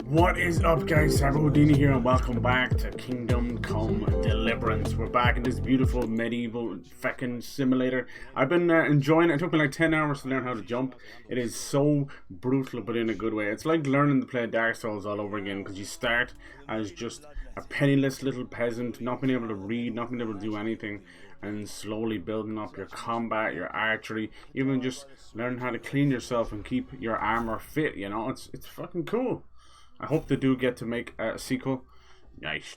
What is up, guys? Houdini here, and welcome back to Kingdom Come Deliverance. We're back in this beautiful medieval feckin' simulator. I've been enjoying it. It took me like 10 hours to learn how to jump. It is so brutal, but in a good way. It's like learning to play Dark Souls all over again, because you start as just a penniless little peasant, not being able to read, not being able to do anything, and slowly building up your combat, your archery, even just learning how to clean yourself and keep your armor fit, you know? It's fucking cool. I hope they do get to make a sequel. Nice.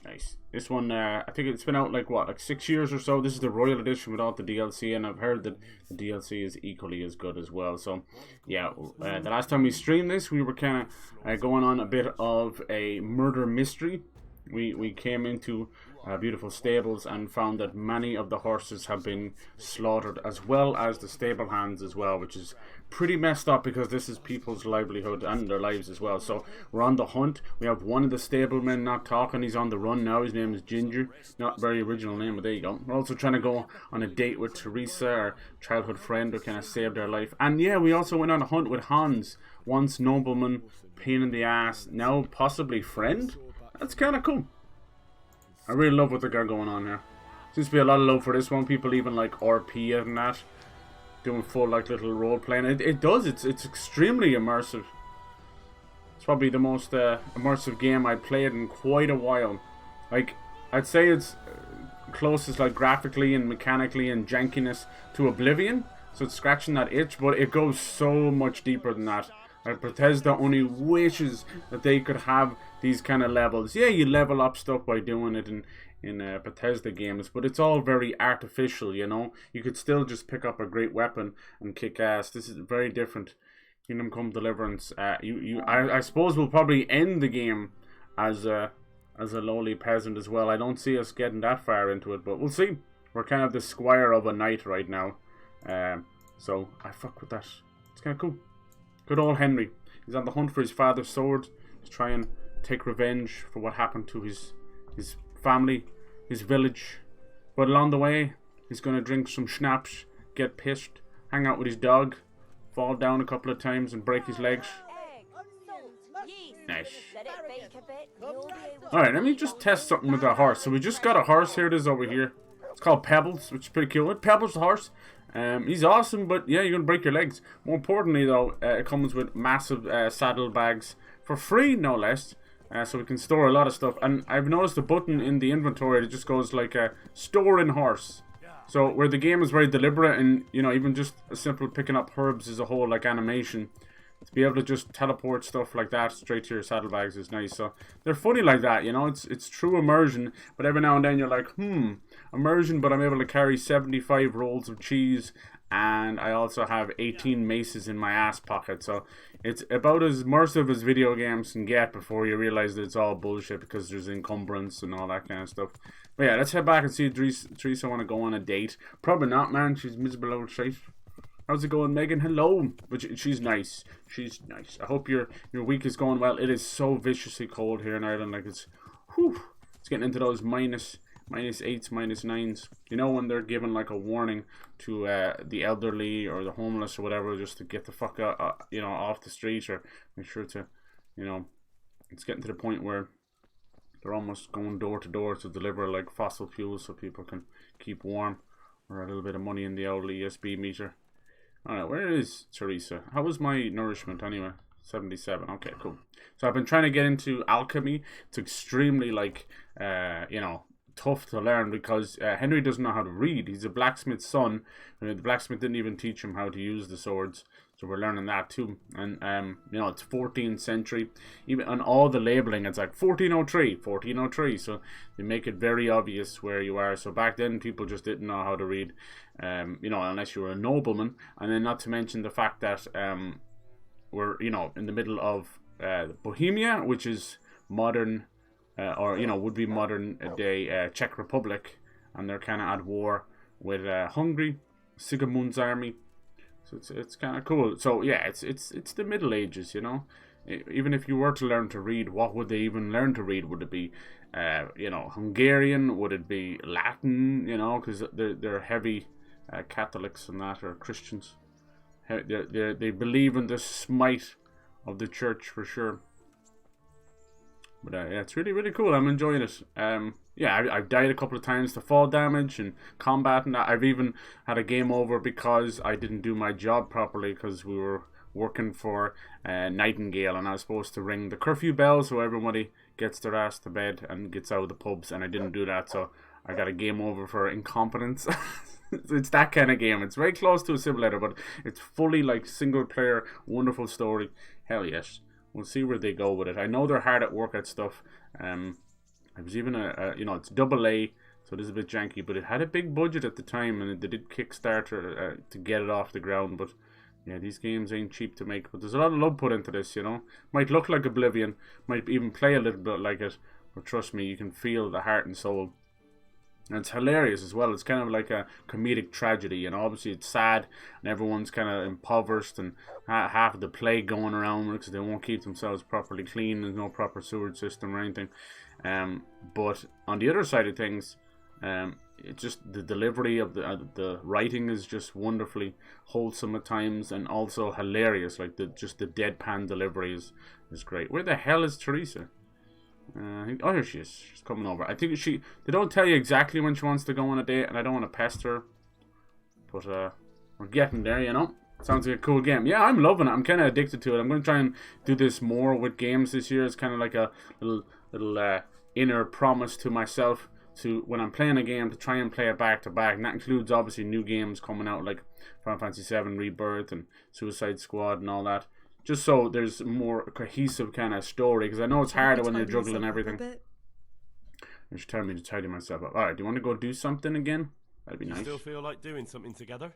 This one, I think it's been out like 6 years or so. This is the Royal Edition without the DLC, and I've heard that the DLC is equally as good as well. So, yeah, the last time we streamed this, we were kind of going on a bit of a murder mystery. We came into beautiful stables and found that many of the horses have been slaughtered, as well as the stable hands as well, which is pretty messed up because this is people's livelihood and their lives as well. So we're on the hunt. We have one of the stablemen not talking. He's on the run now. His name is Ginger. Not very original name, but there you go. We're also trying to go on a date with Theresa, our childhood friend who kind of saved our life. And yeah, we also went on a hunt with Hans, once nobleman, pain in the ass, now possibly friend. That's kind of cool. I really love what they got going on here. Seems to be a lot of love for this one. People even like RP it and that. Doing full like little role playing. It does. It's extremely immersive. It's probably the most immersive game I played in quite a while. Like, I'd say it's closest like graphically and mechanically and jankiness to Oblivion. So it's scratching that itch, but it goes so much deeper than that. Bethesda only wishes that they could have these kind of levels. Yeah, you level up stuff by doing it in Bethesda games, but it's all very artificial, you know. You could still just pick up a great weapon and kick ass. This is very different. Kingdom Come Deliverance. I suppose we'll probably end the game as a lowly peasant as well. I don't see us getting that far into it, but we'll see. We're kind of the squire of a knight right now, so I fuck with that. It's kind of cool. Good old Henry. He's on the hunt for his father's sword to try and take revenge for what happened to his family, his village. But along the way, he's going to drink some schnapps, get pissed, hang out with his dog, fall down a couple of times and break his legs. Nice. Alright, let me just test something with the horse. So we just got a horse. Here it is over here. It's called Pebbles, which is pretty cool. Pebbles the horse. He's awesome, but yeah, you're going to break your legs. More importantly, though, it comes with massive saddlebags for free, no less. So we can store a lot of stuff. And I've noticed a button in the inventory that just goes like store in horse. So where the game is very deliberate, and you know, even just a simple picking up herbs as a whole like animation, to be able to just teleport stuff like that straight to your saddlebags is nice. So they're funny like that, you know. It's true immersion, but every now and then you're like, immersion, but I'm able to carry 75 rolls of cheese, and I also have 18 maces in my ass pocket. So it's about as immersive as video games can get before you realize that it's all bullshit because there's encumbrance and all that kind of stuff. But yeah, let's head back and see if Theresa want to go on a date. Probably not, man. She's miserable outside. How's it going, Megan? Hello. But she's nice. She's nice. I hope your week is going well. It is so viciously cold here in Ireland. Like it's getting into those minus 8s, minus 9s. You know, when they're giving like a warning to the elderly or the homeless or whatever, just to get the fuck out, you know, off the street, or make sure to, you know, it's getting to the point where they're almost going door to door to deliver like fossil fuels so people can keep warm, or a little bit of money in the old ESB meter. Alright, where is Theresa? How was my nourishment anyway? 77. Okay, cool. So I've been trying to get into alchemy. It's extremely like, you know, tough to learn because Henry doesn't know how to read. He's a blacksmith's son. The blacksmith didn't even teach him how to use the swords. So we're learning that too. And, you know, it's 14th century. Even on all the labeling, it's like 1403, 1403. So they make it very obvious where you are. So back then, people just didn't know how to read, you know, unless you were a nobleman. And then not to mention the fact that we're, you know, in the middle of Bohemia, which is modern, or, you know, would be modern day Czech Republic. And they're kind of at war with Hungary, Sigismund's army. So it's kind of cool. So yeah, it's the Middle Ages, you know. Even if you were to learn to read, what would they even learn to read? Would it be, you know, Hungarian? Would it be Latin? You know, because they're heavy Catholics and that, or Christians. They believe in the smite of the church for sure. But yeah, it's really, really cool. I'm enjoying it. Yeah, I've died a couple of times to fall damage and combat, and I've even had a game over because I didn't do my job properly because we were working for Nightingale, and I was supposed to ring the curfew bell so everybody gets their ass to bed and gets out of the pubs, and I didn't do that, so I got a game over for incompetence. It's that kind of game. It's very close to a simulator, but it's fully like single player, wonderful story. Hell yes. We'll see where they go with it. I know they're hard at work at stuff. I was even it's double A, so it is a bit janky, but it had a big budget at the time, and they did Kickstarter to get it off the ground. But yeah, these games ain't cheap to make. But there's a lot of love put into this, you know. Might look like Oblivion, might even play a little bit like it, but trust me, you can feel the heart and soul. And it's hilarious as well. It's kind of like a comedic tragedy, you know. Obviously, it's sad, and everyone's kind of impoverished, and half of the plague going around because they won't keep themselves properly clean. There's no proper sewage system or anything. But on the other side of things, it's just the delivery of the writing is just wonderfully wholesome at times, and also hilarious. Like the deadpan delivery is great. Where the hell is Theresa? Oh, here she is. She's coming over. I think they don't tell you exactly when she wants to go on a date, and I don't want to pester her. But we're getting there, you know. Sounds like a cool game. Yeah, I'm loving it. I'm kind of addicted to it. I'm going to try and do this more with games this year. It's kind of like a little inner promise to myself to, when I'm playing a game, to try and play it back to back. And that includes obviously new games coming out like Final Fantasy VII Rebirth and Suicide Squad and all that. Just so there's more cohesive kind of story, because I know it's harder when you're juggling everything. You should tell me to tidy myself up. Alright, do you want to go do something again? That'd be nice. Still feel like doing something together?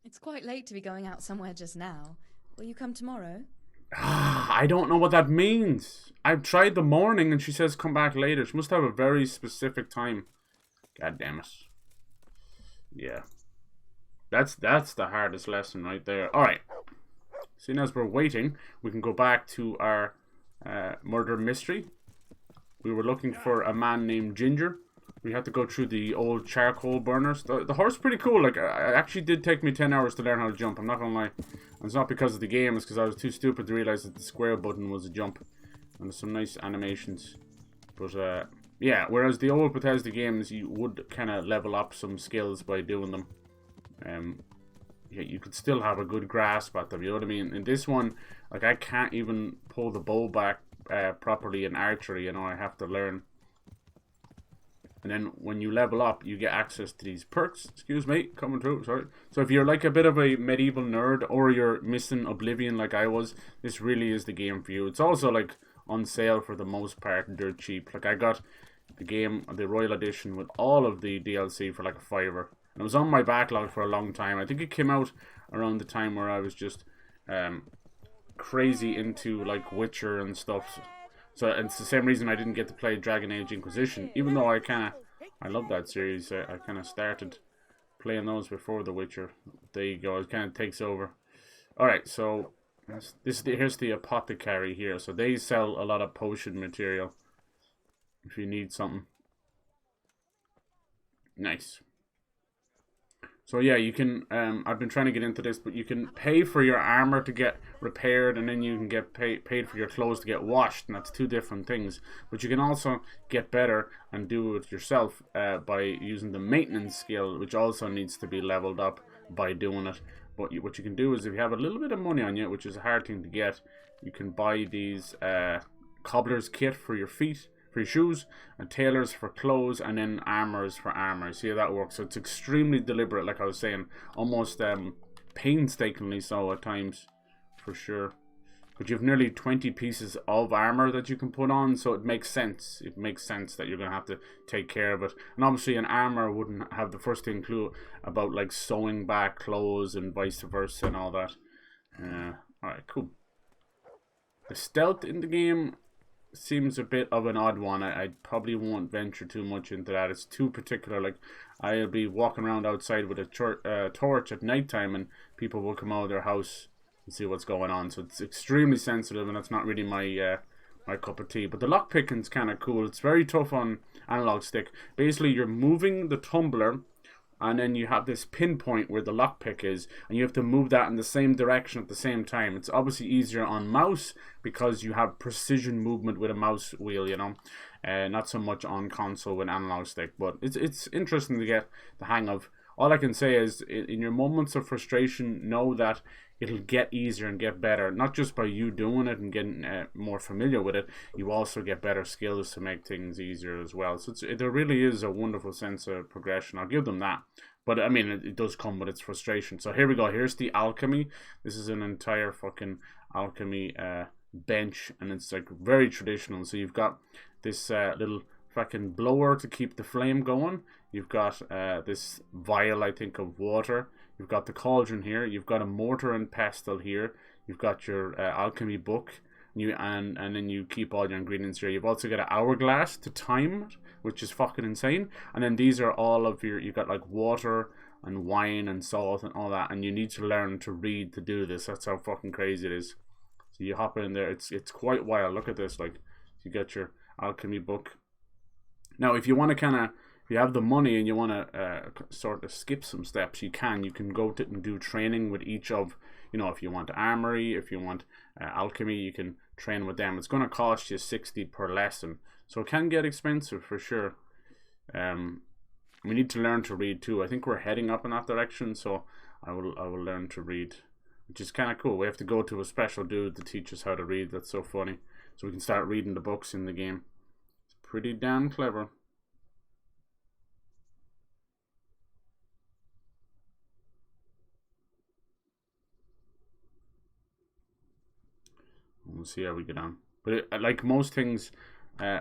It's quite late to be going out somewhere just now. Will you come tomorrow? I don't know what that means. I've tried the morning and she says come back later. She must have a very specific time. God damn it. Yeah. That's the hardest lesson right there. Alright. Seeing as we're waiting, we can go back to our murder mystery. We were looking for a man named Ginger. We had to go through the old charcoal burners. The horse is pretty cool. Like, it actually did take me 10 hours to learn how to jump. I'm not gonna lie. And it's not because of the game. It's because I was too stupid to realize that the square button was a jump. And there's some nice animations. But, yeah, whereas the old Bethesda games, you would kind of level up some skills by doing them. Yeah, you could still have a good grasp at them, you know what I mean? In this one, like, I can't even pull the bow back properly in archery, you know, I have to learn. And then when you level up, you get access to these perks. Excuse me, coming through, sorry. So if you're like a bit of a medieval nerd, or you're missing Oblivion like I was, this really is the game for you. It's also like on sale for the most part, and dirt cheap. Like, I got the game, the Royal Edition, with all of the DLC for like a $5. And it was on my backlog for a long time. I think it came out around the time where I was just crazy into like Witcher and stuff. So it's the same reason I didn't get to play Dragon Age Inquisition, even though I love that series. I kind of started playing those before The Witcher. There you go. It kind of takes over. All right, so here's the apothecary here. So they sell a lot of potion material if you need something. Nice. So yeah, you can, I've been trying to get into this, but you can pay for your armor to get repaired, and then you can get paid for your clothes to get washed, and that's two different things. But you can also get better and do it yourself by using the maintenance skill, which also needs to be leveled up by doing it. But what you can do is, if you have a little bit of money on you, which is a hard thing to get, you can buy these cobbler's kit for your feet, for your shoes, and tailors for clothes, and then armors for armor. See how that works? So it's extremely deliberate, like I was saying, almost painstakingly so at times, for sure. But you have nearly 20 pieces of armor that you can put on, so it makes sense. It makes sense that you're going to have to take care of it. And obviously an armor wouldn't have the first thing clue about like sewing back clothes and vice versa and all that. Alright, cool. The stealth in the game seems a bit of an odd one. I probably won't venture too much into that. It's too particular. Like, I'll be walking around outside with a torch at nighttime, and people will come out of their house and see what's going on. So it's extremely sensitive, and that's not really my my cup of tea. But the lockpicking's kind of cool. It's very tough on analog stick. Basically, you're moving the tumbler and then you have this pinpoint where the lockpick is, and you have to move that in the same direction at the same time. It's obviously easier on mouse because you have precision movement with a mouse wheel, you know. Not so much on console with analog stick, but it's interesting to get the hang of. All I can say is, in your moments of frustration, know that it'll get easier and get better. Not just by you doing it and getting more familiar with it, you also get better skills to make things easier as well. So there really is a wonderful sense of progression. I'll give them that. But I mean, it does come with its frustration. So here we go. Here's the alchemy. This is an entire fucking alchemy bench, and it's like very traditional. So you've got this little fucking blower to keep the flame going. You've got this vial, I think, of water. You've got the cauldron here. You've got a mortar and pestle here. You've got your alchemy book. And then you keep all your ingredients here. You've also got an hourglass to time it, which is fucking insane. And then these are all of your... You've got like water and wine and salt and all that. And you need to learn to read to do this. That's how fucking crazy it is. So you hop in there. It's quite wild. Look at this. Like, you got your alchemy book. Now, if you want to kind of... If you have the money and you want to sort of skip some steps, you can. You can go to and do training with each of, you know, if you want armory, if you want alchemy, you can train with them. It's going to cost you 60 per lesson, so it can get expensive for sure. We need to learn to read too. I think we're heading up in that direction, so I will learn to read, which is kind of cool. We have to go to a special dude to teach us how to read. That's so funny. So we can start reading the books in the game. It's pretty damn clever. We'll see how we get on. But like most things,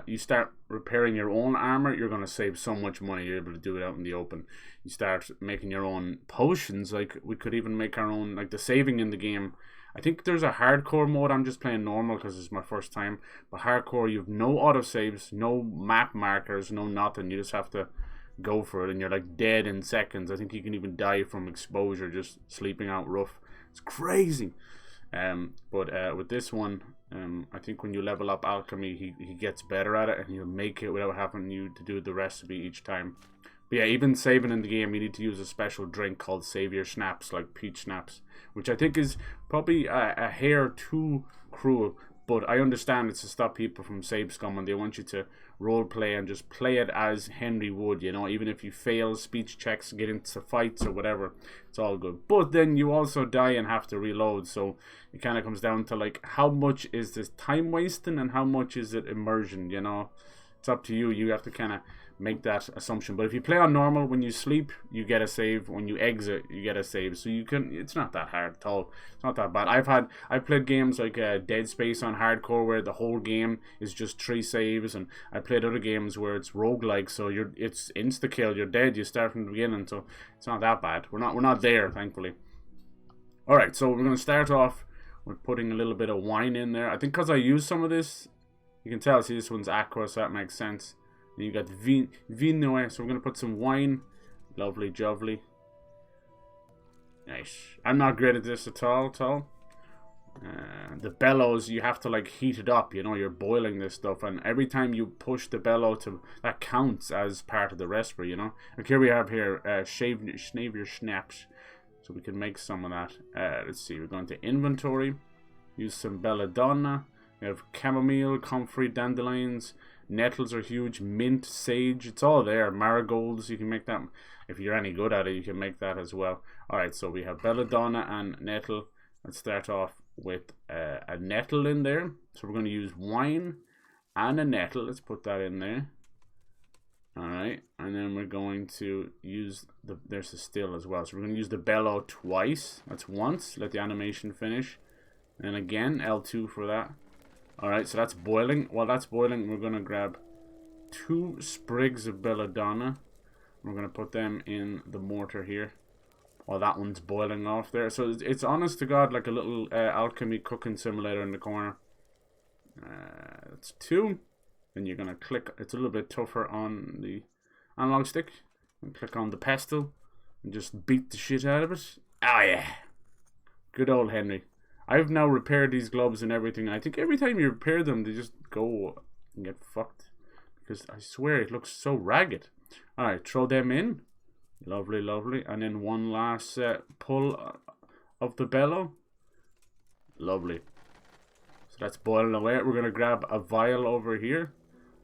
you start repairing your own armor, you're going to save so much money. You're able to do it out in the open. You start making your own potions. Like, we could even make our own, like the saving in the game. I think there's a hardcore mode. I'm just playing normal because it's my first time. But hardcore, you have no autosaves, no map markers, no nothing. You just have to go for it, and you're like dead in seconds. I think you can even die from exposure just sleeping out rough. It's crazy. But with this one, I think when you level up alchemy, he gets better at it, and he'll make it without having you to do the recipe each time. But yeah, even saving in the game, you need to use a special drink called Savior Snaps, like peach snaps, which I think is probably a hair too cruel. But I understand it's to stop people from save scum, and they want you to role play and just play it as Henry would, you know, even if you fail speech checks, get into fights or whatever, it's all good. But then you also die and have to reload, so it kind of comes down to like, how much is this time wasting and how much is it immersion, you know? It's up to you. You have to kind of make that assumption. But if you play on normal, when you sleep, you get a save. When you exit, you get a save. So you can. It's not that hard at all. It's not that bad. I've played games like Dead Space on hardcore, where the whole game is just 3 saves, and I played other games where it's roguelike, so it's insta kill. You're dead. You start from the beginning, so it's not that bad. We're not there, thankfully. All right, so we're gonna start off with putting a little bit of wine in there. I think because I used some of this. You can tell, see, this one's aqua, so that makes sense. And you got vino, so we're going to put some wine. Lovely, jovely. Nice. I'm not great at this at all, the bellows, you have to like heat it up, you know, you're boiling this stuff, and every time you push the bellow to, that counts as part of the recipe, you know. Like here we have shave your snaps, so we can make some of that. Let's see, we're going to inventory, use some belladonna. We have chamomile, comfrey, dandelions, nettles are huge, mint, sage, it's all there. Marigolds, you can make that. If you're any good at it, you can make that as well. Alright, so we have belladonna and nettle. Let's start off with a nettle in there. So we're going to use wine and a nettle. Let's put that in there. Alright, and then we're going to use there's a still as well. So we're going to use the bellow twice. That's once, let the animation finish. And again, L2 for that. Alright, so that's boiling. While that's boiling, we're going to grab 2 sprigs of belladonna. We're going to put them in the mortar here. While that one's boiling off there. So it's honest to God like a little alchemy cooking simulator in the corner. That's 2. Then you're going to click. It's a little bit tougher on the analog stick. And click on the pestle. And just beat the shit out of it. Ah, yeah. Good old Henry. I've now repaired these gloves and everything. I think every time you repair them, they just go and get fucked. Because I swear it looks so ragged. Alright, throw them in. Lovely, lovely. And then one last pull of the bellow. Lovely. So that's boiling away. We're going to grab a vial over here.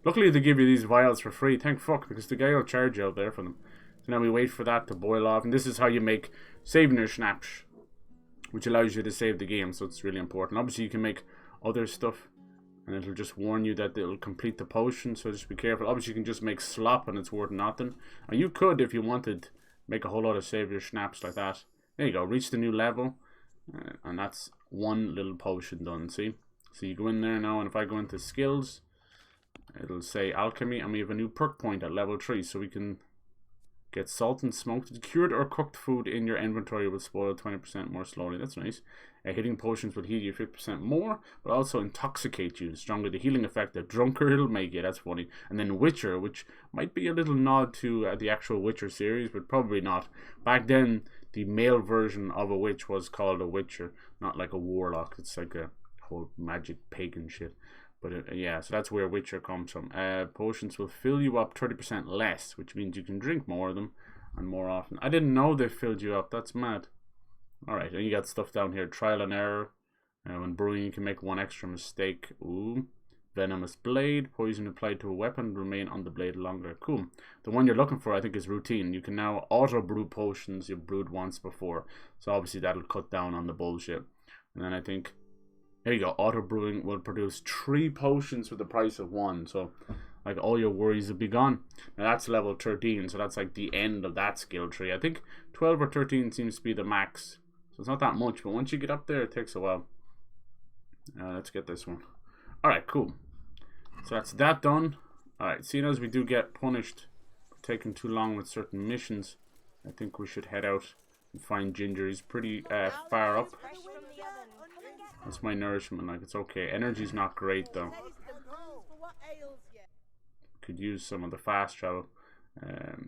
Luckily they give you these vials for free. Thank fuck, because the guy will charge you out there for them. So now we wait for that to boil off. And this is how you make saving your schnapps, which allows you to save the game. So it's really important. Obviously you can make other stuff, and it'll just warn you that it'll complete the potion. So just be careful. Obviously you can just make slop and it's worth nothing. And you could, if you wanted, make a whole lot of save your schnapps like that. There you go. Reach the new level. And that's one little potion done. See? So you go in there now, and if I go into skills, it'll say alchemy, and we have a new perk point at level 3, so we can get salt and smoked. Cured or cooked food in your inventory will spoil 20% more slowly. That's nice. Hitting potions will heal you 50% more, but also intoxicate you. The stronger the healing effect, the drunker it'll make you. That's funny. And then Witcher, which might be a little nod to the actual Witcher series, but probably not. Back then, the male version of a witch was called a Witcher, not like a warlock. It's like a whole magic pagan shit. But yeah, so that's where Witcher comes from. Potions will fill you up 30% less, which means you can drink more of them and more often. I didn't know they filled you up. That's mad. Alright, and you got stuff down here. Trial and error. When brewing, you can make one extra mistake. Ooh. Venomous blade. Poison applied to a weapon will remain on the blade longer. Cool. The one you're looking for, I think, is routine. You can now auto-brew potions you've brewed once before. So obviously that'll cut down on the bullshit. And then I think... There you go. Auto brewing will produce 3 potions for the price of 1. So, like, all your worries will be gone. Now that's level 13. So that's like the end of that skill tree. I think 12 or 13 seems to be the max. So it's not that much. But once you get up there, it takes a while. Let's get this one. Alright, cool. So that's that done. Alright, seeing as we do get punished for taking too long with certain missions, I think we should head out and find Ginger. He's pretty far up. That's my nourishment, like, it's okay. Energy's not great though. Could use some of the fast travel.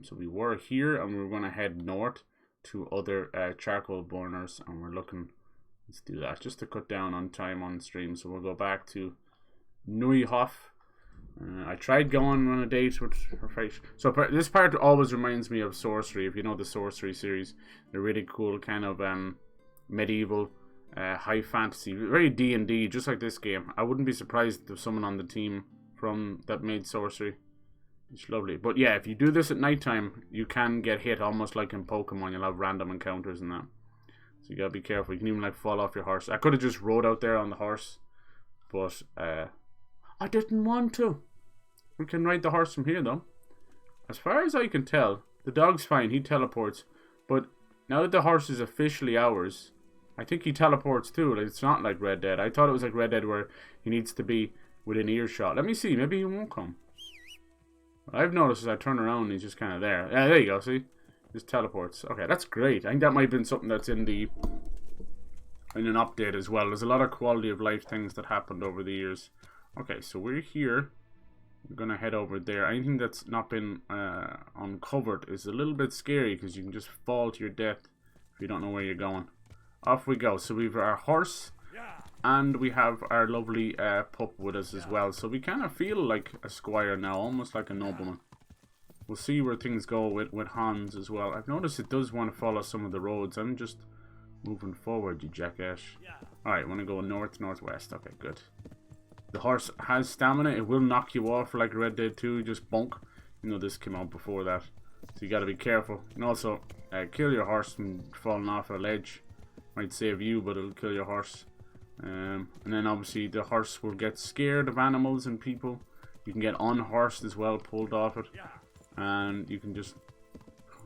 So we were here, and we were going to head north to other charcoal burners, and we're looking, let's do that just to cut down on time on stream. So we'll go back to Neuhof. I tried going on a date with her face. So this part always reminds me of Sorcery. If you know the Sorcery series, they're really cool, kind of medieval, high fantasy, very D&D, just like this game. I wouldn't be surprised if someone on the team from that made Sorcery. It's lovely. But yeah, if you do this at nighttime, you can get hit, almost like in Pokemon. You'll have random encounters and that. So you gotta be careful. You can even like fall off your horse. I could have just rode out there on the horse, but I didn't want to. We can ride the horse from here though. As far as I can tell, the dog's fine. He teleports. But now that the horse is officially ours, I think he teleports too. Like, it's not like Red Dead. I thought it was like Red Dead where he needs to be within earshot. Let me see. Maybe he won't come. What I've noticed is I turn around and he's just kind of there. Yeah, there you go. See? Just teleports. Okay, that's great. I think that might have been something that's in an update as well. There's a lot of quality of life things that happened over the years. Okay, so we're here. We're going to head over there. Anything that's not been uncovered is a little bit scary because you can just fall to your death if you don't know where you're going. Off we go. So we have our horse, and we have our lovely pup with us as well. So we kind of feel like a squire now, almost like a nobleman. We'll see where things go with Hans as well. I've noticed it does want to follow some of the roads. I'm just moving forward, you jackass. Alright, want to go north, northwest. Okay, good. The horse has stamina. It will knock you off like Red Dead 2. Just bonk. You know, this came out before that. So you got to be careful. And also, kill your horse from falling off a ledge. Might save you, but it'll kill your horse. And then obviously the horse will get scared of animals and people. You can get unhorsed as well, pulled off it. And you can just...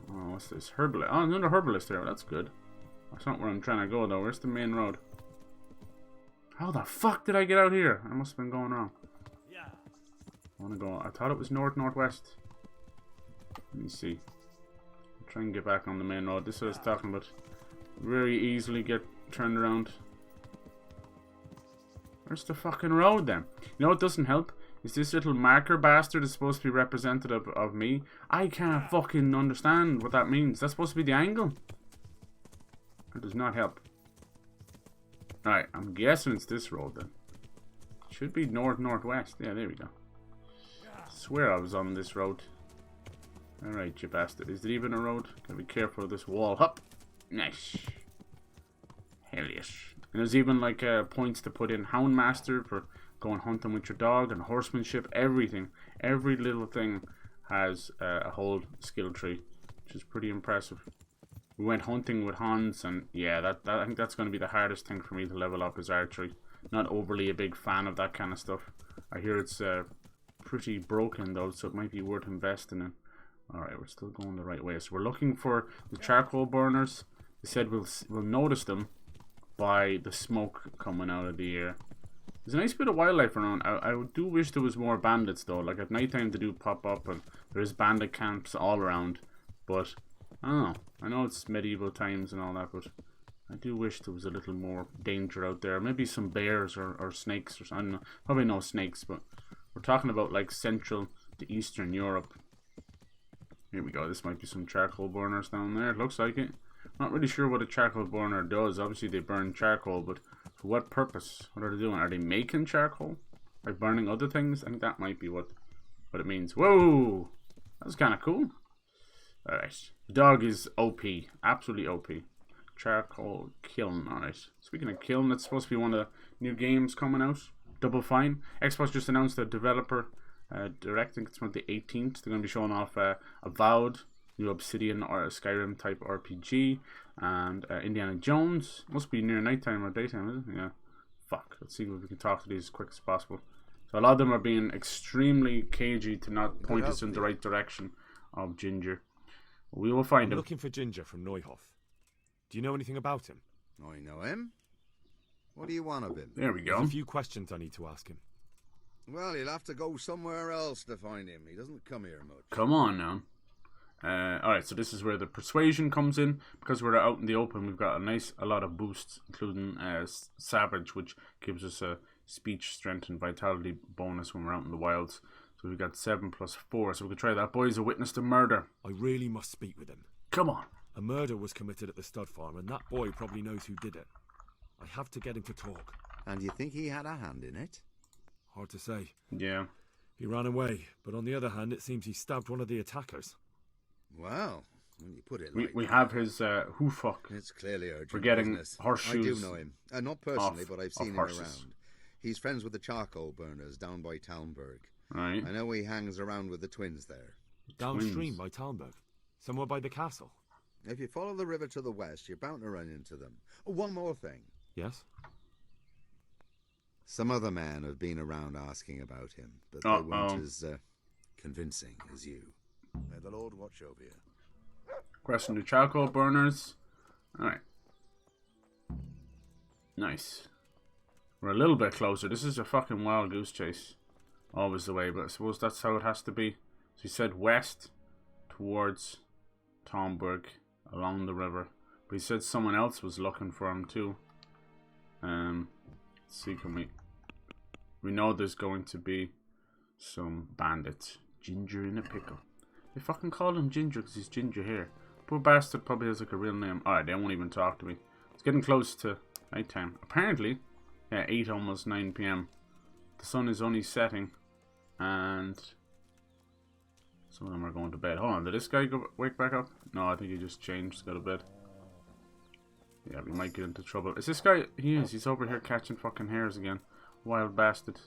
Oh, what's this? Herbalist. Oh, another herbalist there. That's good. That's not where I'm trying to go, though. Where's the main road? How the fuck did I get out here? I must have been going wrong. I want to go... I thought it was north, northwest. Let me see. I'll try and get back on the main road. This is what I was talking about. Very easily get turned around. Where's the fucking road then? You know what doesn't help? Is this little marker bastard is supposed to be representative of me? I can't fucking understand what that means. That's supposed to be the angle. It does not help. Alright, I'm guessing it's this road then. Should be north, northwest. Yeah, there we go. I swear I was on this road. Alright, you bastard. Is there even a road? Gotta be careful of this wall. Hup! Nice. Hell yes. And there's even like points to put in Houndmaster for going hunting with your dog, and horsemanship, everything. Every little thing has a whole skill tree, which is pretty impressive. We went hunting with Hans, and yeah, I think that's going to be the hardest thing for me to level up is archery. Not overly a big fan of that kind of stuff. I hear it's pretty broken though, so it might be worth investing in. Alright, we're still going the right way. So we're looking for the charcoal burners. They said we'll notice them by the smoke coming out of the air. There's a nice bit of wildlife around. I do wish there was more bandits though. Like at night time they do pop up, and there is bandit camps all around. But I don't know. I know it's medieval times and all that, but I do wish there was a little more danger out there. Maybe some bears or snakes or something. I don't know. Probably no snakes, but we're talking about like Central to Eastern Europe. Here we go. This might be some charcoal burners down there. It looks like it. Not really sure what a charcoal burner does. Obviously they burn charcoal, but for what purpose? What are they doing? Are they making charcoal? By burning other things? I think that might be what it means. Whoa! That's kind of cool. Alright. The dog is OP. Absolutely OP. Charcoal kiln. Alright. Speaking of kiln, it's supposed to be one of the new games coming out. Double Fine. Xbox just announced the developer directing. It's on the 18th. They're going to be showing off Avowed, new Obsidian or a Skyrim type RPG, and Indiana Jones. Must be near nighttime or daytime, isn't it? Yeah. Fuck. Let's see if we can talk to these as quick as possible. So a lot of them are being extremely cagey to not point us in the right direction of Ginger. We will find him. Looking for Ginger from Neuhof. Do you know anything about him? I know him. What do you want of him? There we go. There's a few questions I need to ask him. Well, you'll have to go somewhere else to find him. He doesn't come here much. Come on now. Alright, so this is where the persuasion comes in. Because we're out in the open, we've got a lot of boosts, including Savage, which gives us a speech, strength, and vitality bonus when we're out in the wilds. So we've got 7 plus 4, so we can try that. Boy's a witness to murder. I really must speak with him. Come on. A murder was committed at the stud farm, and that boy probably knows who did it. I have to get him to talk. And you think he had a hand in it? Hard to say. Yeah. He ran away, but on the other hand, it seems he stabbed one of the attackers. Well, when you put it We have his who fuck. It's clearly urgent for getting business. horseshoes. I do know him. Not personally, but I've seen him horses. around. He's friends with the charcoal burners down by Talmberg. Right. I know he hangs around with the twins there. Downstream by Talmberg. Somewhere by the castle. If you follow the river to the west, you're bound to run into them. Oh, one more thing. Yes? Some other men have been around asking about him, but they weren't as convincing as you. May the Lord watch over you. Question to charcoal burners. Alright. Nice. We're a little bit closer. This is a fucking wild goose chase. Always the way, but I suppose that's how it has to be. So he said west towards Talmberg along the river. But he said someone else was looking for him too. Let's see, can we know there's going to be some bandits. Ginger in a pickle. They fucking call him Ginger because he's ginger hair. Poor bastard probably has like a real name. Alright, they won't even talk to me. It's getting close to nighttime. Apparently, yeah, 8 almost 9 p.m. The sun is only setting, and some of them are going to bed. Hold on, did this guy wake back up? No, I think he just changed to go to bed. Yeah, we might get into trouble. Is this guy? He is. He's over here catching fucking hares again. Wild bastard.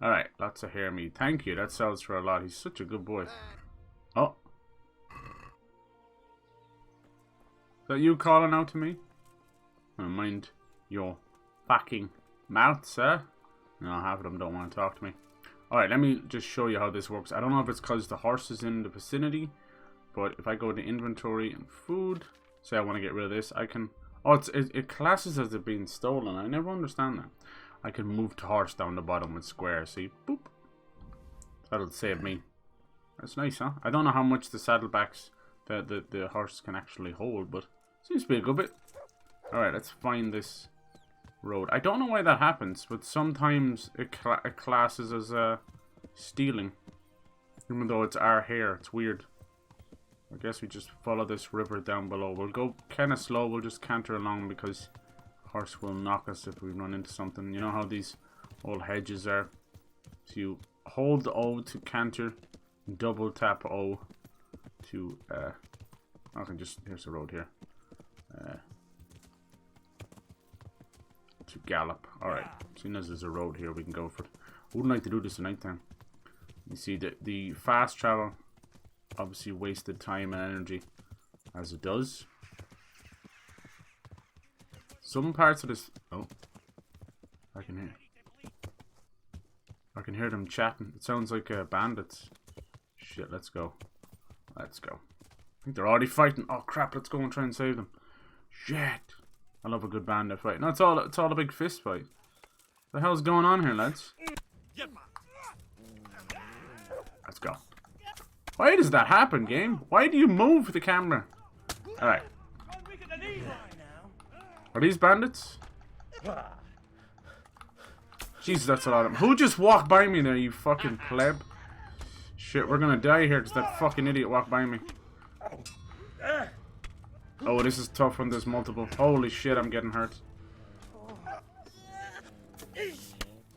Alright, lots of hare meat. Thank you, that sells for a lot. He's such a good boy. Oh. Is that you calling out to me? Oh, mind your fucking mouth, sir. No, half of them don't want to talk to me. Alright, let me just show you how this works. I don't know if it's because the horse is in the vicinity, but if I go to inventory and food, say I want to get rid of this, I can... Oh, it classes as it being stolen. I never understand that. I can move the horse down the bottom with square. See? Boop. That'll save me. That's nice, huh? I don't know how much the saddlebacks the horse can actually hold, but seems to be a good bit. Alright, let's find this road. I don't know why that happens, but sometimes it classes as stealing. Even though it's our hair. It's weird. I guess we just follow this river down below. We'll go kind of slow. We'll just canter along because horse will knock us if we run into something. You know how these old hedges are? So you hold the O to canter, double tap O to I can just, here's the road here. To Gallop. Alright, seeing as there's a road here, we can go for it. I wouldn't like to do this at night time. You see, the fast travel obviously wasted time and energy, as it does. Some parts of this... Oh. I can hear them chatting. It sounds like bandits. Shit, let's go. Let's go. I think they're already fighting. Oh crap, let's go and try and save them. Shit. I love a good bandit fight. No, it's all a big fist fight. The hell's going on here, lads? Let's go. Why does that happen, game? Why do you move the camera? Alright. Are these bandits? Jesus, that's a lot of them. Who just walked by me there, you fucking pleb? Shit, we're gonna die here because that fucking idiot walked by me. Oh, this is tough when there's multiple. Holy shit, I'm getting hurt.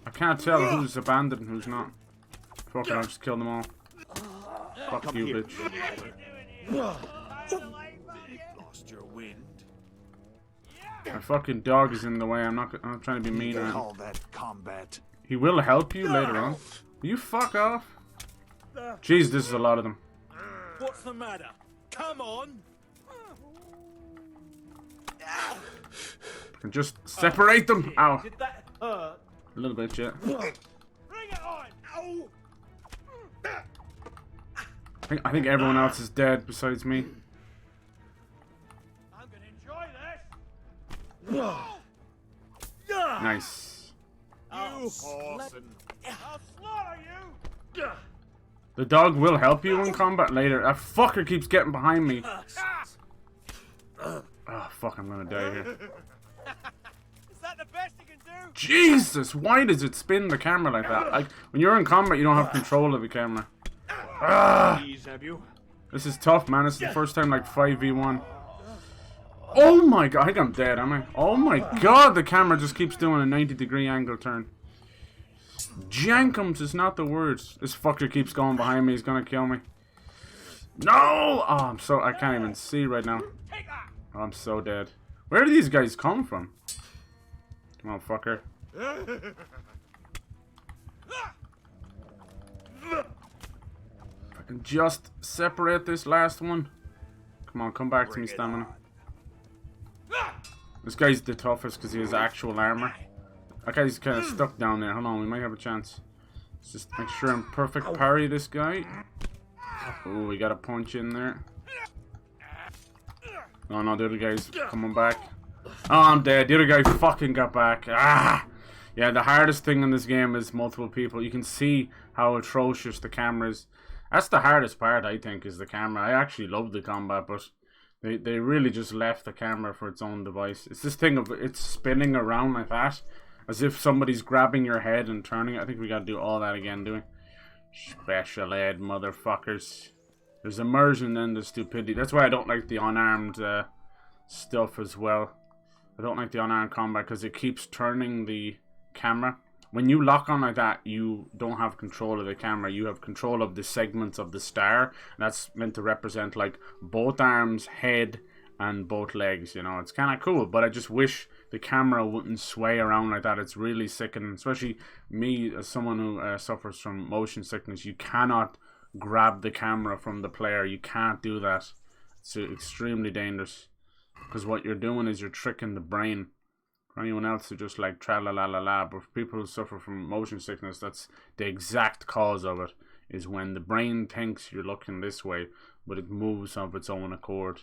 I can't tell who's abandoned and who's not. Fuck it, I'll just kill them all. Fuck you, bitch. Lost your wind. My fucking dog is in the way. I'm not trying to be mean. Call that combat. He will help you later on. Will you fuck off? Jeez, this is a lot of them. What's the matter? Come on. I can just separate them. Ow. Did that hurt? A little bit, yeah. Bring it on. Ow. I think everyone else is dead besides me. I'm gonna enjoy this. Nice. You Orson. I'll slaughter you. The dog will help you in combat later. That fucker keeps getting behind me. Oh, fuck, I'm gonna die here. Is that the best you can do? Jesus, why does it spin the camera like that? Like, when you're in combat, you don't have control of the camera. Ah, this is tough, man. This is the first time, like, 5v1. Oh my god, I think I'm dead, am I? Oh my god, the camera just keeps doing a 90-degree angle turn. Jankums is not the word. This fucker keeps going behind me. He's gonna kill me. No! Oh, I can't even see right now. Oh, I'm so dead. Where do these guys come from? Come on, fucker. If I can just separate this last one. Come on, come back to me, stamina. This guy's the toughest because he has actual armor. That guy's kind of stuck down there. Hold on, we might have a chance. Let's just make sure I'm perfect parry this guy. Oh, we got a punch in there. Oh no, the other guy's coming back. Oh, I'm dead. The other guy fucking got back. Ah! Yeah, the hardest thing in this game is multiple people. You can see how atrocious the camera is. That's the hardest part, I think, is the camera. I actually love the combat, but they really just left the camera for its own device. It's this thing of it's spinning around like that, as if somebody's grabbing your head and turning it. I think we gotta do all that again, do we? Special ed, motherfuckers. There's immersion and there's stupidity. That's why I don't like the unarmed stuff as well. I don't like the unarmed combat because it keeps turning the camera. When you lock on like that, you don't have control of the camera. You have control of the segments of the star. And that's meant to represent like both arms, head, and both legs. You know, it's kind of cool. But I just wish the camera wouldn't sway around like that. It's really sickening. Especially me as someone who suffers from motion sickness. You cannot grab the camera from the player. You can't do that. It's extremely dangerous. Because what you're doing is you're tricking the brain. For anyone else who just like tra-la-la-la-la, but for people who suffer from motion sickness, that's the exact cause of it, is when the brain thinks you're looking this way, but it moves of its own accord.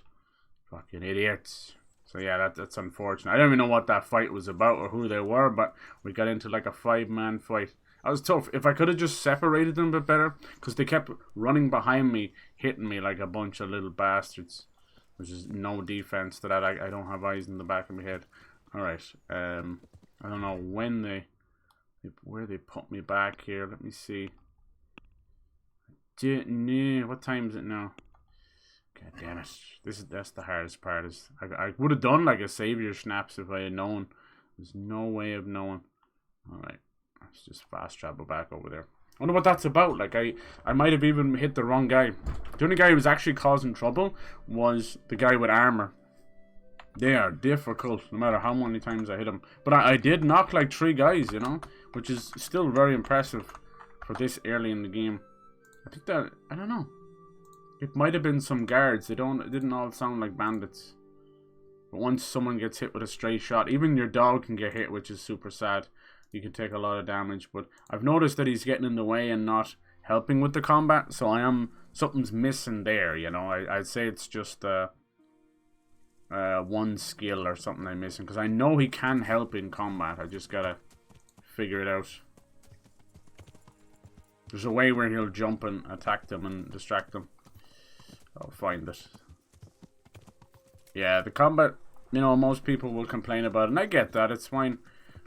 Fucking idiots. So yeah, that's unfortunate. I don't even know what that fight was about or who they were, but we got into like a 5-man fight. That was tough. If I could have just separated them a bit better, because they kept running behind me, hitting me like a bunch of little bastards. There's just no defense to that. I don't have eyes in the back of my head. Alright, I don't know when where they put me back here. Let me see. What time is it now? God damn it. That's the hardest part. I would have done like a savior snaps if I had known. There's no way of knowing. Alright, let's just fast travel back over there. wonder what that's about. Like, I might have even hit the wrong guy. The only guy who was actually causing trouble was the guy with armor. They are difficult, no matter how many times I hit them. But I did knock like 3 guys, you know, which is still very impressive for this early in the game. I think that, I don't know. It might have been some guards. It didn't all sound like bandits. But once someone gets hit with a stray shot, even your dog can get hit, which is super sad. You can take a lot of damage. But I've noticed that he's getting in the way and not helping with the combat. So something's missing there, you know. I'd say it's just one skill or something I'm missing. Because I know he can help in combat. I just gotta figure it out. There's a way where he'll jump and attack them and distract them. I'll find it. Yeah, the combat, you know, most people will complain about it, and I get that, it's fine.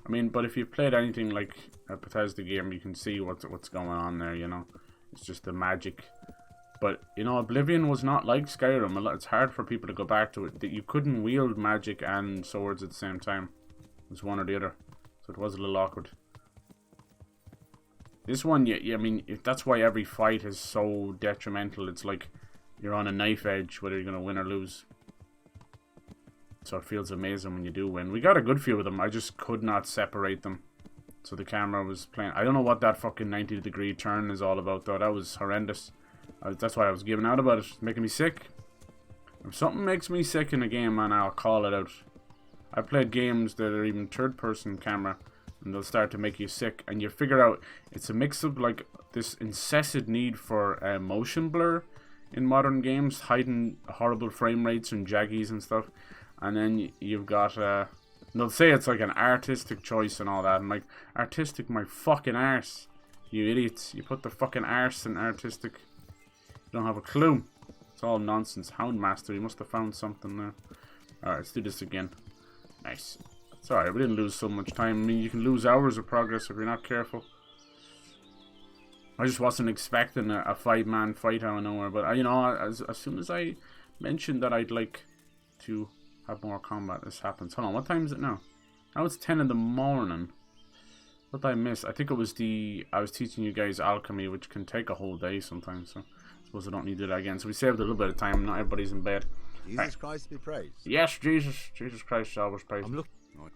I mean, but if you've played anything like a Bethesda game, you can see what's going on there, you know. It's just the magic. But, you know, Oblivion was not like Skyrim. It's hard for people to go back to it. That you couldn't wield magic and swords at the same time. It was one or the other. So it was a little awkward. This one, I mean, that's why every fight is so detrimental. It's like you're on a knife edge, whether you're going to win or lose. So it feels amazing when you do win. We got a good few of them. I just could not separate them. So the camera was playing. I don't know what that fucking 90-degree turn is all about, though. That was horrendous. That's why I was giving out about it. It's making me sick. If something makes me sick in a game, man, I'll call it out. I played games that are even third-person camera, and they'll start to make you sick. And you figure out it's a mix of, like, this incessant need for motion blur in modern games, hiding horrible frame rates and jaggies and stuff. And then you've got, they'll say it's like an artistic choice and all that. I'm like, artistic my fucking arse, you idiots. You put the fucking arse in artistic. You don't have a clue. It's all nonsense. Houndmaster, you must have found something there. Alright, let's do this again. Nice. It's alright, we didn't lose so much time. I mean, you can lose hours of progress if you're not careful. I just wasn't expecting a 5-man fight out of nowhere. But, you know, as soon as I mentioned that I'd like to have more combat, this happens. Hold on, what time is it now? Now it's 10 in the morning. What did I miss? I think it was I was teaching you guys alchemy, which can take a whole day sometimes. So I suppose I don't need to do that again. So we saved a little bit of time. Not everybody's in bed. Jesus Christ be praised. Yes, Jesus Christ is always praised. I'm looking.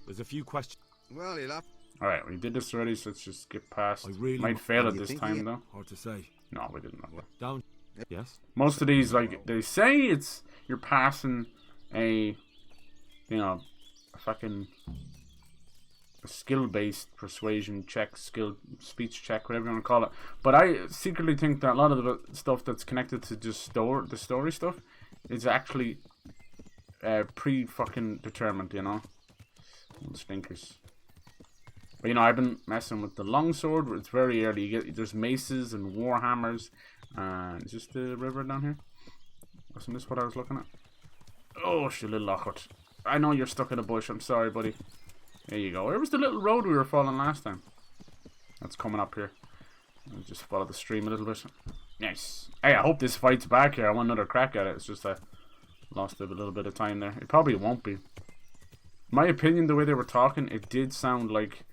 There's a few questions. Well, you'll have... Alright, we did this already, so let's just skip past. I really might fail it this time, though. Hard to say. No, we didn't. Down. Yes. Most of these, like, they say you're passing a, you know, a fucking skill-based persuasion check, speech check, whatever you want to call it. But I secretly think that a lot of the stuff that's connected to just the story stuff is actually pre-fucking determined, you know. Stinkers. But, you know, I've been messing with the longsword. It's very early. There's maces and warhammers. Is this the river down here? Wasn't this what I was looking at? Oh, you little awkward. I know you're stuck in a bush. I'm sorry, buddy. There you go. Where was the little road we were following last time? That's coming up here. I'll just follow the stream a little bit. Nice. Hey, I hope this fight's back here. I want another crack at it. It's just I lost a little bit of time there. It probably won't be. My opinion, the way they were talking, it did sound like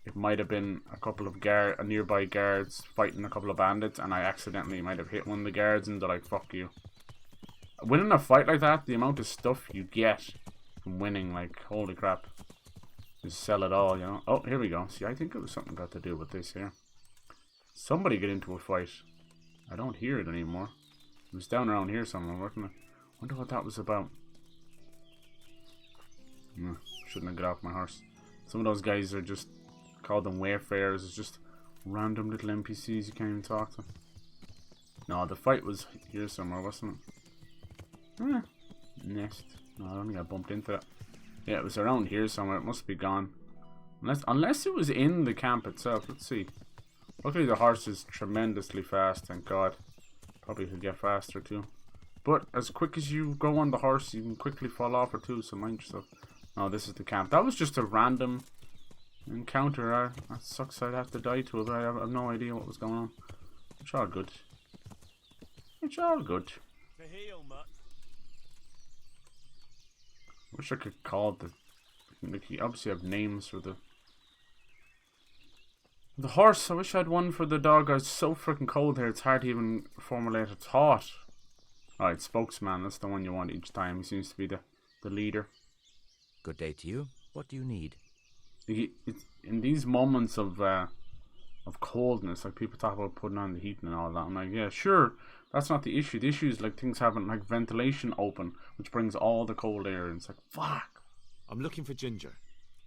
it might have been a couple of nearby guards fighting a couple of bandits, and I accidentally might have hit one of the guards, and they're like, fuck you. Winning a fight like that, the amount of stuff you get from winning, like, holy crap. Just sell it all, you know. Oh, here we go. See, I think it was something got to do with this here. Somebody get into a fight. I don't hear it anymore. It was down around here somewhere, wasn't it? Wonder what that was about. Shouldn't have got off my horse. Some of those guys are just, call them wayfarers. It's just random little NPCs you can't even talk to. No, the fight was here somewhere, wasn't it? Nest. No, I don't think I bumped into that. Yeah, it was around here somewhere. It must be gone. Unless it was in the camp itself. Let's see. Luckily the horse is tremendously fast, thank God. Probably could get faster too. But as quick as you go on the horse, you can quickly fall off or two, so mind yourself. No, this is the camp. That was just a random encounter. That sucks I'd have to die to it, but I have no idea what was going on. It's all good. It's all good. To heal, mutt. Wish I could call it the... Like, you obviously have names for the The horse, I wish I had one for the dog. It's so freaking cold here, it's hard to even formulate a thought. Alright, spokesman, that's the one you want each time. He seems to be the leader. Good day to you. What do you need? It's in these moments of coldness, like people talk about putting on the heating and all that. I'm like, yeah, sure, that's not the issue. The issue is like things having like ventilation open, which brings all the cold air, and it's like, fuck. I'm looking for Ginger,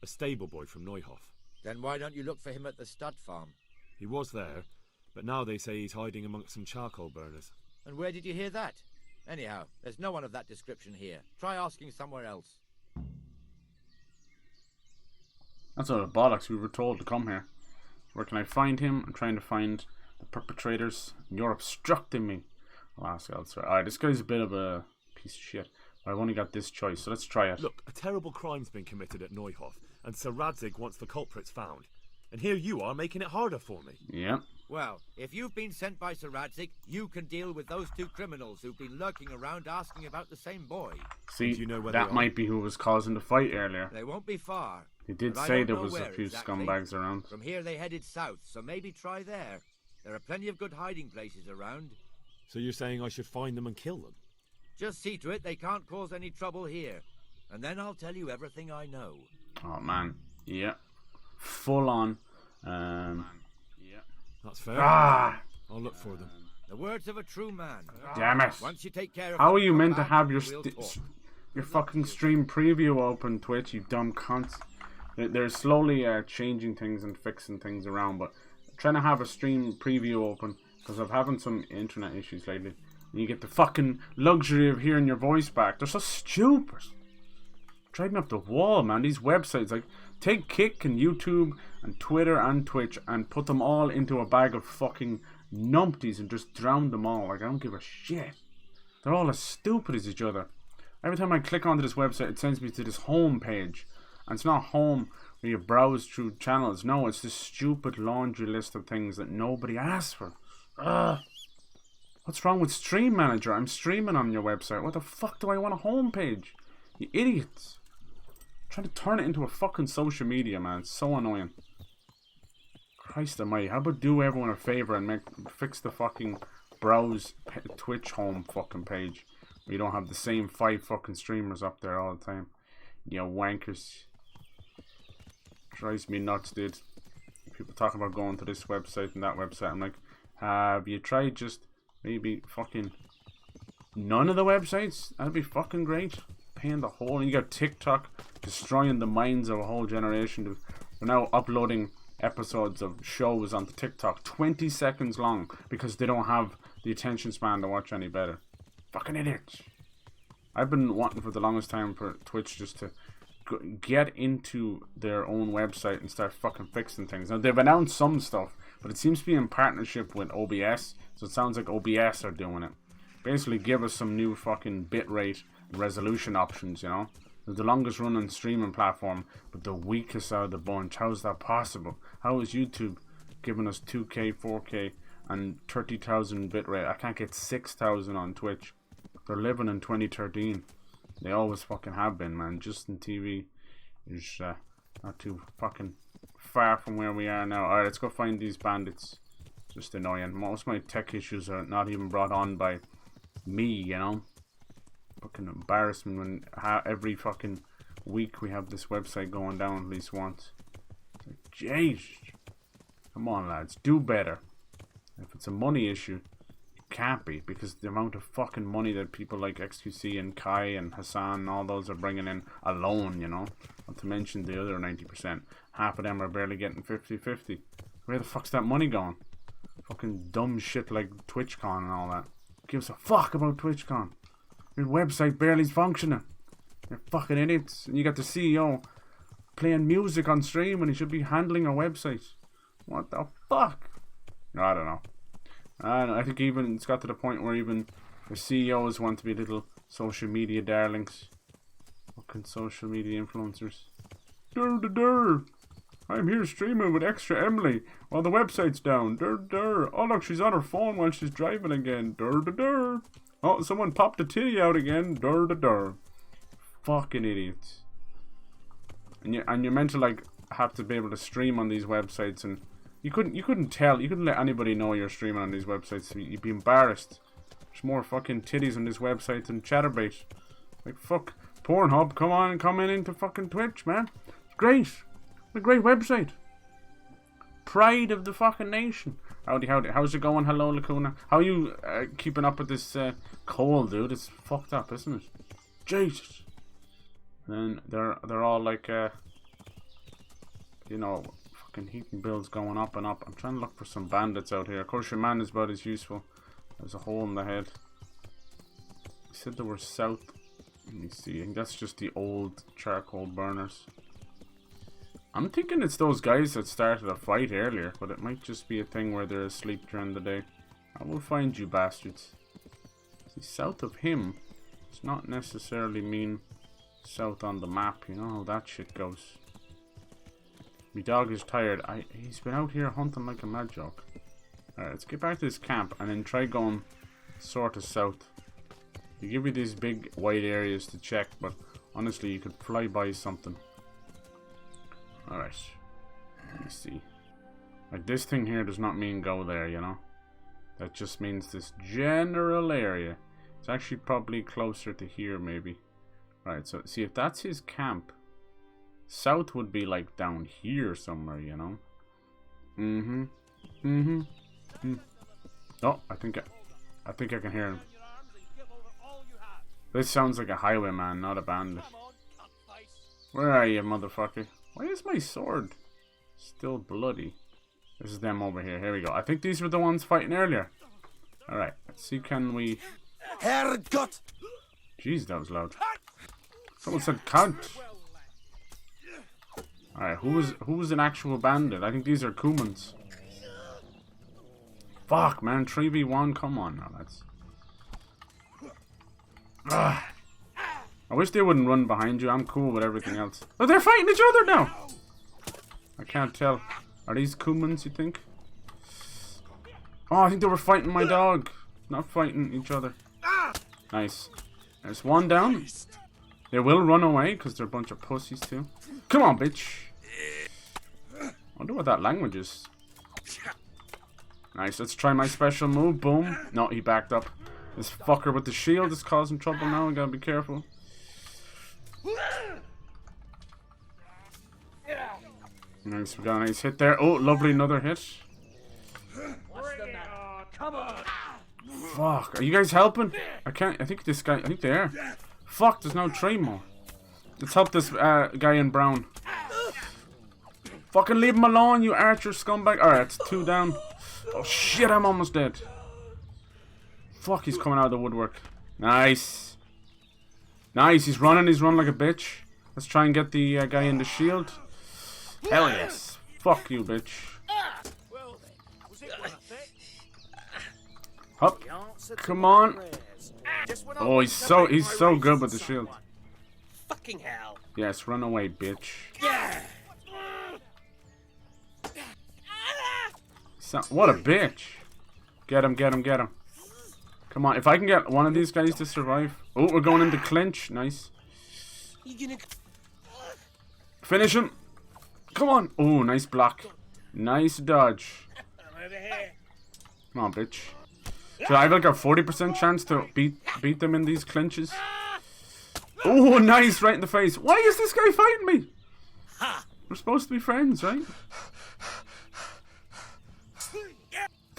a stable boy from Neuhof. Then why don't you look for him at the stud farm? He was there, but now they say he's hiding amongst some charcoal burners. And where did you hear that? Anyhow, there's no one of that description here. Try asking somewhere else. That's all the bollocks. We were told to come here. Where can I find him? I'm trying to find the perpetrators. You're obstructing me. I'll ask elsewhere. Alright, this guy's a bit of a piece of shit. I've only got this choice, so let's try it. Look, a terrible crime's been committed at Neuhof, and Sir Radzig wants the culprits found. And here you are making it harder for me. Yeah. Well, if you've been sent by Sir Radzig, you can deal with those two criminals who've been lurking around asking about the same boy. See, Do you know where that they are? might be who was causing the fight earlier. They won't be far. He did but I say don't there know was a where few exactly. scumbags around. From here they headed south, so maybe try there. There are plenty of good hiding places around. So you're saying I should find them and kill them? Just see to it they can't cause any trouble here. And then I'll tell you everything I know. Oh man, yeah, full on. Yeah, That's fair. I'll look for them. The words of a true man. damn it! Once you take care of How them, are you come meant to back have and your we'll talk. your fucking stream preview open, Twitch? You dumb cunts. They're slowly changing things and fixing things around, but trying to have a stream preview open because I'm having some internet issues lately. And you get the fucking luxury of hearing your voice back. They're so stupid. Driving up the wall, man. These websites, like, take Kick and YouTube and Twitter and Twitch and put them all into a bag of fucking numpties and just drown them all. Like, I don't give a shit. They're all as stupid as each other. Every time I click onto this website, it sends me to this home page. And it's not home where you browse through channels. No, it's this stupid laundry list of things that nobody asked for. Ugh. What's wrong with Stream Manager? I'm streaming on your website. What the fuck do I want a home page? You idiots. Trying to turn it into a fucking social media, man. It's so annoying. Christ almighty. How about do everyone a favour and fix the fucking browse Twitch home fucking page where you don't have the same 5 fucking streamers up there all the time. You wankers. Drives me nuts, dude. People talk about going to this website and that website. I'm like, have you tried just maybe fucking none of the websites? That'd be fucking great. Paying the whole, and you got TikTok destroying the minds of a whole generation. They're now uploading episodes of shows onto TikTok 20 seconds long because they don't have the attention span to watch any better. Fucking idiots. I've been wanting for the longest time for Twitch just to get into their own website and start fucking fixing things. Now they've announced some stuff, but it seems to be in partnership with OBS, so it sounds like OBS are doing it. Basically give us some new fucking bitrate resolution options, you know. They're the longest running streaming platform, but the weakest out of the bunch. How is that possible? How is YouTube giving us 2K, 4K and 30,000 bitrate? I can't get 6,000 on Twitch. They're living in 2013. They always fucking have been, man. Justin TV is not too fucking far from where we are now. Alright, let's go find these bandits. Just annoying. Most of my tech issues are not even brought on by me, you know. Fucking embarrassment when every fucking week we have this website going down at least once. It's like, jeez. Come on, lads. Do better. If it's a money issue, can't be, because the amount of fucking money that people like XQC and Kai and Hassan and all those are bringing in alone, you know, not to mention the other 90%. Half of them are barely getting 50-50. Where the fuck's that money going? Fucking dumb shit like TwitchCon and all that. Who gives a fuck about TwitchCon? Your website barely's functioning. You're fucking idiots. And you got the CEO playing music on stream when he should be handling a website. What the fuck? I don't know. And I think even it's got to the point where even the CEOs want to be little social media darlings. Fucking social media influencers. Dur dur dur. I'm here streaming with extra Emily while the website's down. Dur dur. Oh look, she's on her phone while she's driving again. Dur dur dur. Oh, someone popped a titty out again. Dur dur dur. Fucking idiots. And you're meant to like have to be able to stream on these websites, and You couldn't tell. You couldn't let anybody know you're streaming on these websites. You'd be embarrassed. There's more fucking titties on this website than Chatterbait. Like, fuck. Pornhub, come on and come in into fucking Twitch, man. It's great. It's a great website. Pride of the fucking nation. How's it going? Hello, Lacuna. How are you keeping up with this cold, dude? It's fucked up, isn't it? Jesus. And they're all like, you know, fucking heating bills going up and up. I'm trying to look for some bandits out here. Of course, your man is about as useful. There's a hole in the head. He said they were south. Let me see. I think that's just the old charcoal burners. I'm thinking it's those guys that started a fight earlier, but it might just be a thing where they're asleep during the day. I will find you bastards. See, south of him does not necessarily mean south on the map. You know how that shit goes. My dog is tired. He's been out here hunting like a mad dog. Alright, let's get back to this camp and then try going sort of south. They give you these big wide areas to check, but honestly you could fly by something. Alright, let me see. Like, this thing here does not mean go there, you know. That just means this general area. It's actually probably closer to here, maybe. Right, so see, if that's his camp, south would be like down here somewhere, you know. Oh, I think I can hear him. This sounds like a highwayman, not a bandit. Where are you, motherfucker? Why is my sword still bloody? This is them over here. Here we go. I think these were the ones fighting earlier. Alright, let's see, can we... Herrgott! Jeez, that was loud. Someone said count. Alright, who was an actual bandit? I think these are Kumans. Fuck, man. 3v1. Come on now, lads. Ugh. I wish they wouldn't run behind you. I'm cool with everything else. Oh, they're fighting each other now! I can't tell. Are these Kumans, you think? Oh, I think they were fighting my dog. Not fighting each other. Nice. There's one down. They will run away because they're a bunch of pussies too. Come on, bitch. I wonder what that language is. Nice, let's try my special move. Boom. No, he backed up. This fucker with the shield is causing trouble now. I gotta be careful. Nice, we got a nice hit there. Oh, lovely, another hit. Come on! Fuck, are you guys helping? I think this guy, I think they are. Fuck, there's no train more. Let's help this guy in brown. Fucking leave him alone, you archer scumbag. Alright, it's 2 down. Oh shit, I'm almost dead. Fuck, he's coming out of the woodwork. Nice. Nice, he's running like a bitch. Let's try and get the guy in the shield. Hell yes. Fuck you, bitch. Up. Come on. Oh, he's so good with the shield. Fucking hell. Yes, run away, bitch. So, what a bitch. Get him, get him, get him. Come on, if I can get one of these guys to survive. Oh, we're going into clinch. Nice. Finish him. Come on. Oh, nice block. Nice dodge. Come on, bitch. So I have like a 40% chance to beat them in these clinches. Oh, nice, right in the face. Why is this guy fighting me? We're supposed to be friends, right?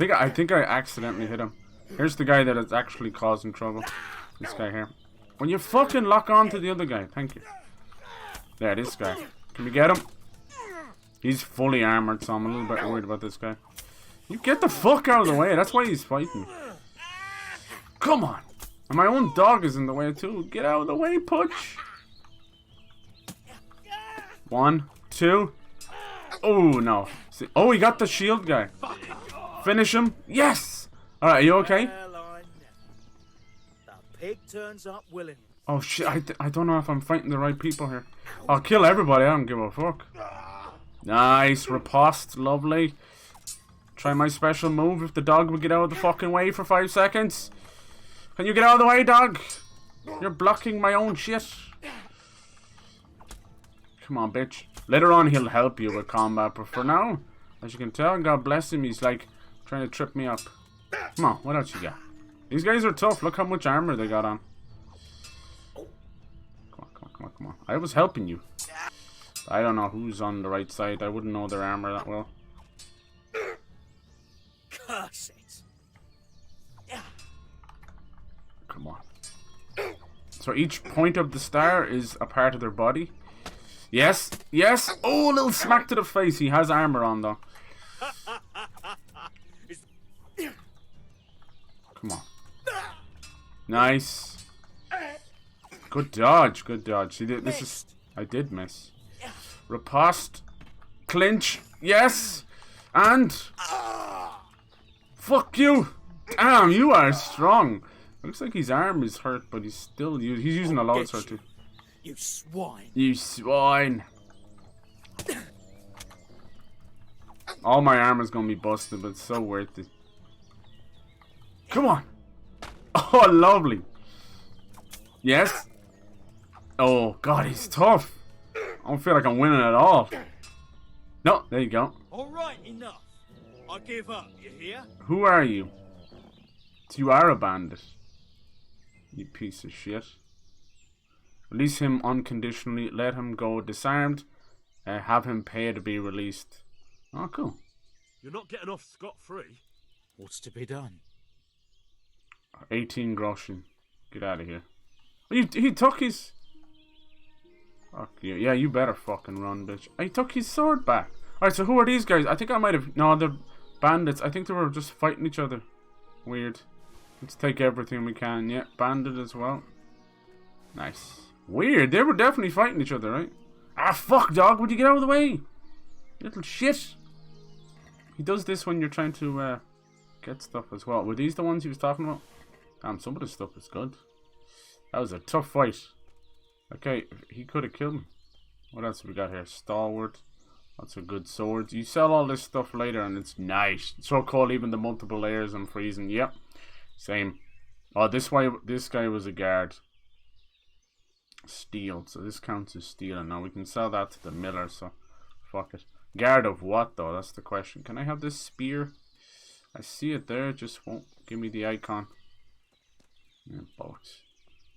I think I accidentally hit him. Here's the guy that is actually causing trouble. This guy here. When you fucking lock on to the other guy. Thank you. There, this guy. Can we get him? He's fully armored, so I'm a little bit worried about this guy. You get the fuck out of the way. That's why he's fighting. Come on. And my own dog is in the way too. Get out of the way, Putch. 1, 2. Oh, no. See, oh, he got the shield guy. Finish him. Yes. All right, are you okay? The pig turns up willingly. Oh shit, I don't know if I'm fighting the right people here. I'll kill everybody, I don't give a fuck. Nice, riposte, lovely. Try my special move if the dog would get out of the fucking way for 5 seconds. Can you get out of the way, dog? You're blocking my own shit. Come on, bitch. Later on he'll help you with combat, but for now, As you can tell, God bless him, he's like trying to trip me up. Come on, what else you got? These guys are tough. Look how much armor they got on. Come on, come on, come on, come on. I was helping you. I don't know who's on the right side. I wouldn't know their armor that well. Curse it. Come on. So each point of the star is a part of their body. Yes, yes. Oh, a little smack to the face. He has armor on though. Come on. Nice. Good dodge, good dodge. See, this is... I did miss. Riposte. Clinch. Yes. And... Fuck you. Damn, you are strong. Looks like his arm is hurt, but he's still... He's using a longsword too. You swine. You swine. All my armor's gonna be busted, but it's so worth it. Come on. Oh, lovely. Yes. Oh, God, he's tough. I don't feel like I'm winning at all. No, there you go. Alright, enough. I give up, you hear? Who are you? You are a bandit. You piece of shit. Release him unconditionally. Let him go disarmed. Have him pay to be released. Oh, cool. You're not getting off scot-free. What's to be done? 18 groschen. Get out of here. He took his... Fuck you. Yeah, you better fucking run, bitch. He took his sword back. Alright, so who are these guys? I think I might have... No, they're bandits. I think they were just fighting each other. Weird. Let's take everything we can. Yeah, bandit as well. Nice. Weird. They were definitely fighting each other, right? Ah, fuck, dog. Would you get out of the way? Little shit. He does this when you're trying to get stuff as well. Were these the ones he was talking about? Damn, some of this stuff is good. That was a tough fight. Okay, he could have killed me. What else have we got here? Stalwart. Lots of good swords. You sell all this stuff later and it's nice. It's so cool, even the multiple layers I'm freezing. Yep. Same. Oh, this guy was a guard. Steel. So this counts as steel. And now we can sell that to the miller, so fuck it. Guard of what though? That's the question. Can I have this spear? I see it there, it just won't give me the icon. Yeah, both.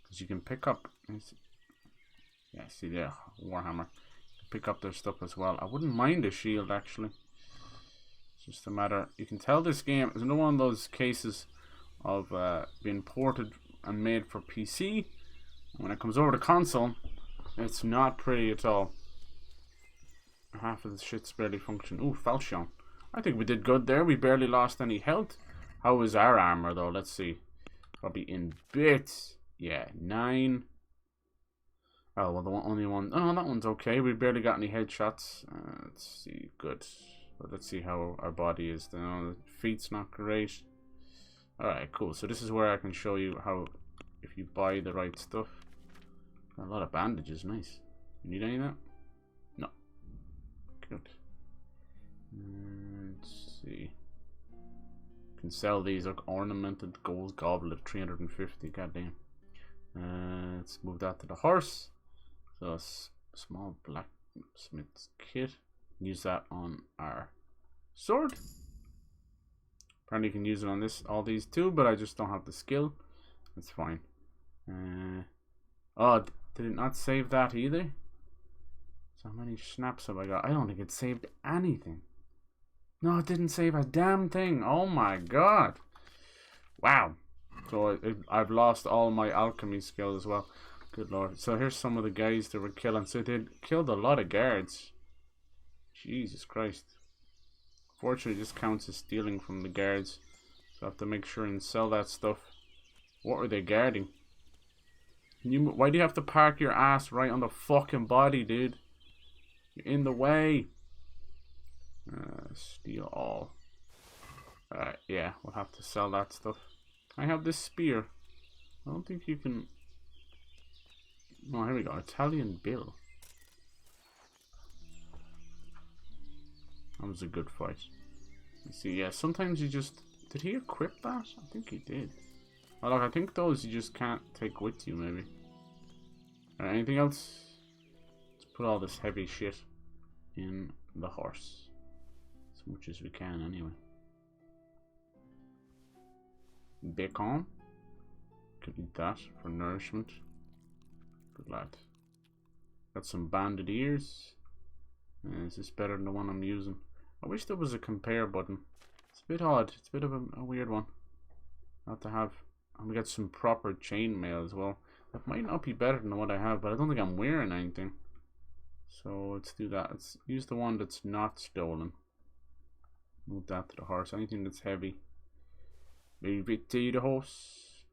Because you can pick up... Yeah, see there, Warhammer. Pick up their stuff as well. I wouldn't mind a shield actually. It's just a matter... You can tell this game is another one of those cases of being ported and made for PC. When it comes over to console, it's not pretty at all. Half of the shit's barely function. Ooh, falchion. I think we did good there. We barely lost any health. How is our armor though? Let's see. Probably in bits. Yeah, 9. Oh, well, the only one. Oh, that one's okay. We barely got any headshots. Let's see. Good. But let's see how our body is. The feet's not great. Alright, cool. So this is where I can show you how, if you buy the right stuff. Got a lot of bandages. Nice. You need any of that? No. Good. Let's see. Can sell these. Look, ornamented gold goblet, 350. Goddamn. Let's move that to the horse. So a small blacksmith's kit. Use that on our sword. Apparently you can use it on all these too, but I just don't have the skill. That's fine. Oh, did it not save that either? So how many snaps have I got? I don't think it saved anything. No, it didn't save a damn thing. Oh my god. Wow. So I've lost all my alchemy skill as well. Good lord. So here's some of the guys that were killing. So they killed a lot of guards. Jesus Christ. Fortunately, this counts as stealing from the guards. So I have to make sure and sell that stuff. What are they guarding? Why do you have to park your ass right on the fucking body, dude? You're in the way. Steal all. Alright, yeah, we'll have to sell that stuff. I have this spear. I don't think you can... Oh, here we go. Italian Bill. That was a good fight. You see, yeah, sometimes you just... Did he equip that? I think he did. Oh, look, I think those you just can't take with you, maybe. Alright, anything else? Let's put all this heavy shit in the horse. As much as we can, anyway. Bacon. Could eat that for nourishment. Good lad. Got some banded ears. Is this better than the one I'm using? I wish there was a compare button. It's a bit odd. It's a bit of a weird one. Not to have. And we got some proper chainmail as well. That might not be better than what I have, but I don't think I'm wearing anything. So let's do that. Let's use the one that's not stolen. Move that to the horse. Anything that's heavy. Move it to the horse.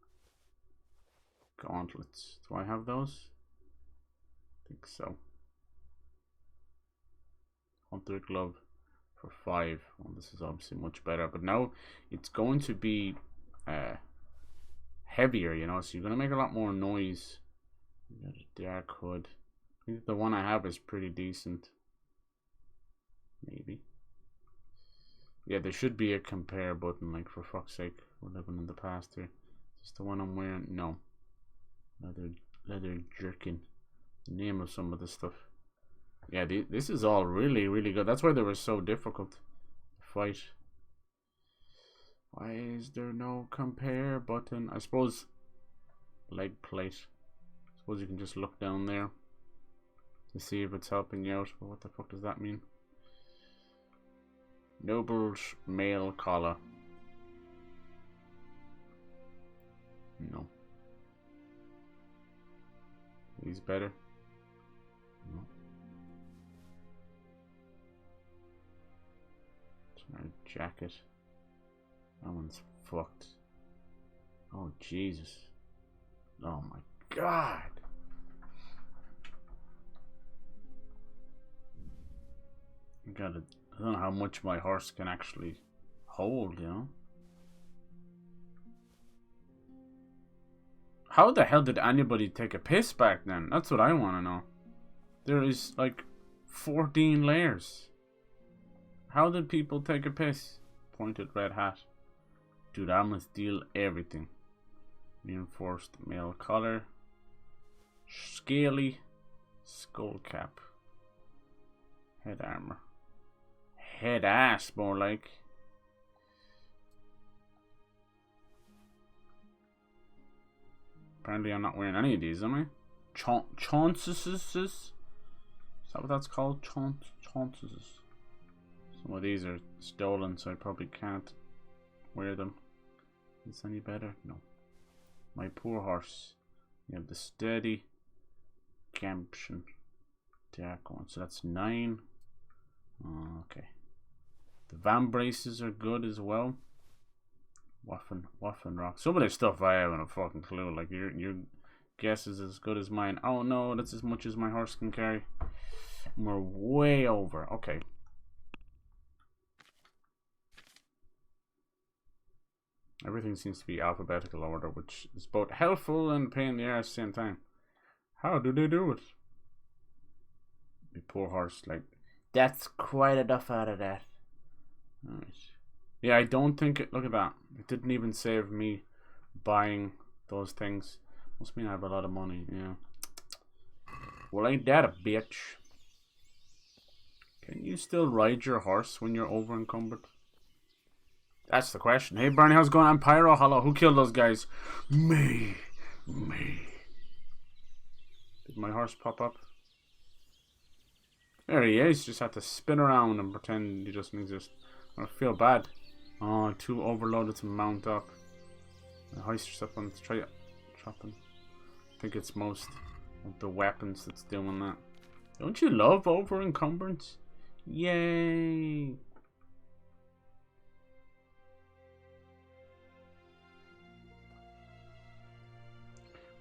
Gauntlets. Do I have those? I think so. Hunter glove for 5. Well, this is obviously much better, but now it's going to be heavier, you know, so you're going to make a lot more noise. You got a dark hood. I think the one I have is pretty decent. Maybe. Yeah, there should be a compare button, like, for fuck's sake. We're living in the past here. Is this the one I'm wearing? No. Leather jerkin. The name of some of the stuff. Yeah, this is all really, really good. That's why they were so difficult to fight. Why is there no compare button? I suppose leg plate. I suppose you can just look down there to see if it's helping you out. But what the fuck does that mean? Noble's mail collar. No. He's better. No. Jacket. That one's fucked. Oh Jesus. Oh my God. I don't know how much my horse can actually hold, you know. How the hell did anybody take a piss back then? That's what I want to know. There is like 14 layers. How did people take a piss? Pointed red hat. Dude, I must deal everything. Reinforced mail collar. Scaly. Skull cap. Head armor. Head ass, more like. Apparently I'm not wearing any of these, am I? Chances? Is that what that's called? Chances. Some of these are stolen, so I probably can't wear them. Is this any better? No. My poor horse. You have the steady gumption. Dark one. So that's 9. Okay. The van braces are good as well. Waffen rock. Some of this stuff I haven't a fucking clue. Like your guess is as good as mine. Oh no, that's as much as my horse can carry. We're way over. Okay. Everything seems to be alphabetical order, which is both helpful and pain in the ass at the same time. How do they do it? The poor horse, like, that's quite enough out of that. Alright. Yeah, I don't think it, look at that. It didn't even save me buying those things. Must mean I have a lot of money, yeah. Well, ain't that a bitch? Can you still ride your horse when you're over encumbered? That's the question. Hey Barney, how's it going? I'm Pyro. Hello. Who killed those guys? Me. Did my horse pop up? There he is. Just had to spin around and pretend he doesn't exist. I feel bad. Oh, too overloaded to mount up. The hoister's up on try chopping. I think it's most of the weapons that's doing that. Don't you love over encumbrance? Yay!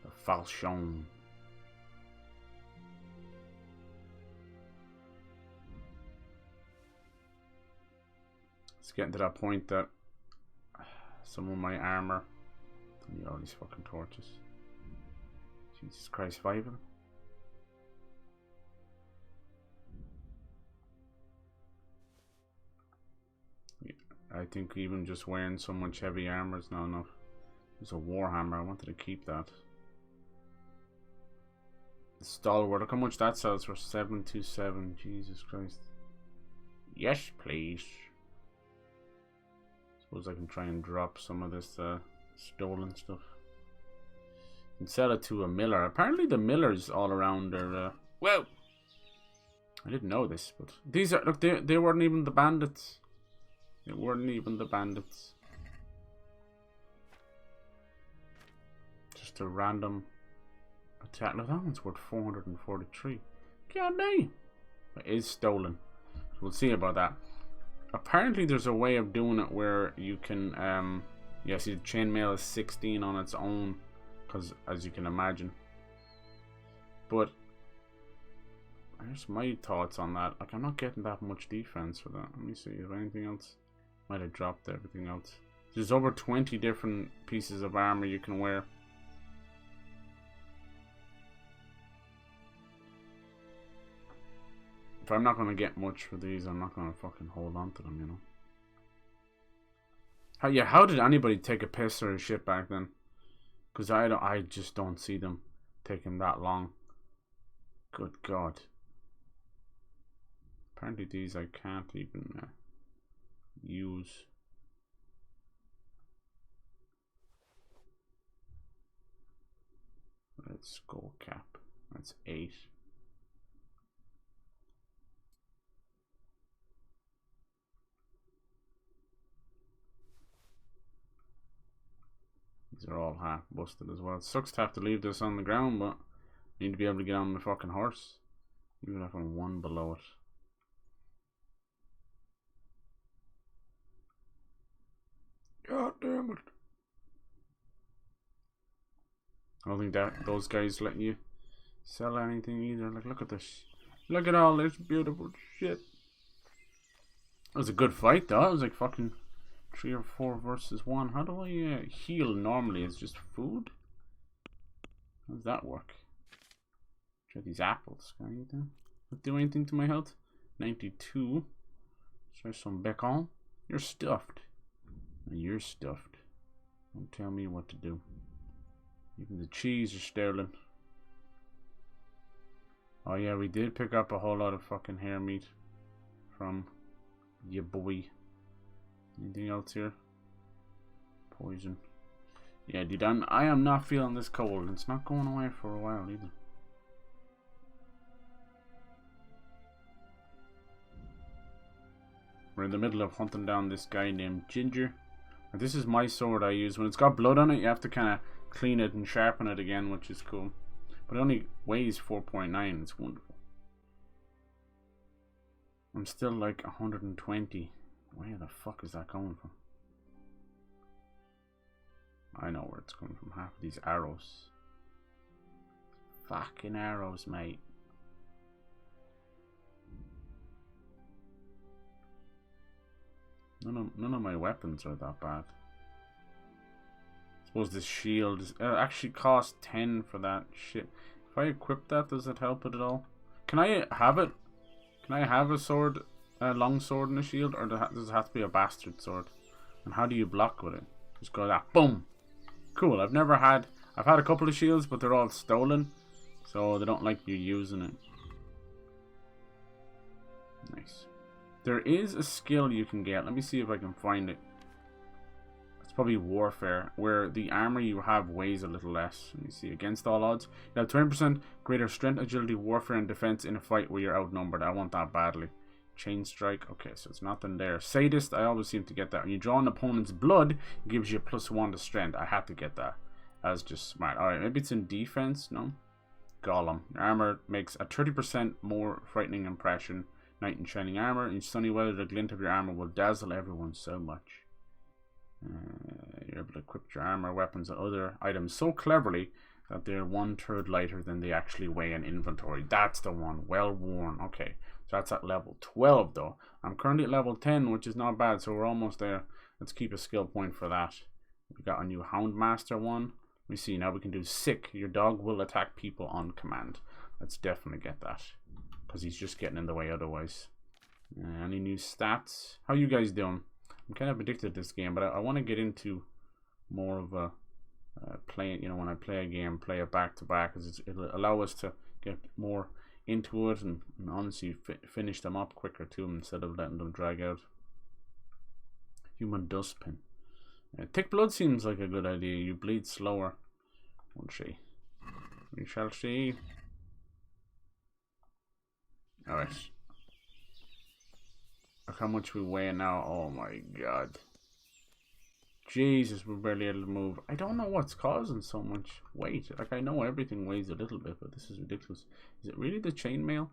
The falchion. It's getting to that point that some of my armor. I need all these fucking torches. Jesus Christ, 5 of them. Yeah, I think even just wearing so much heavy armor is not enough. There's a warhammer. I wanted to keep that. The stalwart. Look how much that sells for 727. Jesus Christ. Yes, please. Suppose I can try and drop some of this stolen stuff. And sell it to a miller. Apparently the millers all around are... Whoa! I didn't know this, but... These are... Look, they weren't even the bandits. They weren't even the bandits. Just a random attack. Look, that one's worth 443. God dang! It is stolen. So we'll see about that. Apparently there's a way of doing it where you can... yeah, see the chainmail is 16 on its own. Because, as you can imagine. But... Here's my thoughts on that. Like, I'm not getting that much defense for that. Let me see. Is there anything else? Might have dropped everything else. There's over 20 different pieces of armor you can wear. If I'm not going to get much for these, I'm not going to fucking hold on to them, you know. How did anybody take a piss or a shit back then? Because I just don't see them taking that long. Good God. Apparently these I can't even use. Let's skull cap. That's 8. These are all half busted as well. It sucks to have to leave this on the ground, but I need to be able to get on the fucking horse. Even if I'm 1 below it. God damn it. I don't think that those guys let you sell anything either. Like, look at this. Look at all this beautiful shit. It was a good fight though. It was like fucking 3 or 4 versus 1. How do I heal normally? It's just food? How does that work? Try these apples. Can I eat them? Not do anything to my health? 92. Try some bacon. You're stuffed. You're stuffed. Don't tell me what to do. Even the cheese is sterling. Oh yeah, we did pick up a whole lot of fucking hair meat from your boy. Anything else here? Poison. Yeah, dude, I am not feeling this cold. It's not going away for a while either. We're in the middle of hunting down this guy named Ginger. And this is my sword I use. When it's got blood on it, you have to kind of clean it and sharpen it again, which is cool. But it only weighs 4.9. It's wonderful. I'm still like 120. Where the fuck is that coming from? I know where it's coming from. Half of these arrows. Fucking arrows, mate. None of my weapons are that bad. I suppose this shield is, actually costs 10 for that shit. If I equip that, does it help it at all? Can I have it? Can I have a sword, a long sword and a shield, or does it have to be a bastard sword? And how do you block with it? Just go like that, boom. Cool. I've had a couple of shields, but they're all stolen, so they don't like you using it. Nice. There is a skill you can get. Let me see if I can find it. It's probably warfare, where the armor you have weighs a little less. Let me see. Against all odds, you have 20% greater strength, agility, warfare, and defense in a fight where you're outnumbered. I want that badly. Chain strike. Okay, so it's nothing there. Sadist. I always seem to get that. When you draw an opponent's blood, it gives you a +1 to strength. I had to get that. That was just smart. Alright, maybe it's in defense. No. Golem. Your armor makes a 30% more frightening impression. Knight in shining armor. In sunny weather, the glint of your armor will dazzle everyone so much. You're able to equip your armor, weapons, and other items so cleverly that they're 1/3 lighter than they actually weigh in inventory. That's the one. Well worn. Okay, so that's at level 12 though. I'm currently at level 10, which is not bad, so we're almost there. Let's keep a skill point for that. We got a new Houndmaster one. Let me see, now we can do sick. Your dog will attack people on command. Let's definitely get that, because he's just getting in the way otherwise. Any new stats? How you guys doing? I'm kind of addicted to this game, but I want to get into more of a playing. You know, when I play a game, play it back to back, because it'll allow us to get more into it and honestly finish them up quicker too, instead of letting them drag out. Human dustbin. Thick blood seems like a good idea. You bleed slower. Won't she? We shall see. Alright. Look how much we weigh now. Oh my god. Jesus, we're barely able to move. I don't know what's causing so much weight. Like, I know everything weighs a little bit, but this is ridiculous. Is it really the chainmail?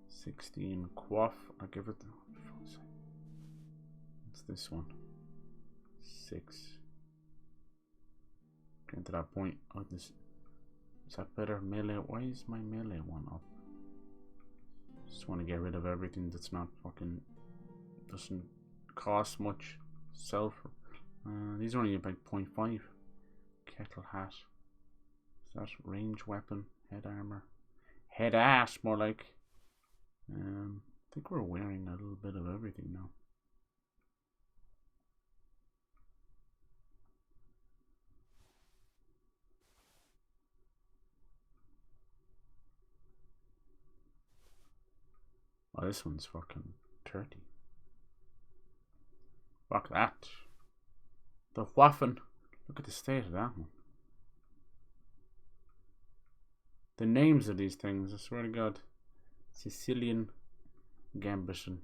16 quaff. I'll give it the... What's this one? 6. Getting to that point. Oh, this... Is that better? Melee? Why is my melee one up? Just want to get rid of everything that's not fucking... Doesn't cost much. Self... these are only about 0.5. Kettle hat. Is that range weapon? Head armor. Head ass, more like. I think we're wearing a little bit of everything now. Oh, this one's fucking 30. Fuck that. The waffen. Look at the state of that one. The names of these things, I swear to God. Sicilian Gambition.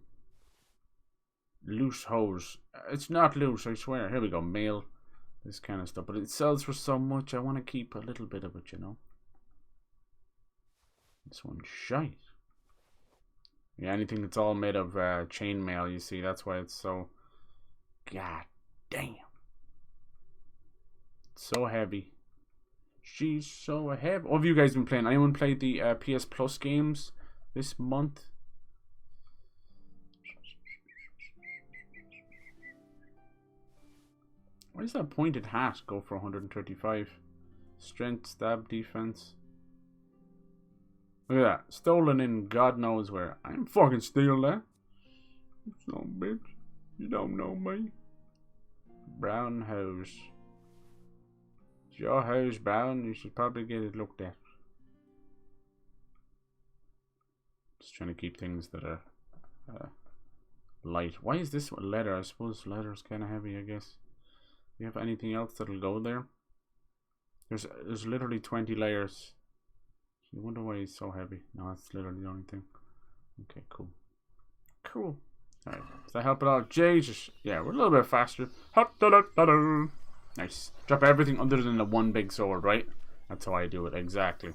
Loose hose. It's not loose, I swear. Here we go, mail. This kind of stuff. But it sells for so much, I want to keep a little bit of it, you know. This one's shite. Yeah, anything that's all made of chainmail, you see, that's why it's so... God damn. So heavy. She's so heavy. What have you guys been playing? Anyone played the PS Plus games this month? Why does that pointed hat go for 135? Strength, stab, defense. Look at that. Stolen in God knows where. I didn't fucking steal that. You son of a bitch. You don't know me. Brown house. Is your house brown? You should probably get it looked at. Just trying to keep things that are light. Why is this one leather? I suppose leather is kind of heavy, I guess. Do you have anything else that'll go there? There's literally 20 layers. I wonder why he's so heavy. No, that's literally the only thing. Okay, cool. Cool. Alright, does that help it out? Jesus. Yeah, we're a little bit faster. Nice. Drop everything other than the one big sword, right? That's how I do it, exactly.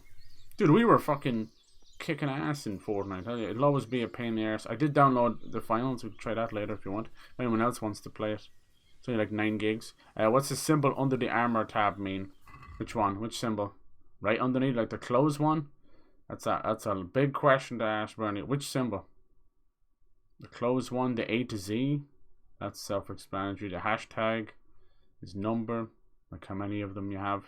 Dude, we were fucking kicking ass in Fortnite. It'll always be a pain in the arse. I did download the finals. We can try that later if you want. If anyone else wants to play it. It's only like 9 gigs. What's the symbol under the armor tab mean? Which one? Which symbol? Right underneath, like the close one? That's a big question to ask, Bernie. Which symbol? The close one, the A to Z? That's self-explanatory. The hashtag is number. Like how many of them you have.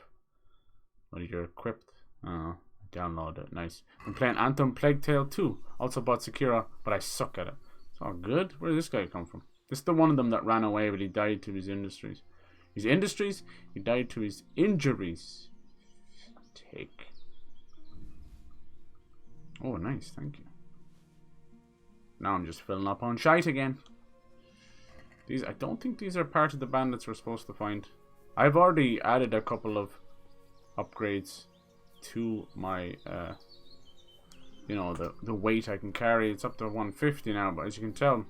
What you're equipped. Oh, I downloaded it. Nice. I'm playing Anthem Plague Tale 2. Also bought Sekiro, but I suck at it. It's all good. Where did this guy come from? This is the one of them that ran away, but he died to his industries. His industries? He died to his injuries. Take. Oh, nice. Thank you. Now I'm just filling up on shite again. These, I don't think these are part of the bandits we're supposed to find. I've already added a couple of upgrades to my, you know, the weight I can carry. It's up to 150 now, but as you can tell,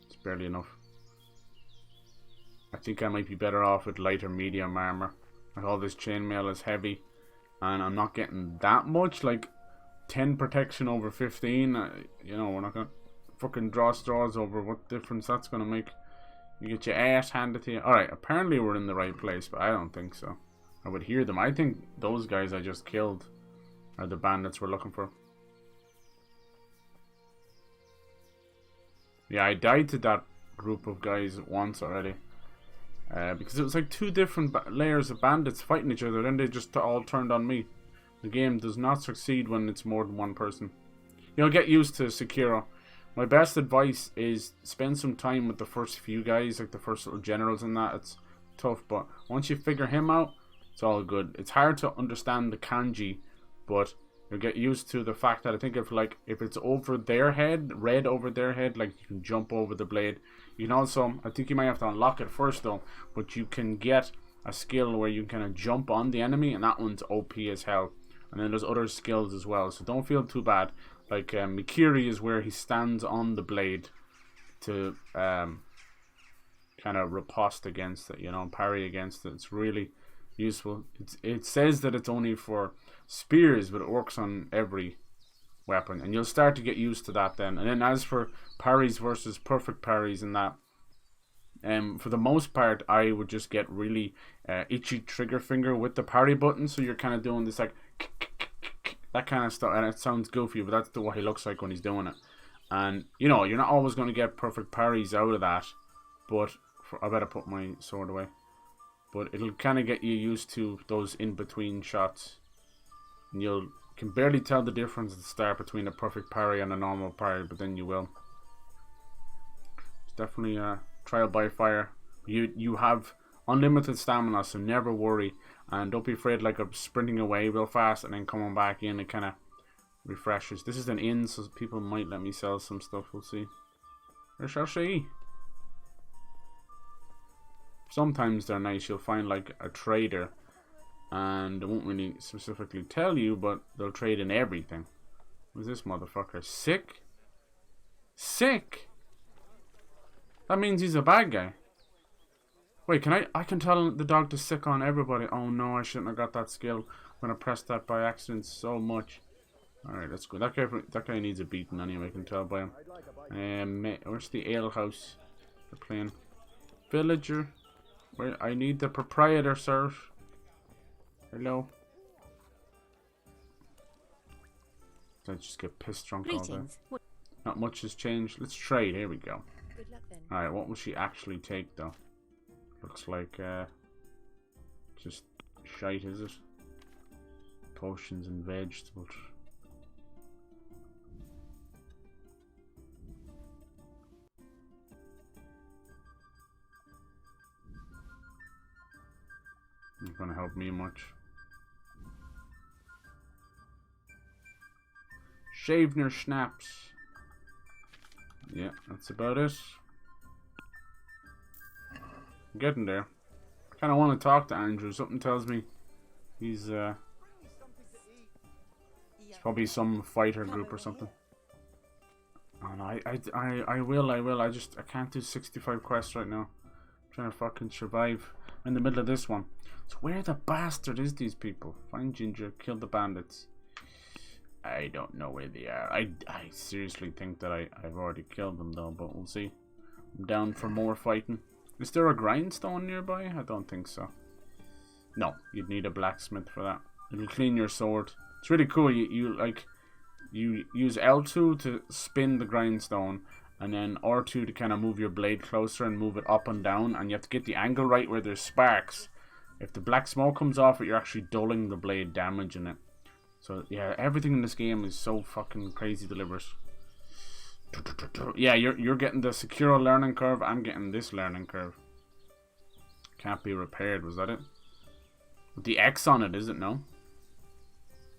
it's barely enough. I think I might be better off with lighter medium armor. Like all this chainmail is heavy, and I'm not getting that much. Like 10 protection over 15. You know, we're not gonna fucking draw straws over what difference that's gonna make. You get your ass handed to you. Alright, apparently we're in the right place, but I don't think so. I would hear them. I think those guys I just killed are the bandits we're looking for. Yeah, I died to that group of guys once already. Because it was like 2 different layers of bandits fighting each other, then they just all turned on me. The game does not succeed when it's more than one person. You'll get used to Sekiro. My best advice is spend some time with the first few guys, like the first little generals and that. It's tough, but once you figure him out, it's all good. It's hard to understand the kanji, but You'll get used to the fact that I think if it's over their head, red over their head, like you can jump over the blade. You can also, I think you might have to unlock it first though, but you can get a skill where you can kind of jump on the enemy, and that one's OP as hell. And then there's other skills as well, so don't feel too bad. Like Mikiri is where he stands on the blade to kind of riposte against it, you know, parry against it. It's really useful. It says that it's only for spears, but it works on every weapon, and you'll start to get used to that then. And then as for parries versus perfect parries and that, for the most part I would just get really itchy trigger finger with the parry button, so you're kind of doing this like that kind of stuff, and it sounds goofy, but that's what he looks like when he's doing it. And you know, you're not always going to get perfect parries out of that, but I better put my sword away. But it'll kind of get you used to those in-between shots. And you can barely tell the difference at the start between a perfect parry and a normal parry, but then you will. It's definitely a trial by fire. You have unlimited stamina, so never worry. And don't be afraid like of sprinting away real fast and then coming back in. It kind of refreshes. This is an inn, so people might let me sell some stuff. We'll see. We shall see. Sometimes they're nice. You'll find like a trader, and they won't really specifically tell you, but they'll trade in everything. Who's this motherfucker? Sick? Sick? That means he's a bad guy. Wait, I can tell the dog to sick on everybody. Oh no, I shouldn't have got that skill. I'm gonna press that by accident so much. Alright, let's go. That guy needs a beating anyway, I can tell by him. Where's the ale house? They're playing. Villager. Where I need the proprietor, sir. Hello. I just get pissed drunk all day. Not much has changed. Let's trade. Here we go. Good luck then. Alright, what will she actually take though? Looks like just shite, is it? Potions and vegetables. Not gonna help me much. Shavener schnapps. Yeah, that's about it. I'm getting there. I kind of want to talk to Andrew. Something tells me he's probably some fighter group or something. Oh no, I will. I can't do 65 quests right now. I'm trying to fucking survive in the middle of this one. So where the bastard is these people? Find Ginger, kill the bandits. I don't know where they are. I seriously think that I've already killed them though, but we'll see. I'm down for more fighting. Is there a grindstone nearby? I don't think so. No, you'd need a blacksmith for that. It'll clean your sword. It's really cool. You use L2 to spin the grindstone, and then R2 to kind of move your blade closer and move it up and down, and you have to get the angle right where there's sparks. If the black smoke comes off it, you're actually dulling the blade, damaging it. So yeah, everything in this game is so fucking crazy deliberate. Yeah, you're getting the secure learning curve. I'm getting this learning curve. Can't be repaired. Was that it? With the X on it, is it? No.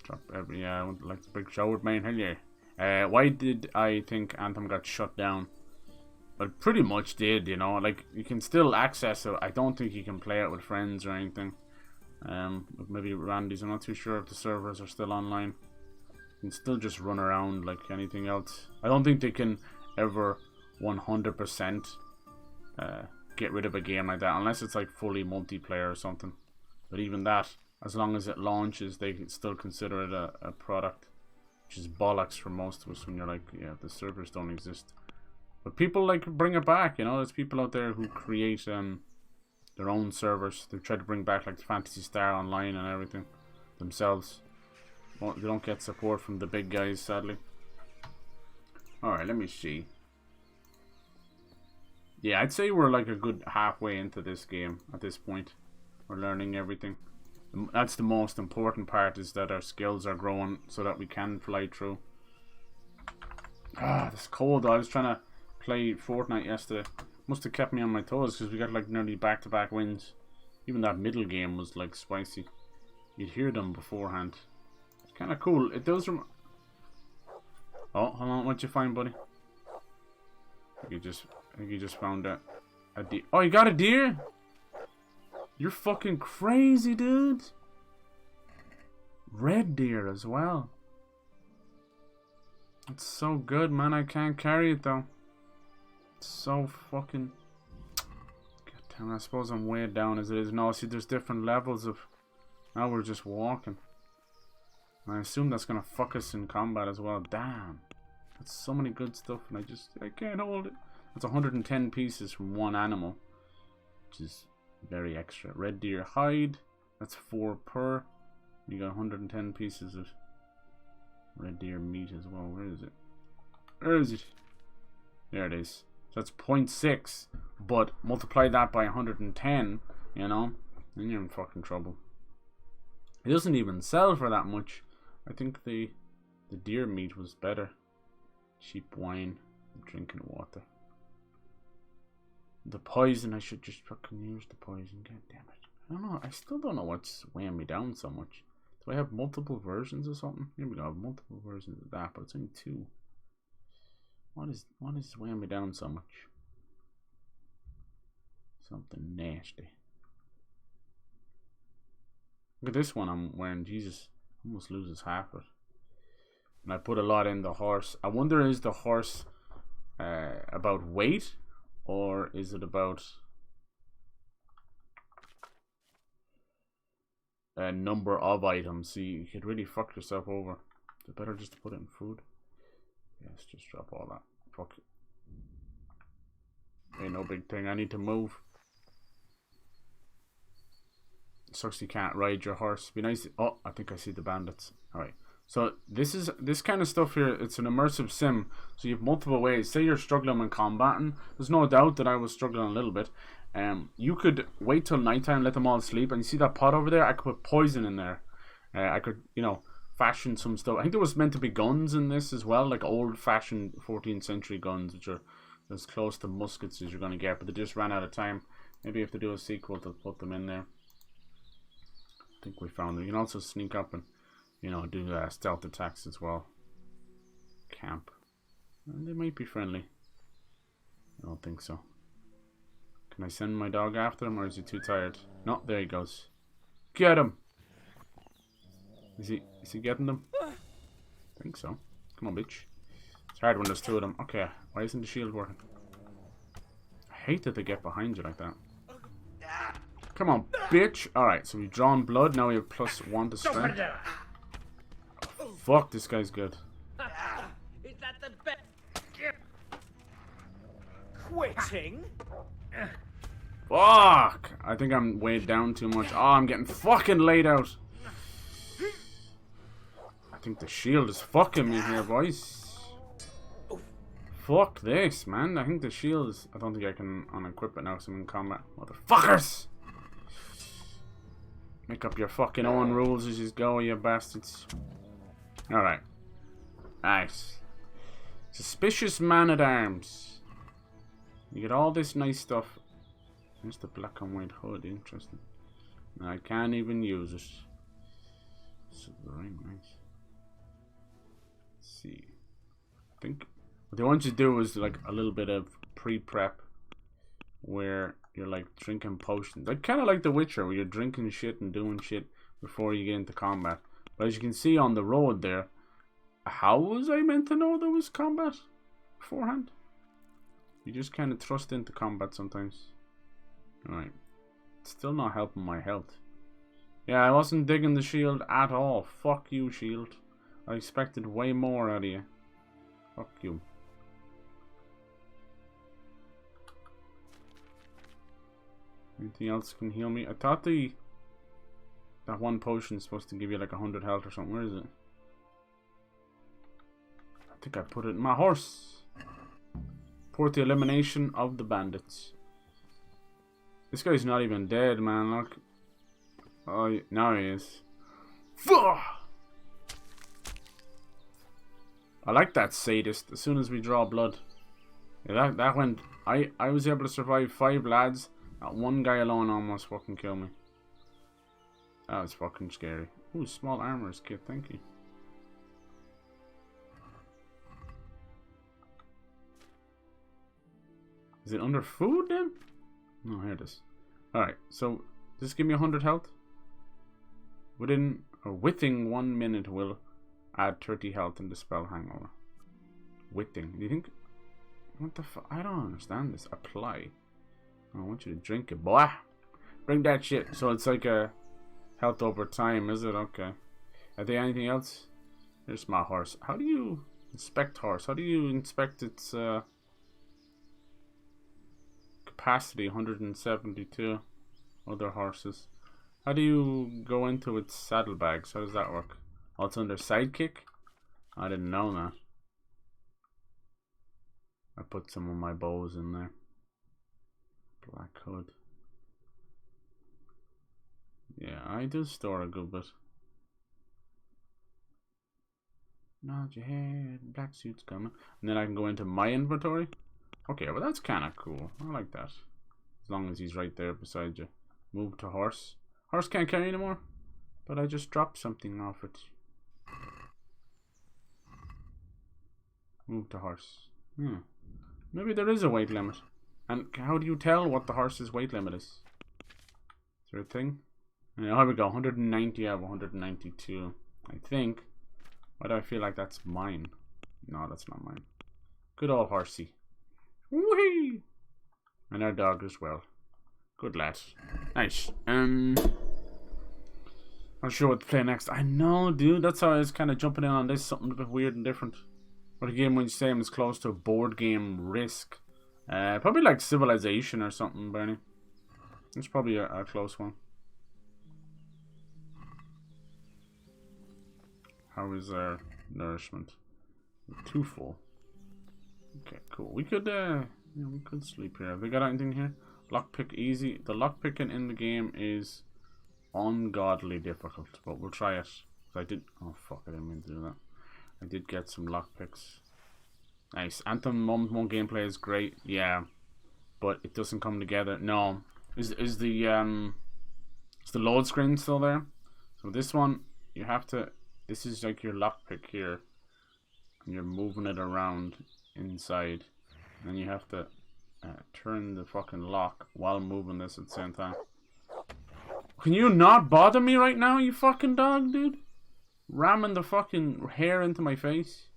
Drop every. Yeah, I want like the big show with main. Hell yeah. Why did I think Anthem got shut down? Well, pretty much did. You know, like you can still access it. I don't think you can play it with friends or anything. Maybe Randy's. I'm not too sure if the servers are still online. You can still just run around like anything else. I don't think they can ever 100% get rid of a game like that unless it's like fully multiplayer or something. But even that, as long as it launches, they can still consider it a product, which is bollocks for most of us when you're like, yeah, the servers don't exist. But people like bring it back, you know. There's people out there who create their own servers. They've tried to bring back like Fantasy Star Online and everything themselves. Well, they don't get support from the big guys, sadly. Alright, let me see. Yeah, I'd say we're like a good halfway into this game at this point. We're learning everything. That's the most important part, is that our skills are growing so that we can fly through. Ah, it's cold though. I was trying to play Fortnite yesterday. Must have kept me on my toes because we got like nearly back-to-back wins. Even that middle game was like spicy. You'd hear them beforehand. kind of cool. It does Oh, hold on. What'd you find, buddy? I think you just found a deer. Oh, you got a deer? You're fucking crazy, dude. Red deer as well. It's so good, man. I can't carry it, though. It's so fucking... God damn, I suppose I'm way down as it is. No, see, there's different levels of... Now we're just walking. And I assume that's gonna fuck us in combat as well. Damn. That's so many good stuff, and I can't hold it. That's 110 pieces from one animal, which is very extra. Red deer hide. That's 4 per. You got 110 pieces of red deer meat as well. Where is it? Where is it? There it is. So that's 0.6, but multiply that by 110, you know, then you're in fucking trouble. It doesn't even sell for that much. I think the deer meat was better. Cheap wine, drinking water. The poison, I should just fucking use the poison. God damn it. I don't know. I still don't know what's weighing me down so much. Do I have multiple versions or something? Here we go. I have multiple versions of that, but it's only 2. What is weighing me down so much? Something nasty. Look at this one I'm wearing. Jesus, almost loses half of it. And I put a lot in the horse. I wonder, is the horse about weight, or is it about a number of items? See, you could really fuck yourself over. Is it better just to put it in food? Yes, just drop all that. Fuck it. Ain't no big thing. I need to move. Sucks you can't ride your horse. Be nice. Oh, I think I see the bandits. Alright. So this kind of stuff here, it's an immersive sim. So you have multiple ways. Say you're struggling when combating. There's no doubt that I was struggling a little bit. You could wait till nighttime, let them all sleep, and you see that pot over there? I could put poison in there. I could, you know, fashion some stuff. I think there was meant to be guns in this as well, like old-fashioned 14th century guns, which are as close to muskets as you're going to get, but they just ran out of time. Maybe if they do a sequel, they'll put them in there. I think we found them. You can also sneak up and, you know, do stealth attacks as well. Camp. And they might be friendly. I don't think so. Can I send my dog after him, or is he too tired? No, there he goes. Get him! Is he getting them? I think so. Come on, bitch. It's hard when there's 2 of them. Okay, why isn't the shield working? I hate that they get behind you like that. Come on, bitch. Alright, so we've drawn blood. Now we have +1 to strength. Oh, fuck, this guy's good. Is that the best? Quitting? Fuck! I think I'm weighed down too much. Oh, I'm getting fucking laid out. I think the shield is fucking me here, boys. Fuck this, man. I think the shield is... I don't think I can unequip it now because I'm in combat. Motherfuckers! Make up your fucking own rules as you go, you bastards. Alright. Nice. Suspicious man-at-arms. You get all this nice stuff. There's the black and white hood. Interesting. I can't even use it. So very nice. Let's see. I think what they want you to do is like a little bit of pre-prep where you're like drinking potions. Like kind of like The Witcher, where you're drinking shit and doing shit before you get into combat. But as you can see on the road there, how was I meant to know there was combat beforehand? You just kind of thrust into combat sometimes. Alright. Still not helping my health. Yeah, I wasn't digging the shield at all. Fuck you, shield. I expected way more out of you. Fuck you. Anything else can heal me? I thought that one potion is supposed to give you like 100 health or something. Where is it? I think I put it in my horse. Report the elimination of the bandits. This guy's not even dead, man. Look. Oh, now he is. Fuck! I like that sadist. As soon as we draw blood. Yeah, that went... I was able to survive 5 lads. That one guy alone almost fucking killed me. That was fucking scary. Ooh, small armor's kit, thank you. Is it under food then? No, here it is. Alright, so does this give me 100 health? Within 1 minute will add 30 health and dispel hangover. Witting. Do you think? What the fuck? I don't understand this. Apply. I want you to drink it, boy. Bring that shit. So it's like a health over time, is it? Okay. Are there anything else? Here's my horse. How do you inspect horse? How do you inspect its capacity? 172. Other horses. How do you go into its saddlebags? How does that work? Oh, it's under sidekick? I didn't know that. I put some of my bows in there. Black hood. Yeah, I do store a good bit. Nod your head, black suit's coming. And then I can go into my inventory. Okay, well that's kind of cool. I like that. As long as he's right there beside you. Move to horse. Horse can't carry anymore. But I just dropped something off it. Move to horse. Maybe there is a weight limit. And how do you tell what the horse's weight limit is? Is there a thing? Yeah, here we go. 190 out of 192. I think. Why do I feel like that's mine? No, that's not mine. Good old horsey. Whee! And our dog as well. Good lad. Nice. Not sure what to play next. I know, dude. That's how I was kind of jumping in on this. Something a bit weird and different. What a game when you say is close to a board game Risk. Probably like Civilization or something, Bernie. It's probably a close one. How is our nourishment? Too full. Okay, cool. We could we could sleep here. Have they got anything here? Lockpick easy. The lockpicking in the game is ungodly difficult, but we'll try it. I did. Oh fuck! I didn't mean to do that. I did get some lockpicks. Nice. Anthem Moment 1 gameplay is great. Yeah, but it doesn't come together. No. Is the load screen still there? So this one you have to. This is like your lockpick here, and you're moving it around inside, and you have to turn the fucking lock while moving this at the same time. Can you not bother me right now, you fucking dog, dude? Ramming the fucking hair into my face.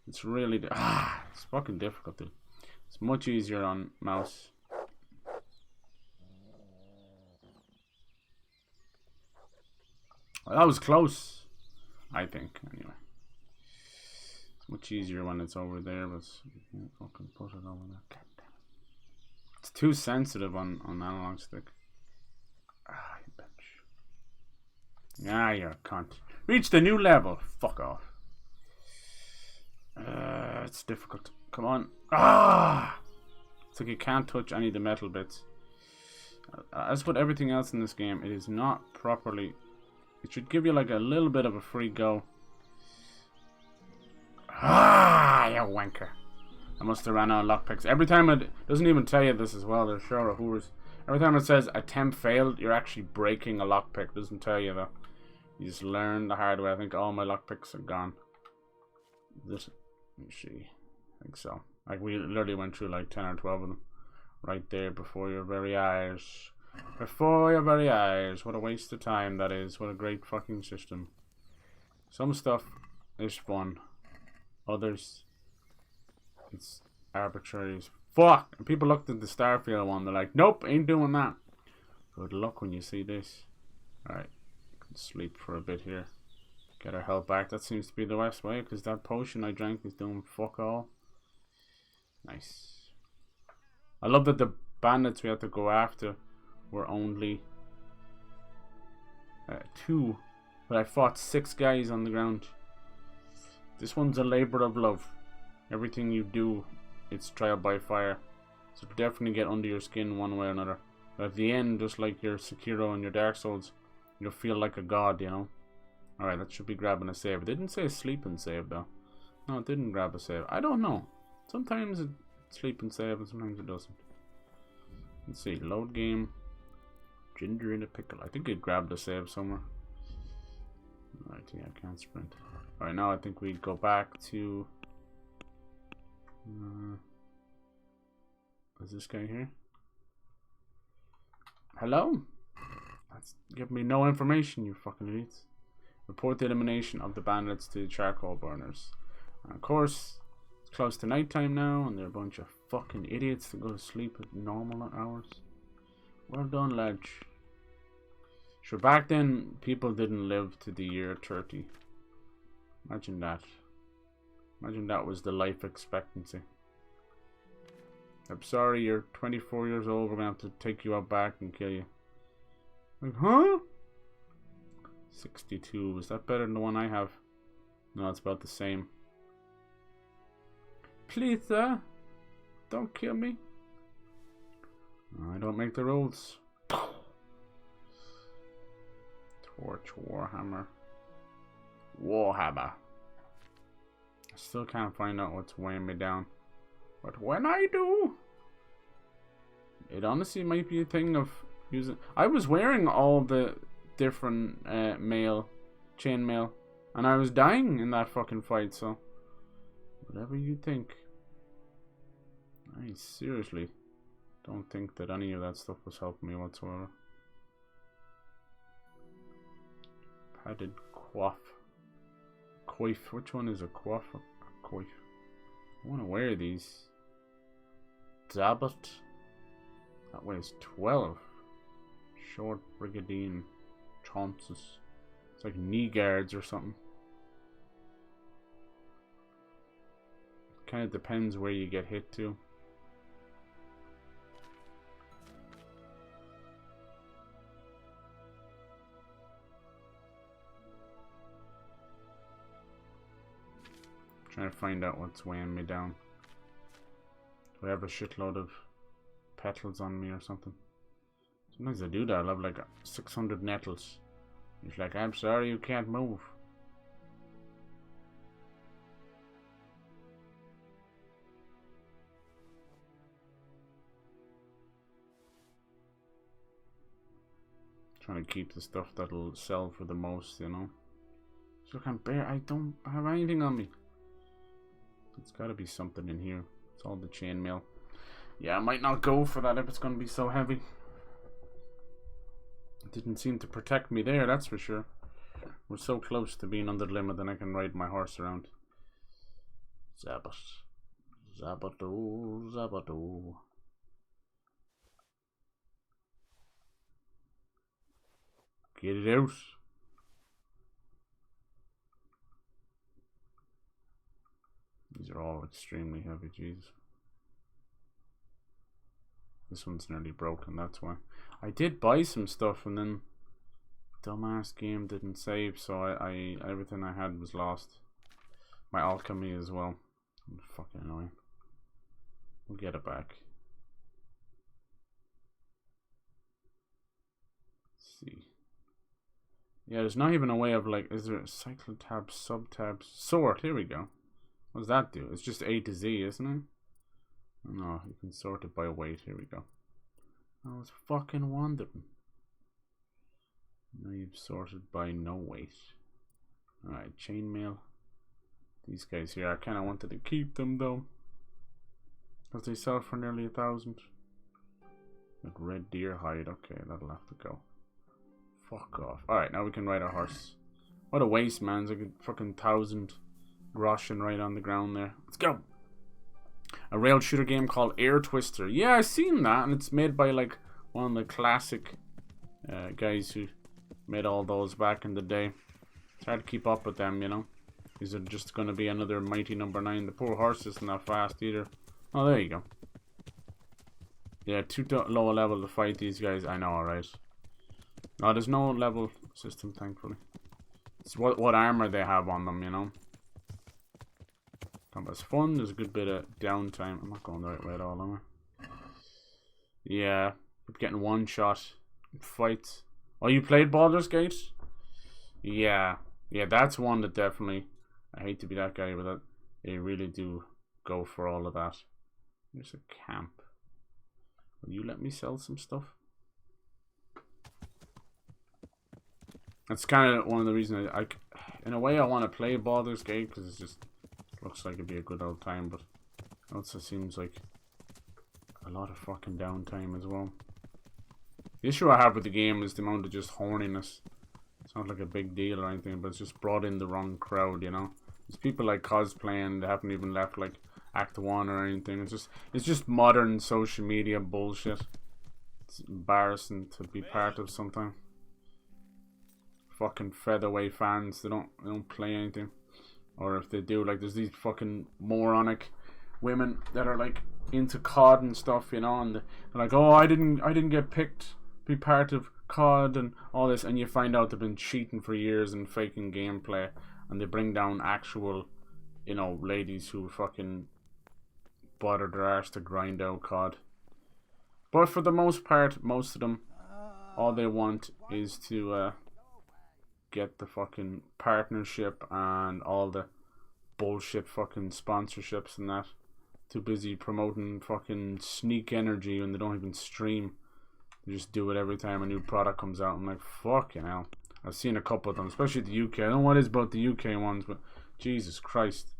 It's really it's fucking difficult, dude. It's much easier on mouse. Well, that was close, I think. Anyway, it's much easier when it's over there, but you can't fucking put it over there. God damn it. It's too sensitive on analog stick. Ah, you bitch. Ah, you're a cunt. Reach the new level. Fuck off. It's difficult. Come on. Ah! It's like you can't touch any of the metal bits. As with everything else in this game, it is not properly. It should give you like a little bit of a free go. Ah, you wanker. I must have ran out of lockpicks. Every time it doesn't even tell you this as well. They're sure of who's. Every time it says attempt failed, you're actually breaking a lockpick. It doesn't tell you that. You just learn the hard way. I think all my lockpicks are gone. This, let me see. I think so. Like we literally went through like 10 or 12 of them. Right there before your very eyes. Before your very eyes. What a waste of time that is. What a great fucking system. Some stuff is fun. Others, it's arbitrary as fuck. And people looked at the Starfield one. They're like, nope, ain't doing that. Good luck when you see this. Alright. Sleep for a bit here. Get our health back. That seems to be the best way, because that potion I drank is doing fuck all. Nice. I love that the bandits we had to go after were only 2, but I fought 6 guys on the ground. This one's a labor of love. Everything you do, it's trial by fire. So definitely get under your skin one way or another. But at the end, just like your Sekiro and your Dark Souls, you'll feel like a god, you know. Alright, that should be grabbing a save. It didn't say sleep and save though. No, it didn't grab a save. I don't know. Sometimes it sleep and save and sometimes it doesn't. Let's see, load game. Ginger in a pickle. I think it grabbed a save somewhere. Alright, yeah, I can't sprint. Alright, now I think we go back to Is this guy here? Hello? That's giving me no information, you fucking idiots. Report the elimination of the bandits to the charcoal burners. And of course, it's close to nighttime now, and they're a bunch of fucking idiots that go to sleep at normal hours. Well done, lad. Sure, back then, people didn't live to the year 30. Imagine that. Imagine that was the life expectancy. I'm sorry, you're 24 years old, we're gonna have to take you out back and kill you. Like, huh? 62. Is that better than the one I have? No, it's about the same. Please, sir. Don't kill me. I don't make the rules. Torch, Warhammer. Warhammer. I still can't find out what's weighing me down. But when I do, it honestly might be a thing of using. I was wearing all the different chainmail, and I was dying in that fucking fight, so whatever you think. I seriously don't think that any of that stuff was helping me whatsoever. Padded coif. Coif. Which one is a coif or a coif? I want to wear these. Zabot. That weighs 12. Short brigandine chances. It's like knee guards or something. Kind of depends where you get hit to. Trying to find out what's weighing me down. Do I have a shitload of petals on me or something? Sometimes I do that. I have like 600 nettles. He's like, I'm sorry, you can't move. Trying to keep the stuff that'll sell for the most, you know. So I don't have anything on me. It's gotta be something in here. It's all the chainmail. Yeah, I might not go for that if it's gonna be so heavy. It didn't seem to protect me there, that's for sure. We're so close to being under the limit that I can ride my horse around. Zabot. Zaboto, Zaboto. Get it out. These are all extremely heavy, jeez. This one's nearly broken, that's why. I did buy some stuff and then dumbass game didn't save, so I everything I had was lost. My alchemy as well. Fucking annoying. We'll get it back. Let's see. Yeah, there's not even a way of like, is there a cycle tab, sub tab, sort? Here we go. What does that do? It's just A to Z, isn't it? No, you can sort it by weight. Here we go. I was fucking wondering. Now you've sorted by no weight. Alright, chainmail. These guys here, I kind of wanted to keep them though, because they sell for nearly 1,000. Like red deer hide. Okay, that'll have to go. Fuck off. Alright, now we can ride our horse. What a waste, man. It's like a fucking 1,000 groschen right on the ground there. Let's go. A rail shooter game called Air Twister. Yeah, I've seen that, and it's made by like one of the classic guys who made all those back in the day. It's hard to keep up with them, you know. These are just going to be another Mighty Number 9. The poor horse isn't that fast either. Oh, there you go. Yeah, too low a level to fight these guys. I know, alright. No, there's no level system, thankfully. It's what armor they have on them, you know. Combat's fun. There's a good bit of downtime. I'm not going the right way at all, am I? Yeah, keep getting one shot fights. Oh, you played Baldur's Gate? Yeah, that's one that definitely. I hate to be that guy, but that they really do go for all of that. There's a camp. Will you let me sell some stuff? That's kind of one of the reasons I in a way, I want to play Baldur's Gate because it just looks like it'd be a good old time, but it also seems like a lot of fucking downtime as well. The issue I have with the game is the amount of just horniness. It's not like a big deal or anything, but it's just brought in the wrong crowd, you know. There's people like cosplaying, they haven't even left like Act 1 or anything. It's just modern social media bullshit. It's embarrassing to be part of sometimes. Fucking featherweight fans, they don't play anything. Or if they do, like there's these fucking moronic women that are like into COD and stuff, you know, and they're like, oh, I didn't get picked to be part of COD and all this, and you find out they've been cheating for years and faking gameplay, and they bring down actual, you know, ladies who fucking bother their arse to grind out COD. But for the most part, most of them, all they want is to get the fucking partnership and all the bullshit fucking sponsorships and that. Too busy promoting fucking Sneak Energy when they don't even stream. They just do it every time a new product comes out. I'm like, fucking hell. I've seen a couple of them, especially the UK. I don't know what it is about the UK ones, but Jesus Christ.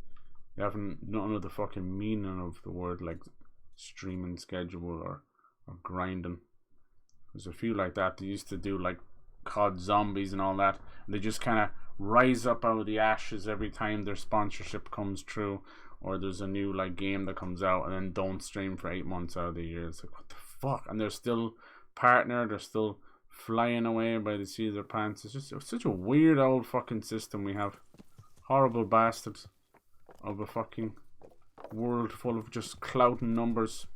They haven't none of the fucking meaning of the word like streaming schedule or grinding. There's a few like that. They used to do like COD Zombies and all that. And they just kind of rise up out of the ashes every time their sponsorship comes true. Or there's a new like game that comes out and then don't stream for 8 months out of the year. It's like, what the fuck? And they're still partnered. They're still flying away by the seat of their pants. It's such a weird old fucking system we have. Horrible bastards of a fucking world full of just clout and numbers.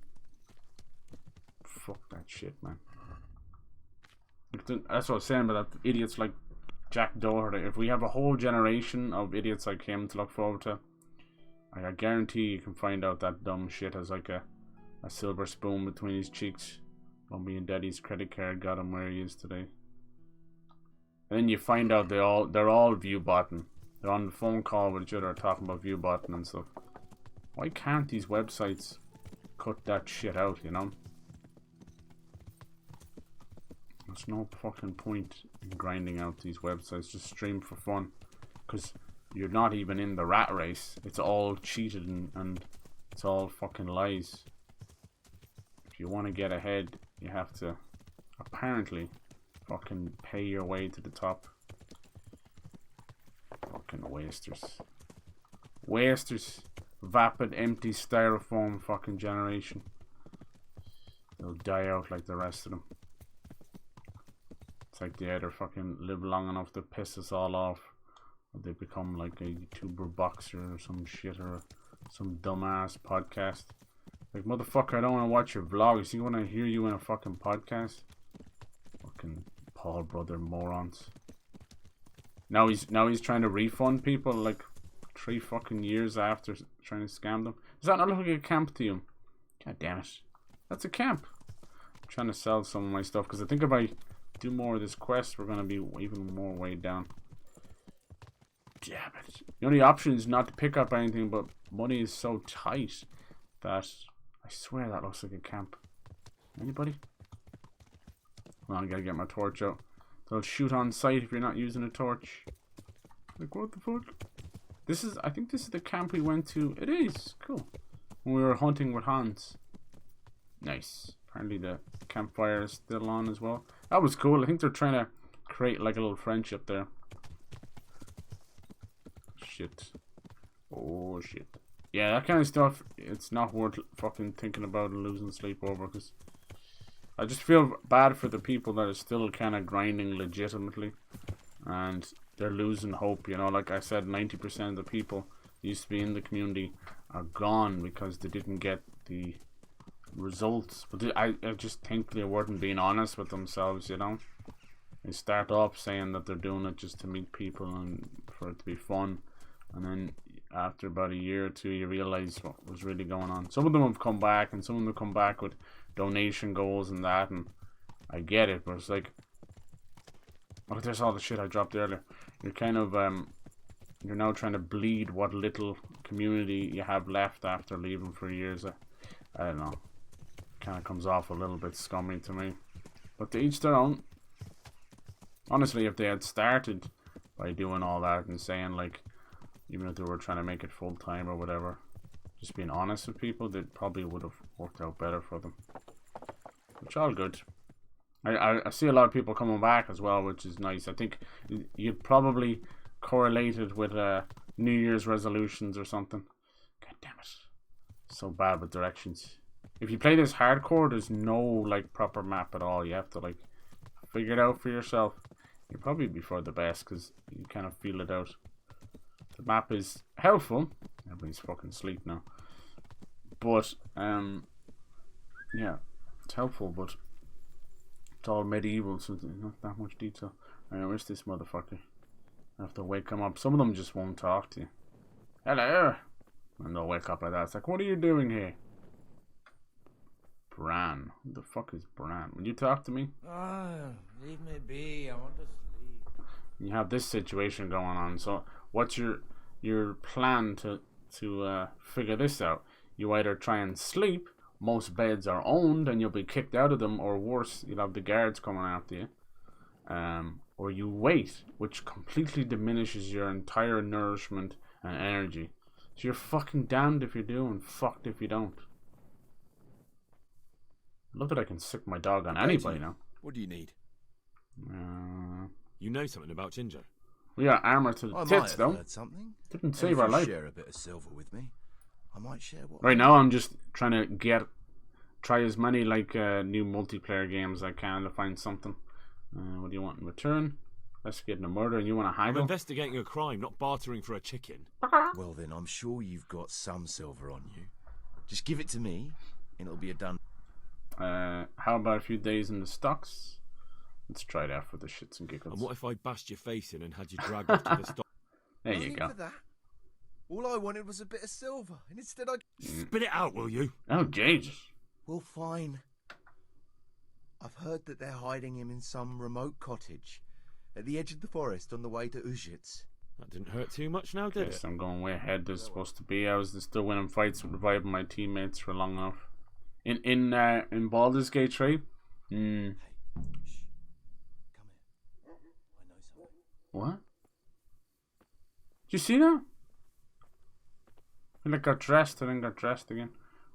Fuck that shit, man. That's what I was saying about that. Idiots like Jack Doherty. If we have a whole generation of idiots like him to look forward to, I guarantee you can find out that dumb shit has like a silver spoon between his cheeks. Mommy and Daddy's credit card got him where he is today. And then you find out they're all view botting. They're on the phone call with each other talking about view botting and stuff. Why can't these websites cut that shit out, you know? There's no fucking point in grinding out these websites. Just stream for fun. Because you're not even in the rat race. It's all cheated and it's all fucking lies. If you want to get ahead, you have to apparently fucking pay your way to the top. Fucking wasters. Wasters. Vapid, empty styrofoam fucking generation. They'll die out like the rest of them. It's like they either fucking live long enough to piss us all off, or they become like a YouTuber boxer or some shit, or some dumbass podcast. Like, motherfucker, I don't want to watch your vlogs. You want to hear you in a fucking podcast? Fucking Paul brother morons. Now he's trying to refund people like 3 fucking years after trying to scam them. Does that not look like a camp to you? God damn it. That's a camp. I'm trying to sell some of my stuff because I think if I do more of this quest, we're going to be even more weighed down. Damn it. The only option is not to pick up anything, but money is so tight that I swear that looks like a camp. Anybody? Hold on, I gotta get my torch out. They'll shoot on sight if you're not using a torch. Like, what the fuck? I think this is the camp we went to. It is. Cool. When we were hunting with Hans. Nice. Apparently the campfire is still on as well. That was cool. I think they're trying to create like a little friendship there. Shit. Oh shit. Yeah, that kind of stuff, it's not worth fucking thinking about and losing sleep over, because I just feel bad for the people that are still kind of grinding legitimately and they're losing hope, you know. Like I said, 90% of the people that used to be in the community are gone because they didn't get the results. But I just think they weren't being honest with themselves, you know. They start off saying that they're doing it just to meet people and for it to be fun, and then after about a year or two you realize what was really going on. Some of them have come back, and some of them have come back with donation goals and that, and I get it, but it's like, look, there's all the shit I dropped earlier. You're kind of you're now trying to bleed what little community you have left after leaving for years. I don't know, kind of comes off a little bit scummy to me, but to each their own. Honestly, if they had started by doing all that and saying, like, even if they were trying to make it full time or whatever, just being honest with people, that probably would have worked out better for them. Which all good. I see a lot of people coming back as well, which is nice. I think you'd probably correlate it with New Year's resolutions or something. God damn it. So bad with directions. If you play this hardcore, there's no like proper map at all. You have to like figure it out for yourself. You'll probably be for the best because you kind of feel it out. The map is helpful. Everybody's fucking asleep now. But yeah, it's helpful, but it's all medieval, so there's not that much detail. Alright, where's this motherfucker? I have to wake him up. Some of them just won't talk to you. Hello! And they'll wake up like that. It's like, what are you doing here? Bran. Who the fuck is Bran? Will you talk to me? Leave me be. I want to sleep. You have this situation going on. So, what's your plan to figure this out? You either try and sleep. Most beds are owned, and you'll be kicked out of them, or worse, you'll have the guards coming after you. Or you wait, which completely diminishes your entire nourishment and energy. So you're fucking damned if you do, and fucked if you don't. I love that I can sick my dog on anybody now. What do you need? You know something about Ginger? We got armor to the tits, though. Heard something. Didn't save our life. Share a bit of silver with me. I might share what. Right now, I'm just trying to try as many like new multiplayer games I can to find something. What do you want in return? Investigating a murder, and you want to haggle? I'm investigating a crime, not bartering for a chicken. Well, then I'm sure you've got some silver on you. Just give it to me, and it'll be a done. How about a few days in the stocks? Let's try that for the shits and giggles. And what if I bashed your face in and had you dragged off to the stock? There you go. For that. All I wanted was a bit of silver, and instead I... Spit it out, will you? Oh, Jesus. Well, fine. I've heard that they're hiding him in some remote cottage at the edge of the forest on the way to Ujits. That didn't hurt too much now, did it? I'm going way ahead. There's supposed to be. I was still winning fights, reviving my teammates for long enough. In Baldur's Gate 3. Hey, shh. Come here. I know something. What? Did you see that? I like got dressed and then got dressed again.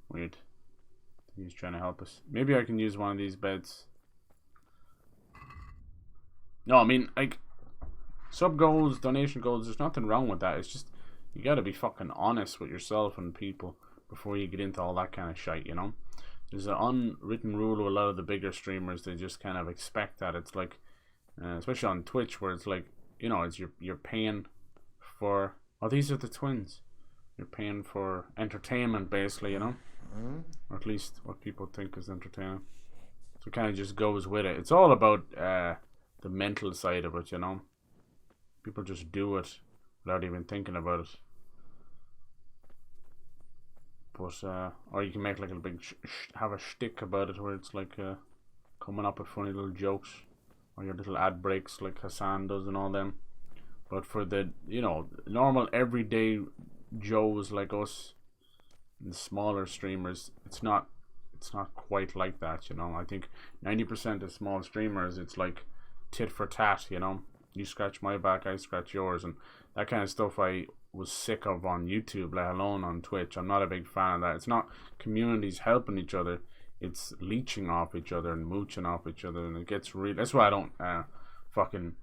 Weird. I think he's trying to help us. Maybe I can use one of these beds. No, I mean, like, sub goals, donation goals, there's nothing wrong with that. It's just, you gotta be fucking honest with yourself and people before you get into all that kind of shit, you know? There's an unwritten rule of a lot of the bigger streamers. They just kind of expect that. It's like, especially on Twitch, where it's like, you know, it's you're paying for, oh, these are the twins. You're paying for entertainment, basically, you know? Or at least what people think is entertainment. So it kind of just goes with it. It's all about the mental side of it, you know? People just do it without even thinking about it. But, or you can make like a big, have a shtick about it where it's like coming up with funny little jokes. Or your little ad breaks like Hassan does and all them. But for the, you know, normal everyday Joes like us, the smaller streamers, it's not quite like that, you know. I think 90% of small streamers, it's like tit for tat, you know. You scratch my back, I scratch yours, and that kind of stuff I was sick of on YouTube, let alone on Twitch. I'm not a big fan of that. It's not communities helping each other, it's leeching off each other and mooching off each other, and it gets real. That's why I don't fucking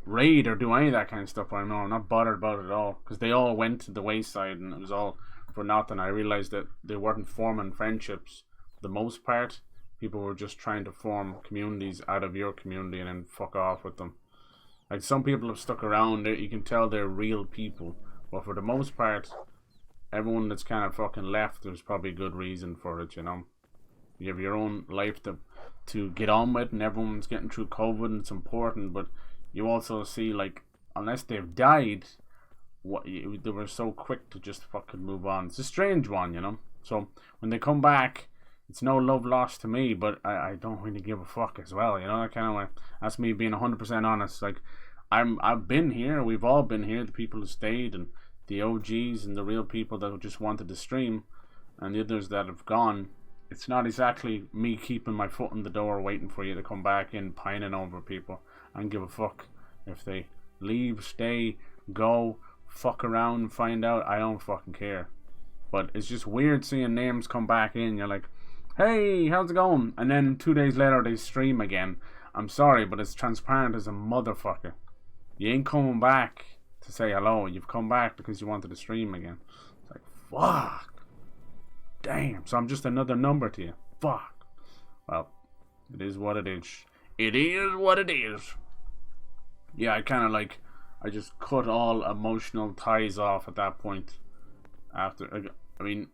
raid or do any of that kind of stuff. I'm not bothered about it at all, because they all went to the wayside and it was all for nothing. I realized that they weren't forming friendships for the most part. People were just trying to form communities out of your community and then fuck off with them. Like, some people have stuck around, you can tell they're real people, but for the most part, everyone that's kind of fucking left, there's probably good reason for it, you know. You have your own life to get on with, and everyone's getting through COVID, and it's important, but you also see, like, unless they've died, they were so quick to just fucking move on. It's a strange one, you know. So when they come back, it's no love lost to me, but I don't really give a fuck as well, you know. That kind of like, that's me being 100% honest. Like, I've been here, we've all been here, the people who stayed and the OGs and the real people that just wanted to stream, and the others that have gone. It's not exactly me keeping my foot in the door waiting for you to come back in, pining over people. I don't give a fuck if they leave, stay, go, fuck around, find out. I don't fucking care. But it's just weird seeing names come back in. You're like, hey, how's it going? And then 2 days later they stream again. I'm sorry, but it's transparent as a motherfucker. You ain't coming back to say hello. You've come back because you wanted to stream again. It's like, fuck. Damn. So I'm just another number to you. Fuck. Well, it is what it is. It is what it is. Yeah, I just cut all emotional ties off at that point. After, I mean,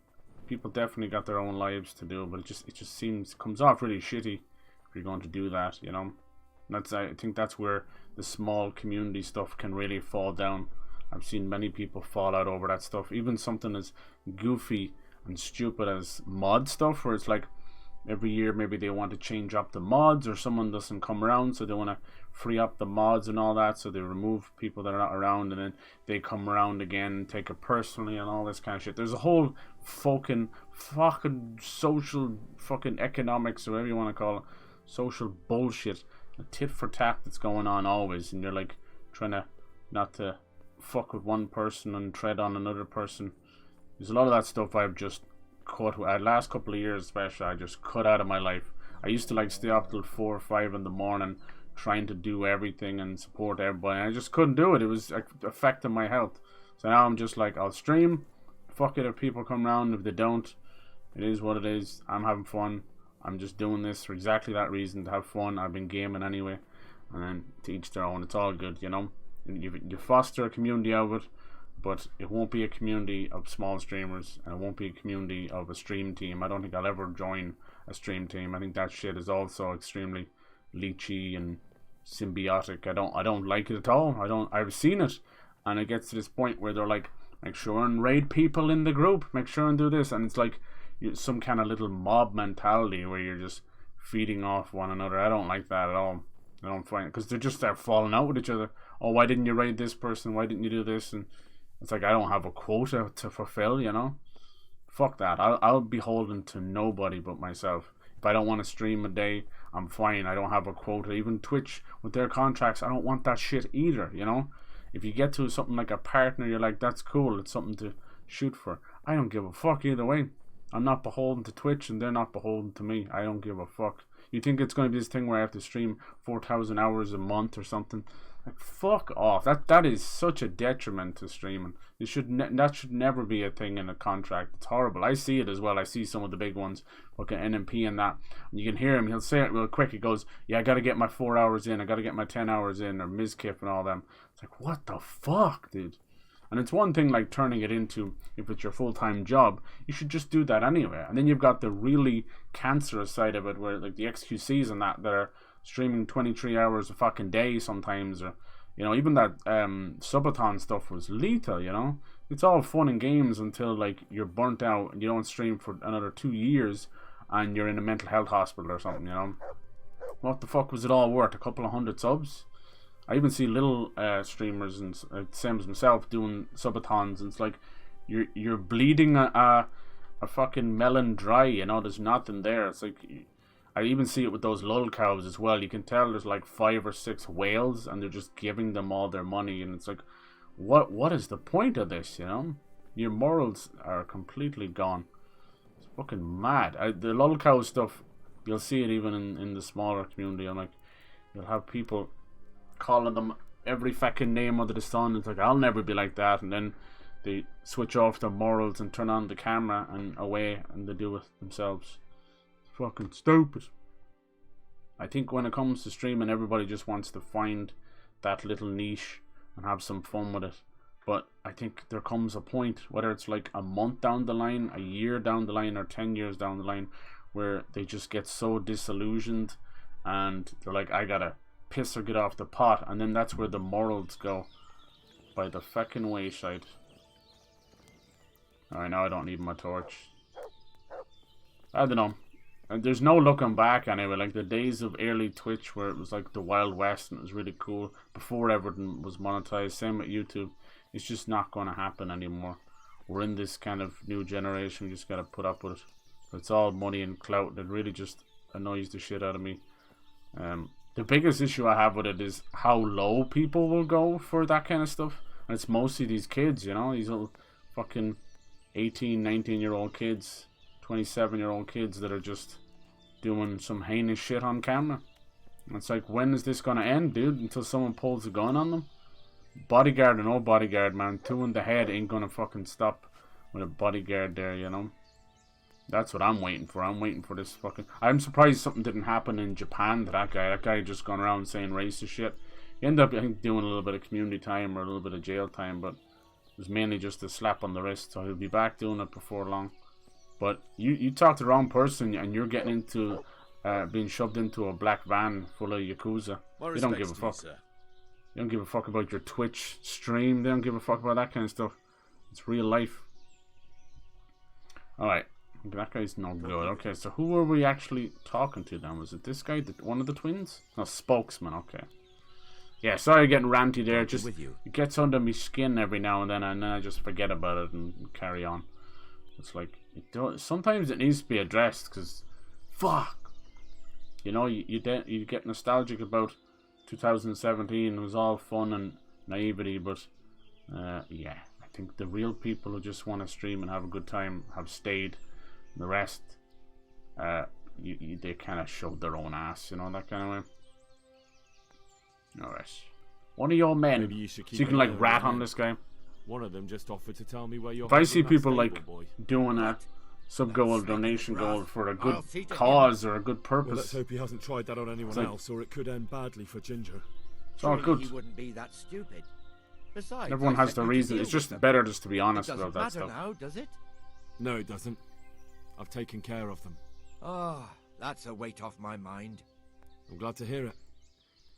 people definitely got their own lives to do, but it just comes off really shitty if you're going to do that, you know. And I think that's where the small community stuff can really fall down. I've seen many people fall out over that stuff. Even something as goofy and stupid as mod stuff, where it's like every year maybe they want to change up the mods, or someone doesn't come around, so they want to free up the mods and all that, so they remove people that are not around, and then they come around again and take it personally and all this kind of shit. There's a whole fucking social fucking economics, or whatever you want to call it, social bullshit, a tit for tat that's going on always, and you're like trying to not to fuck with one person and tread on another person. There's a lot of that stuff I've just cut. Last couple of years especially, I just cut out of my life. I used to like stay up till 4 or 5 in the morning trying to do everything and support everybody. I just couldn't do it. It was affecting my health. So now I'm just like, I'll stream. Fuck it if people come around. If they don't, it is what it is. I'm having fun. I'm just doing this for exactly that reason, to have fun. I've been gaming anyway, and then to each their own. It's all good, you know. You foster a community of it, but it won't be a community of small streamers, and it won't be a community of a stream team. I don't think I'll ever join a stream team. I think that shit is also extremely leechy and symbiotic. I don't like it at all. I've seen it, and it gets to this point where they're like, make sure and raid people in the group, make sure and do this, and it's like some kind of little mob mentality where you're just feeding off one another. I don't like that at all. I don't find it, because they're falling out with each other. Oh, why didn't you raid this person? Why didn't you do this? And it's like, I don't have a quota to fulfill, you know. Fuck that. I'll be holding to nobody but myself. If I don't want to stream a day, I'm fine. I don't have a quota. Even Twitch with their contracts, I don't want that shit either, you know. If you get to something like a partner, you're like, that's cool, it's something to shoot for. I don't give a fuck either way. I'm not beholden to Twitch, and they're not beholden to me. I don't give a fuck. You think it's going to be this thing where I have to stream 4,000 hours a month or something? Like, fuck off. That is such a detriment to streaming. That should never be a thing in a contract. It's horrible. I see it as well. I see some of the big ones, like an NMP and that. And you can hear him. He'll say it real quick. He goes, yeah, I got to get my 4 hours in. I got to get my 10 hours in. Or Mizkip and all them. It's like, what the fuck, dude? And it's one thing like turning it into, if it's your full-time job, you should just do that anyway. And then you've got the really cancerous side of it, where like the XQCs and that are streaming 23 hours a fucking day sometimes, or you know, even that subathon stuff was lethal, you know. It's all fun and games until like you're burnt out and you don't stream for another 2 years and you're in a mental health hospital or something, you know. What the fuck was it all worth? A couple of 100 subs? I even see little streamers and same as myself doing subathons, and it's like you're bleeding a fucking melon dry, you know. There's nothing there. It's like, I even see it with those lull cows as well. You can tell there's like 5 or 6 whales, and they're just giving them all their money, and it's like, what is the point of this, you know? Your morals are completely gone. It's fucking mad. The lull cow stuff, you'll see it even in the smaller community. I'm like, you'll have people calling them every fucking name under the sun. It's like, I'll never be like that, and then they switch off their morals and turn on the camera and away, and they do it themselves. It's fucking stupid. I think when it comes to streaming, everybody just wants to find that little niche and have some fun with it. But I think there comes a point, whether it's like a month down the line, a year down the line, or 10 years down the line, where they just get so disillusioned and they're like, I gotta piss or get off the pot, and then that's where the morals go by the fucking wayside. Alright, now I don't need my torch. I don't know. And there's no looking back anyway. Like the days of early Twitch where it was like the Wild West and it was really cool before everything was monetized. Same with YouTube. It's just not going to happen anymore. We're in this kind of new generation. We just got to put up with it. It's all money and clout that really just annoys the shit out of me. The biggest issue I have with it is how low people will go for that kind of stuff. And it's mostly these kids, you know, these little fucking 18, 19-year-old kids, 27-year-old kids that are just doing some heinous shit on camera. And it's like, when is this gonna end, dude? Until someone pulls a gun on them? Bodyguard or no bodyguard, man. 2 in the head ain't gonna fucking stop with a bodyguard there, you know? That's what I'm waiting for. I'm waiting for this fucking... I'm surprised something didn't happen in Japan to that guy. That guy just gone around saying racist shit. He ended up, I think, doing a little bit of community time or a little bit of jail time, but it was mainly just a slap on the wrist, so he'll be back doing it before long. But you talk to the wrong person and you're getting into being shoved into a black van full of Yakuza. They don't give a fuck. They don't give a fuck about your Twitch stream. They don't give a fuck about that kind of stuff. It's real life. Alright. That guy's no good. Okay, so who were we actually talking to then? Was it this guy? One of the twins? No, spokesman. Okay. Yeah, sorry getting ranty there. Just it gets under my skin every now and then I just forget about it and carry on. It's like, sometimes it needs to be addressed, because fuck. You know, you get nostalgic about 2017. It was all fun and naivety, but yeah, I think the real people who just want to stream and have a good time have stayed. The rest, they kind of showed their own ass, you know, that kind of way. Alright. One of your men, Maybe so you can, like, rat on this guy. One of them just offered to tell me where you're... If I see people, like, doing a sub-gold, donation gold for a good cause or a good purpose... Well, let's hope he hasn't tried that on anyone else, or it could end badly for Ginger. It's all good. He wouldn't be that stupid. Besides, everyone has their reason. It's just better just to be honest about that stuff. It doesn't matter now, does it? No, it doesn't. I've taken care of them. Oh, that's a weight off my mind. I'm glad to hear it.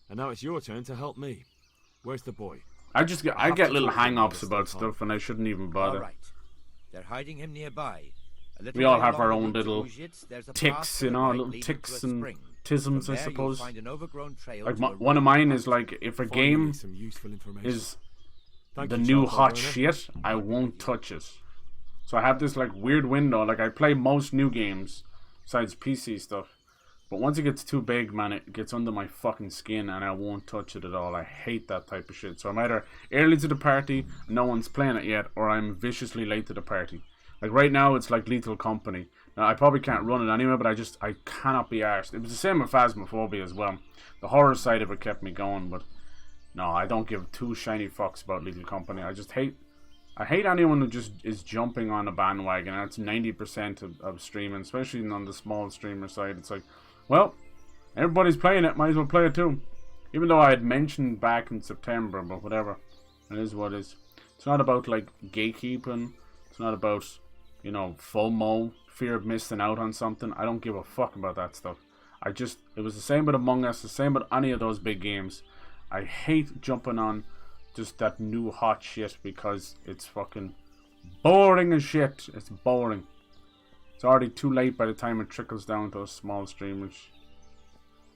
And now it's your turn to help me. Where's the boy? I get little hang-ups about stuff and I shouldn't even bother. All right. They're hiding him nearby. We all have our own little ticks, you know, little ticks and tisms, I suppose. Like one of mine is like, if a game is the new hot shit, I won't touch it. So I have this like weird window. Like I play most new games besides PC stuff, but once it gets too big, man, it gets under my fucking skin and I won't touch it at all. I hate that type of shit. So I'm either early to the party, no one's playing it yet, or I'm viciously late to the party. Like right now, it's like Lethal Company. Now I probably can't run it anyway, but I cannot be arsed. It was the same with Phasmophobia as well. The horror side of it kept me going, but no, I don't give two shiny fucks about Lethal Company. I hate anyone who just is jumping on a bandwagon. And that's 90% of streaming, especially on the small streamer side. It's like, well, everybody's playing it, might as well play it too. Even though I had mentioned back in September, but whatever. It is what it is. It's not about like gatekeeping. It's not about, you know, FOMO, fear of missing out on something. I don't give a fuck about that stuff. It was the same with Among Us, the same with any of those big games. I hate jumping on just that new hot shit because it's fucking boring as shit. It's boring. It's already too late by the time it trickles down to those small streamers.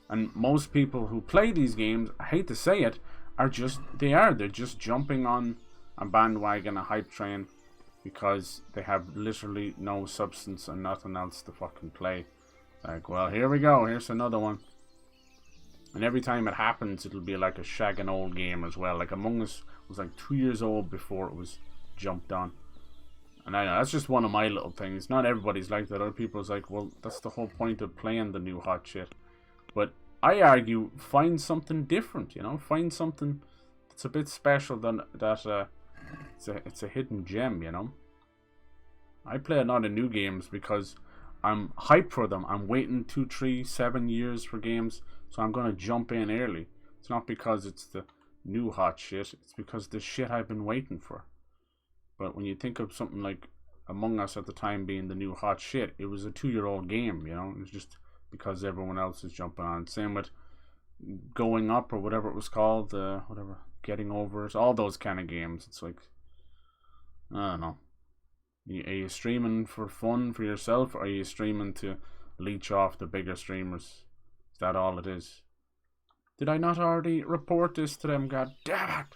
And most people who play these games, I hate to say it, they're just jumping on a bandwagon, a hype train, because they have literally no substance and nothing else to fucking play. Like, well, here we go, here's another one. And every time it happens, it'll be like a shagging old game as well. Like Among Us was like 2 years old before it was jumped on. And I know, that's just one of my little things. Not everybody's like that. Other people's like, well, that's the whole point of playing the new hot shit. But I argue, find something different, you know? Find something that's a bit special it's a hidden gem, you know? I play a lot of new games because I'm hyped for them. I'm waiting 2, 3, 7 years for games. So I'm going to jump in early. It's not because it's the new hot shit. It's because the shit I've been waiting for. But when you think of something like Among Us at the time being the new hot shit, it was a 2-year-old game, you know? It was just because everyone else is jumping on. Same with Going Up or whatever it was called. Getting Over It. All those kind of games. It's like, I don't know. Are you streaming for fun for yourself? Or are you streaming to leech off the bigger streamers? Is that all it is? Did I not already report this to them? God damn it!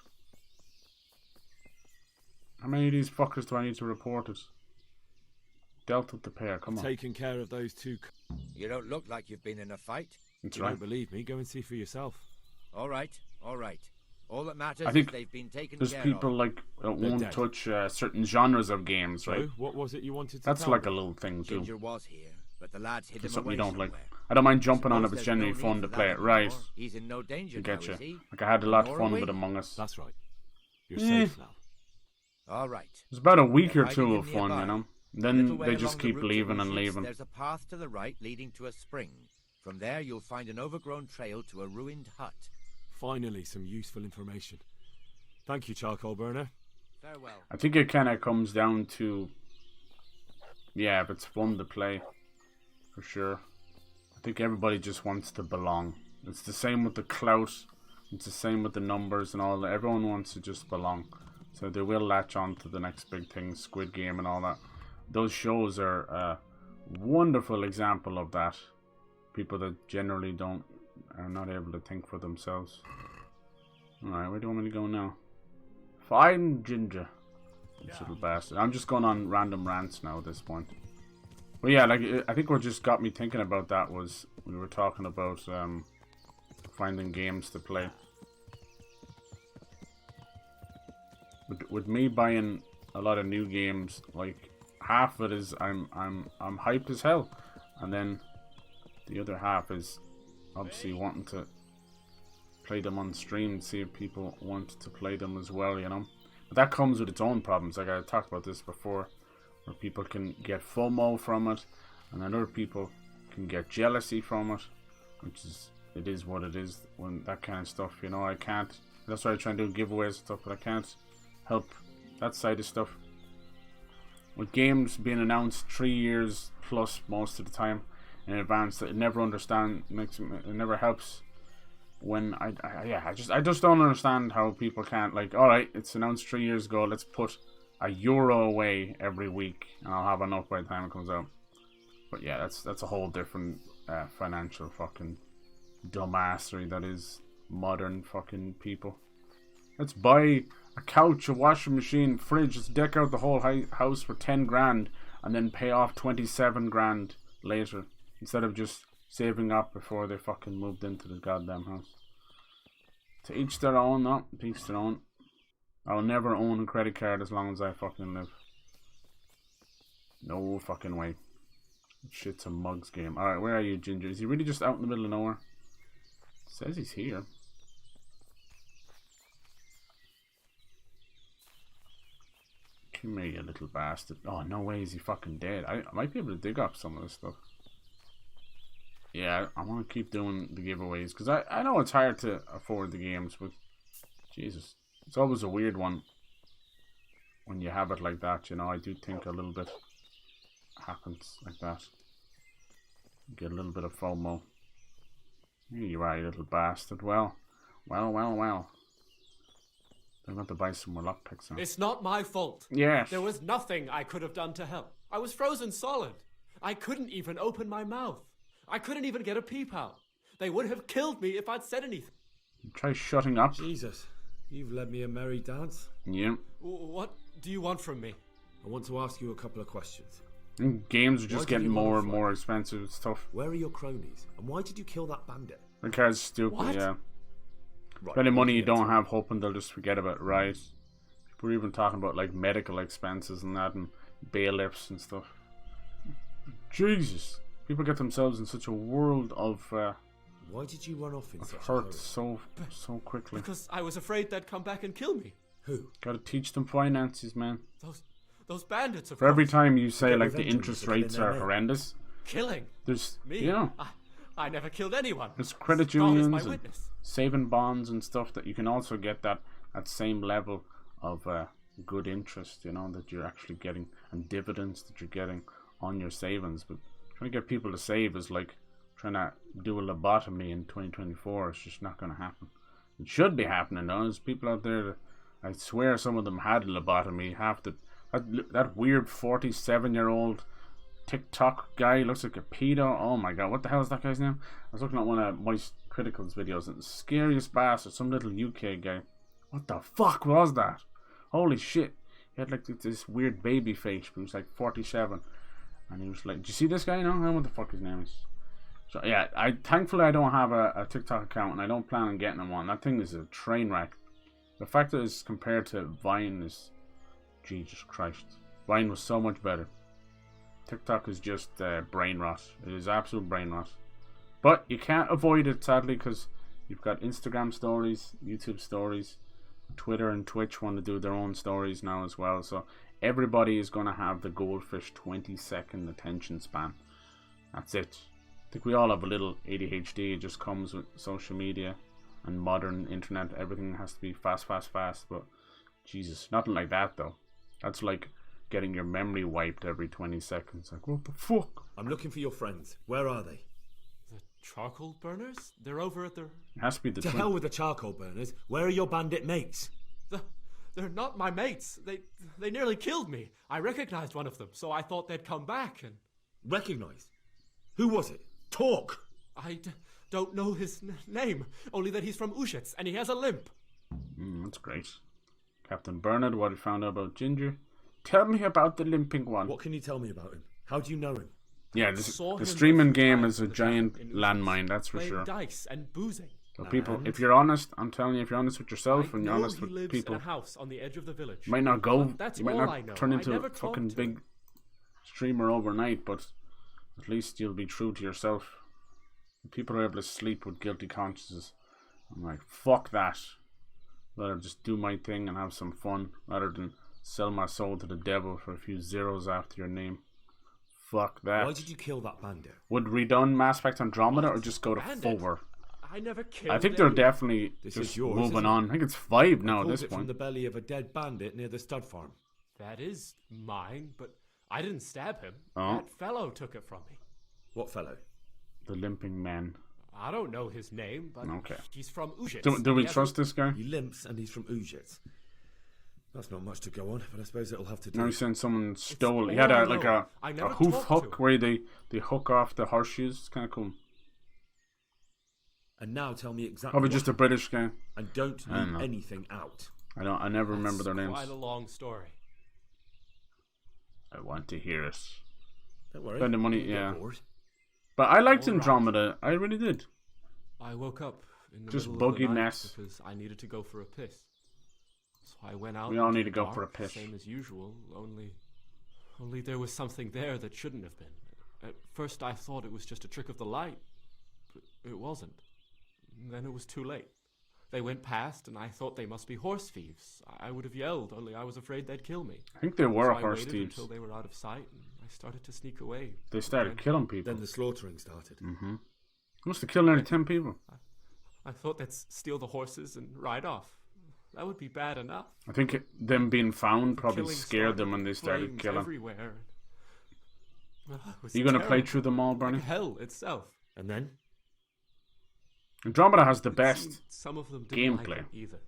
How many of these fuckers do I need to report it? Dealt with the pair, come on. Taking care of those two. You don't look like you've been in a fight. That's You right. don't believe me? Go and see for yourself. All right, all right. All that matters I think is they've been taken there's care people of. like that They're won't dead. touch certain genres of games, right? So, what was it you wanted to That's tell like a me? little thing too. Ginger was here, but the lads hid It's him something away you don't like. somewhere. I don't mind jumping on Suppose if it's there's no genuinely need fun for to that play it, right? anymore. He's in no danger I now, get you. is he? Like I had a No lot of more fun away? with Among Us. That's right. You're Eh. safe now. All right. It was about a week They're or two hiding of in fun, nearby. you know. A Then little way they just along the keep route to leaving and Ujits, leaving. There's a path to the right leading to a spring. From there, you'll find an overgrown trail to a ruined hut. Finally, some useful information. Thank you, charcoal burner. Farewell. I think it kind of comes down to, yeah, if it's fun to play, for sure. I think everybody just wants to belong. It's the same with the clout. It's the same with the numbers and all that. Everyone wants to just belong. So they will latch on to the next big thing, Squid Game and all that. Those shows are a wonderful example of that. People that generally are not able to think for themselves. Alright, where do you want me to go now? Find Ginger. This little bastard. I'm just going on random rants now at this point. But yeah, like I think what just got me thinking about that was we were talking about finding games to play. With me buying a lot of new games, like half of it is I'm hyped as hell, and then the other half is obviously wanting to play them on stream and see if people want to play them as well, you know. But that comes with its own problems. Like I talked about this before, where people can get FOMO from it, and then other people can get jealousy from it, which is it is what it is when that kind of stuff, you know. I can't. That's why I try and do giveaways and stuff, but I can't help that side of stuff. With games being announced 3 years plus most of the time in advance, it never it never helps when I just don't understand how people can't, like, alright, it's announced 3 years ago, let's put €1 away every week and I'll have enough by the time it comes out. But yeah, that's a whole different financial fucking dumbassery that is modern fucking people. Let's buy a couch, a washing machine, fridge, let's deck out the whole house for 10 grand and then pay off 27 grand later instead of just saving up before they fucking moved into the goddamn house. To each their own, no, to each their own. I'll never own a credit card as long as I fucking live. No fucking way. Shit's a mugs game. Alright, where are you, Ginger? Is he really just out in the middle of nowhere? Says he's here. Come here, you little bastard. Oh, no way is he fucking dead. I might be able to dig up some of this stuff. Yeah, I want to keep doing the giveaways, because I know it's hard to afford the games, but Jesus, it's always a weird one when you have it like that, you know. I do think a little bit happens like that. You get a little bit of FOMO. Here you are, you little bastard. Well. I'm going to buy some more lockpicks now. It's not my fault. Yes. There was nothing I could have done to help. I was frozen solid. I couldn't even open my mouth. I couldn't even get a peep out. They would have killed me if I'd said anything. Try shutting up. Jesus, you've led me a merry dance. Yeah. What do you want from me? I want to ask you a couple of questions. And games are Why just did getting you more run and for more it? expensive and stuff. Where are your cronies? And why did you kill that bandit? Because stupid, What? yeah. Right, Any money you looking at don't it. have, hoping they'll just forget about it, right? People are even talking about like medical expenses and that, and bailiffs and stuff. Jesus, people get themselves in such a world of Why did you run off in such a hurt hurry? so quickly. Because I was afraid they'd come back and kill me. Who? Gotta teach them finances, man. Those bandits, of For every course. time you say Get like the revenge on interest them for killing rates their are men. horrendous, Killing there's me. you know, I never killed anyone. there's credit God is unions my and witness. saving bonds and stuff that you can also get that same level of good interest, you know, that you're actually getting, and dividends that you're getting on your savings. But trying to get people to save is like trying to do a lobotomy in 2024. It's just not going to happen. It should be happening though. There's people out there that, I swear some of them had a lobotomy. That weird 47-year-old TikTok guy looks like a pedo. Oh my god, what the hell is that guy's name? I was looking at one of Moist Critical's videos, and the scariest bastard, some little UK guy. What the fuck was that? Holy shit. He had like this weird baby face, but he was like 47. And he was like, do you see this guy? No, I don't know what the fuck his name is. So yeah, thankfully I don't have a TikTok account, and I don't plan on getting him one. That thing is a train wreck. The fact that it's compared to Vine is, Jesus Christ. Vine was so much better. TikTok is just brain rot. It is absolute brain rot. But you can't avoid it, sadly, because you've got Instagram stories, YouTube stories, Twitter and Twitch want to do their own stories now as well. So everybody is going to have the goldfish 20-second attention span. That's it. I think we all have a little ADHD. It just comes with social media and modern internet. Everything has to be fast, fast, fast. But Jesus, nothing like that though. That's like getting your memory wiped every 20 seconds. Like, what the fuck? I'm looking for your friends. Where are they? The charcoal burners? They're over at the... It has to be the To hell with the charcoal burners. Where are your bandit mates? They're not my mates. They nearly killed me. I recognized one of them, so I thought they'd come back and... Recognized? Who was it? Talk! Don't know his name, only that he's from Ushitz and he has a limp. That's great. Captain Bernard, what you found out about Ginger? Tell me about the limping one. What can you tell me about him? How do you know him? Yeah, the streaming game is a giant landmine, that's for sure. Dice and boozing. So people, if you're honest, I'm telling you, if you're honest with yourself and you're honest he with lives people, in a house on the edge of the village. you might not go. That's you might all not I know. turn I into never a fucking talked to big him. streamer overnight, but at least you'll be true to yourself. People are able to sleep with guilty consciences. I'm like, fuck that. Rather just do my thing and have some fun, rather than sell my soul to the devil for a few zeros after your name. Fuck that. Why did you kill that bandit? Would redone Mass Effect Andromeda or just go to Bandit? 4? I never killed I think they're anyone. definitely This just is yours, moving isn't on. I think it's 5 now at Pulled this it from point. the belly of a dead bandit near the stud farm. That is mine, but I didn't stab him. Oh. That fellow took it from me. What fellow? The limping man. I don't know his name, but Okay. he's from Ushitz. Do we He has trust this guy? He limps and he's from Ujits. That's not much to go on, but I suppose it'll have to do. No, he's saying someone stole. He all had I a know. I a never hoof talked to hook him. where they hook off the horseshoes. It's kind of cool. And now tell me exactly. Probably what just a British guy. And don't I don't leave know. anything out. I never remember their That's names. quite a long story. I want to hear it. Don't worry. Spend the money, You'll get yeah. bored. But I liked All right. Andromeda. I really did. I woke up in the Just middle buggy of the night mess. because I needed to go for a piss. So I went out. We all into need to the go dark, for a piss. Same as usual, only there was something there that shouldn't have been. At first I thought it was just a trick of the light, but it wasn't. And then it was too late. They went past, and I thought they must be horse thieves. I would have yelled, only I was afraid they'd kill me. I think they were So I horse waited thieves. until they were out of sight, and I started to sneak away. They started Then killing people. Then the slaughtering started. Must have killed nearly 10 people. I thought they'd steal the horses and ride off. That would be bad enough. I think them being found probably Killing scared them started, when they started flames killing. everywhere. It was Are you going to play terrible. through them all, Like Bernie? hell itself. And then? Andromeda has the It best. seemed some of them didn't like gameplay. it either.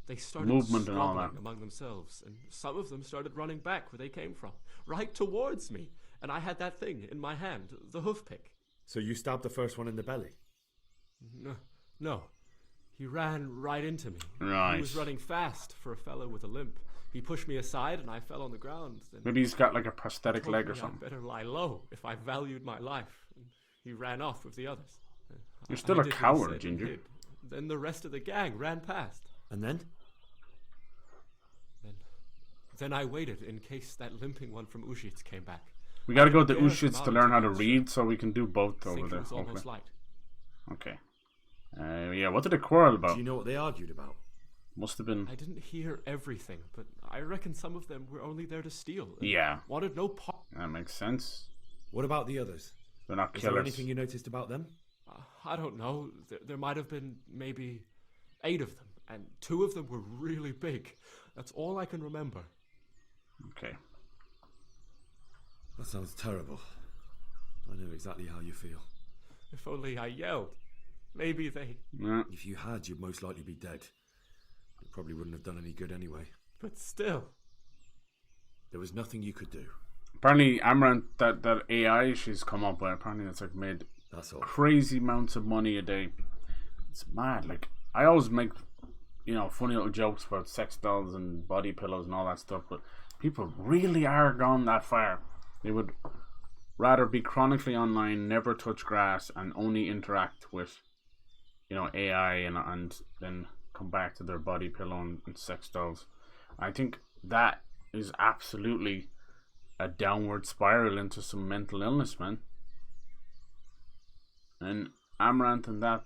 They started Movement and all squabbling that. among themselves, and some of them started running back where they came from, right towards me. And I had that thing in my hand, the hoof pick. So you stabbed the first one in the belly? No. He ran right into me. Right. He was running fast for a fellow with a limp. He pushed me aside, and I fell on the ground. Then Maybe he's got like a prosthetic told leg me or something. I'd better lie low if I valued my life. And he ran off with the others. You're still a did what he coward, said and Ginger. hid. Then the rest of the gang ran past. And then? Then I waited in case that limping one from Ushitz came back. We got to go to dared come Ushitz out to learn how to until read, so we can do both I over think it there. was almost Hopefully. light. Okay. Yeah, what did they quarrel Do about? you know what they argued about? Must have been. I didn't hear everything, but I reckon some of them were only there to steal. and Yeah, Wanted no part. that makes sense. What about the others? They're not Is there killers. anything you noticed about them? I don't know. There might have been maybe 8 of them, and 2 of them were really big. That's all I can remember. Okay. That sounds terrible. I know exactly how you feel. If only I yelled. Maybe they... Yeah. If you had, you'd most likely be dead. It probably wouldn't have done any good anyway. But still. There was nothing you could do. Apparently, Amaranth, that AI she's come up with, apparently it's like made That's all. crazy amounts of money a day. It's mad. Like, I always make, funny little jokes about sex dolls and body pillows and all that stuff, but people really are gone that far. They would rather be chronically online, never touch grass, and only interact with, AI and then come back to their body pillow and sex dolls. I think that is absolutely a downward spiral into some mental illness, man. And Amaranth and that,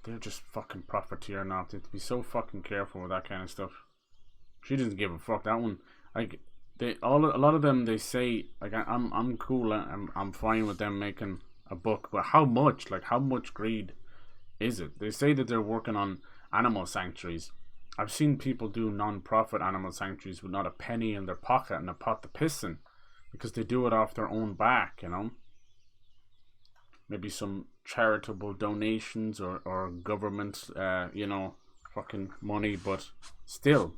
they're just fucking profiteer now. They have to be so fucking careful with that kind of stuff. She doesn't give a fuck. That one, like, a lot of them, they say, like, I'm cool, I'm fine with them making a buck, but how much? Like, how much greed is it? They say that they're working on animal sanctuaries. I've seen people do non-profit animal sanctuaries with not a penny in their pocket and a pot to piss in, because they do it off their own back, you know. Maybe some charitable donations or government, you know, fucking money, but still.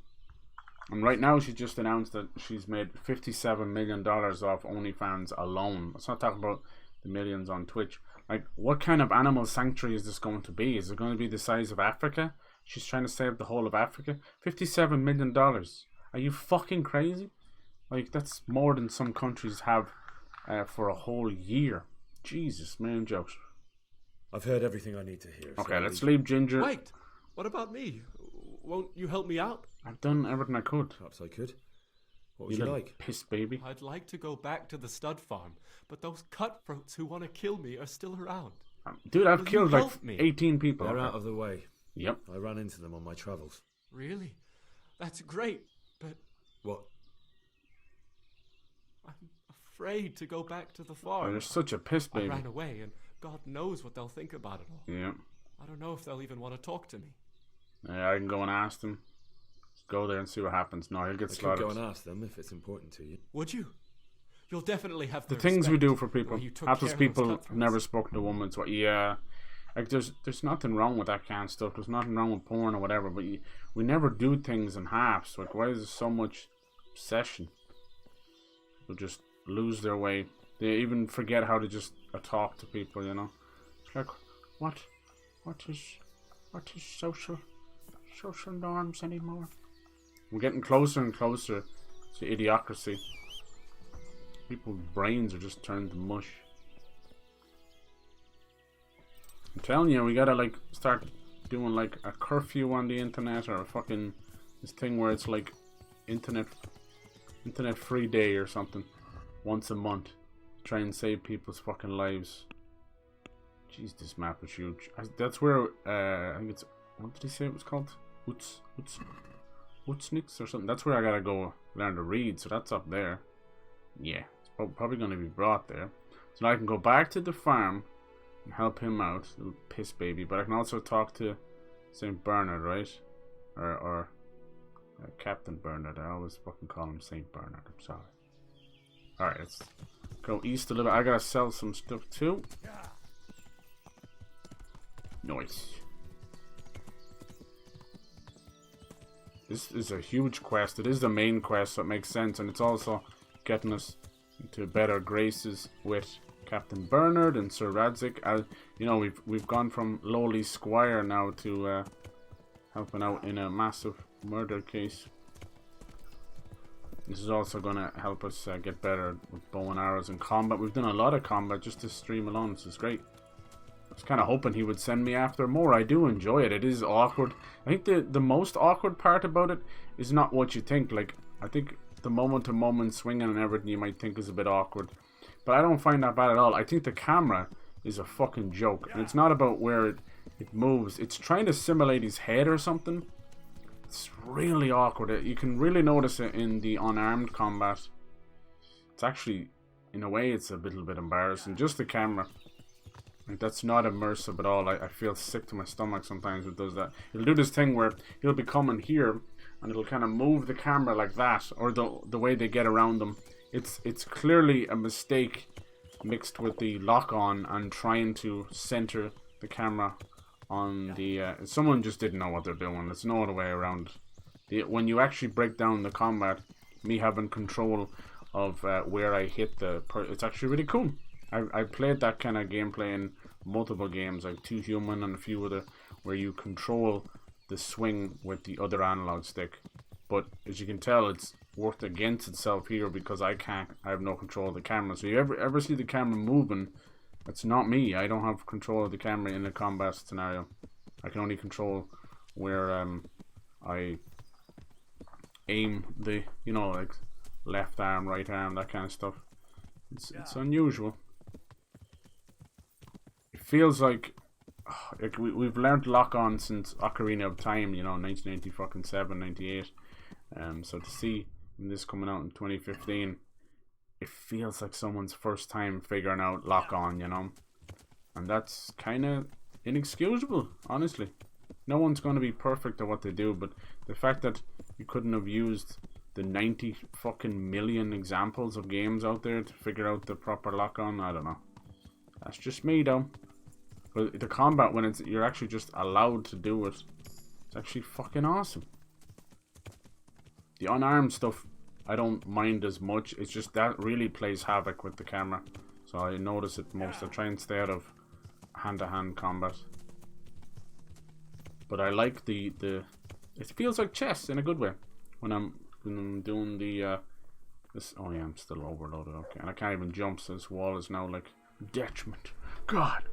And right now she just announced that she's made $57 million off OnlyFans alone. Let's not talk about the millions on Twitch. Like, what kind of animal sanctuary is this going to be? Is it going to be the size of Africa? She's trying to save the whole of Africa? $57 million. Are you fucking crazy? Like, that's more than some countries have for a whole year. Jesus, man, jokes. I've heard everything I need to hear. Okay, let's leave Ginger. Wait, what about me? Won't you help me out? I've done everything I could. Perhaps I could. What would You you little like? piss baby. I'd like to go back to the stud farm, but those cutthroats who want to kill me are still around. Dude, I've Will you killed like help me? 18 people. They're out of the way. Yep. I ran into them on my travels. Really? That's great, but What? I'm afraid to go back to the Oh, farm. you're such a piss I baby. ran away, and God knows what they'll think about it all. Yeah. I don't know if they'll even want to talk to me. Yeah, I can go and ask them. Just go there and see what happens. No, he'll get I could slaughtered. go and ask them if it's important to you. Would you? You'll definitely have The the things we respect do for where people. you took Half care those of people cutthroats. have never spoken to a woman. So yeah, like there's nothing wrong with that kind of stuff. There's nothing wrong with porn or whatever. But we never do things in halves. Like, why is there so much obsession? People just lose their way. They even forget how to just talk to people. You know, it's like what is social norms anymore? We're getting closer and closer to idiocracy. People's brains are just turned to mush. I'm telling you, we gotta like start doing like a curfew on the internet, or a fucking this thing where it's like internet free day or something once a month. Try and save people's fucking lives. Jeez, this map is huge. That's where I think it's, what did he say it was called? Utsnix or something. That's where I gotta go learn to read. So that's up there. Yeah, it's probably gonna be brought there. So now I can go back to the farm and help him out, little piss baby. But I can also talk to Saint Bernard, right? Or Captain Bernard. I always fucking call him Saint Bernard. I'm sorry. All right, let's go east a little bit. I gotta sell some stuff too. Nice. This is a huge quest. It is the main quest, so it makes sense, and it's also getting us into better graces with Captain Bernard and Sir Radzik. You know, we've gone from lowly squire now to helping out in a massive murder case. This is also going to help us get better with bow and arrows and combat. We've done a lot of combat just to stream alone. This is great. I was kind of hoping he would send me after more. I do enjoy it. It is awkward. I think the most awkward part about it is not what you think. Like, I think the moment-to-moment swinging and everything you might think is a bit awkward. But I don't find that bad at all. I think the camera is a fucking joke. And it's not about where it moves. It's trying to simulate his head or something. It's really awkward. You can really notice it in the unarmed combat. It's actually, in a way, it's a little bit embarrassing. Just the camera. Like, that's not immersive at all. I feel sick to my stomach sometimes when it does that. It'll do this thing where he'll be coming here and it'll kind of move the camera like that, or the way they get around them. It's clearly a mistake mixed with the lock-on and trying to center the camera on the... someone just didn't know what they're doing. There's no other way around. When you actually break down the combat, me having control of where I hit it's actually really cool. I played that kind of gameplay in multiple games, like Two Human and a few other, where you control the swing with the other analog stick. But as you can tell, it's worked against itself here because I have no control of the camera. So you ever see the camera moving, it's not me. I don't have control of the camera in a combat scenario. I can only control where I aim the, you know, like left arm, right arm, that kind of stuff. It's unusual. It feels like we've learned lock on since Ocarina of Time, you know, 1997, 98. So to see this coming out in 2015, it feels like someone's first time figuring out lock on, you know, and that's kind of inexcusable, honestly. No one's going to be perfect at what they do, but the fact that you couldn't have used the 90 fucking million examples of games out there to figure out the proper lock on, I don't know. That's just me though. But the combat, when you're actually just allowed to do it, it's actually fucking awesome. The unarmed stuff, I don't mind as much. It's just that really plays havoc with the camera. So I notice it most. I try and stay out of hand-to-hand combat. But I like the it feels like chess in a good way when I'm doing the this. Oh yeah, I'm still overloaded. Okay, and I can't even jump, so this wall is now like detriment. God.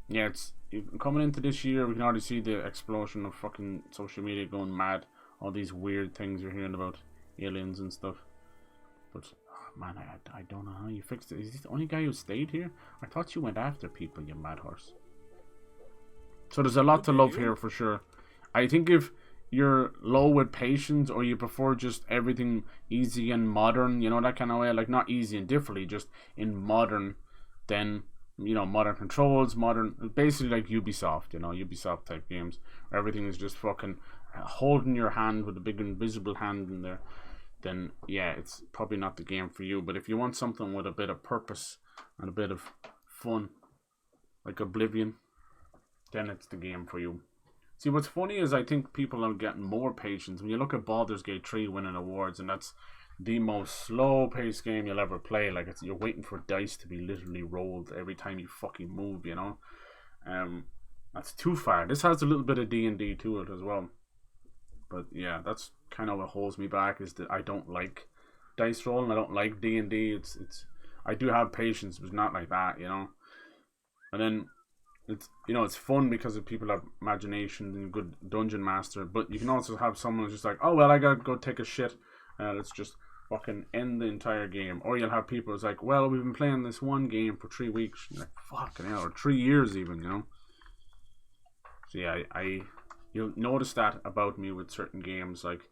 Yeah, it's coming into this year. We can already see the explosion of fucking social media going mad. All these weird things you're hearing about aliens and stuff. But oh man, I don't know how you fixed it. Is this the only guy who stayed here? I thought you went after people, you mad horse. So there's a lot to love here for sure. I think if you're low with patience, or you prefer just everything easy and modern, you know, that kind of way, like not easy and differently, just in modern, then, you know, modern controls, modern, basically like Ubisoft, you know, Ubisoft type games, where everything is just fucking holding your hand with a big invisible hand in there, then yeah, it's probably not the game for you. But if you want something with a bit of purpose and a bit of fun, like Oblivion, then it's the game for you. See, what's funny is I think people are getting more patience. When you look at Baldur's Gate 3 winning awards, and that's the most slow-paced game you'll ever play. Like, you're waiting for dice to be literally rolled every time you fucking move, you know? That's too far. This has a little bit of D&D to it as well. But yeah, that's kind of what holds me back, is that I don't like dice rolling. I don't like D&D. It's I do have patience, but not like that, you know? And then it's, you know, it's fun because of people have imagination and good dungeon master, but you can also have someone who's just like, oh well, I gotta go take a shit, let's just fucking end the entire game. Or you'll have people who's like, well, we've been playing this one game for 3 weeks. You're like, fucking hell, or 3 years even, you know. So yeah, you'll notice that about me with certain games. Like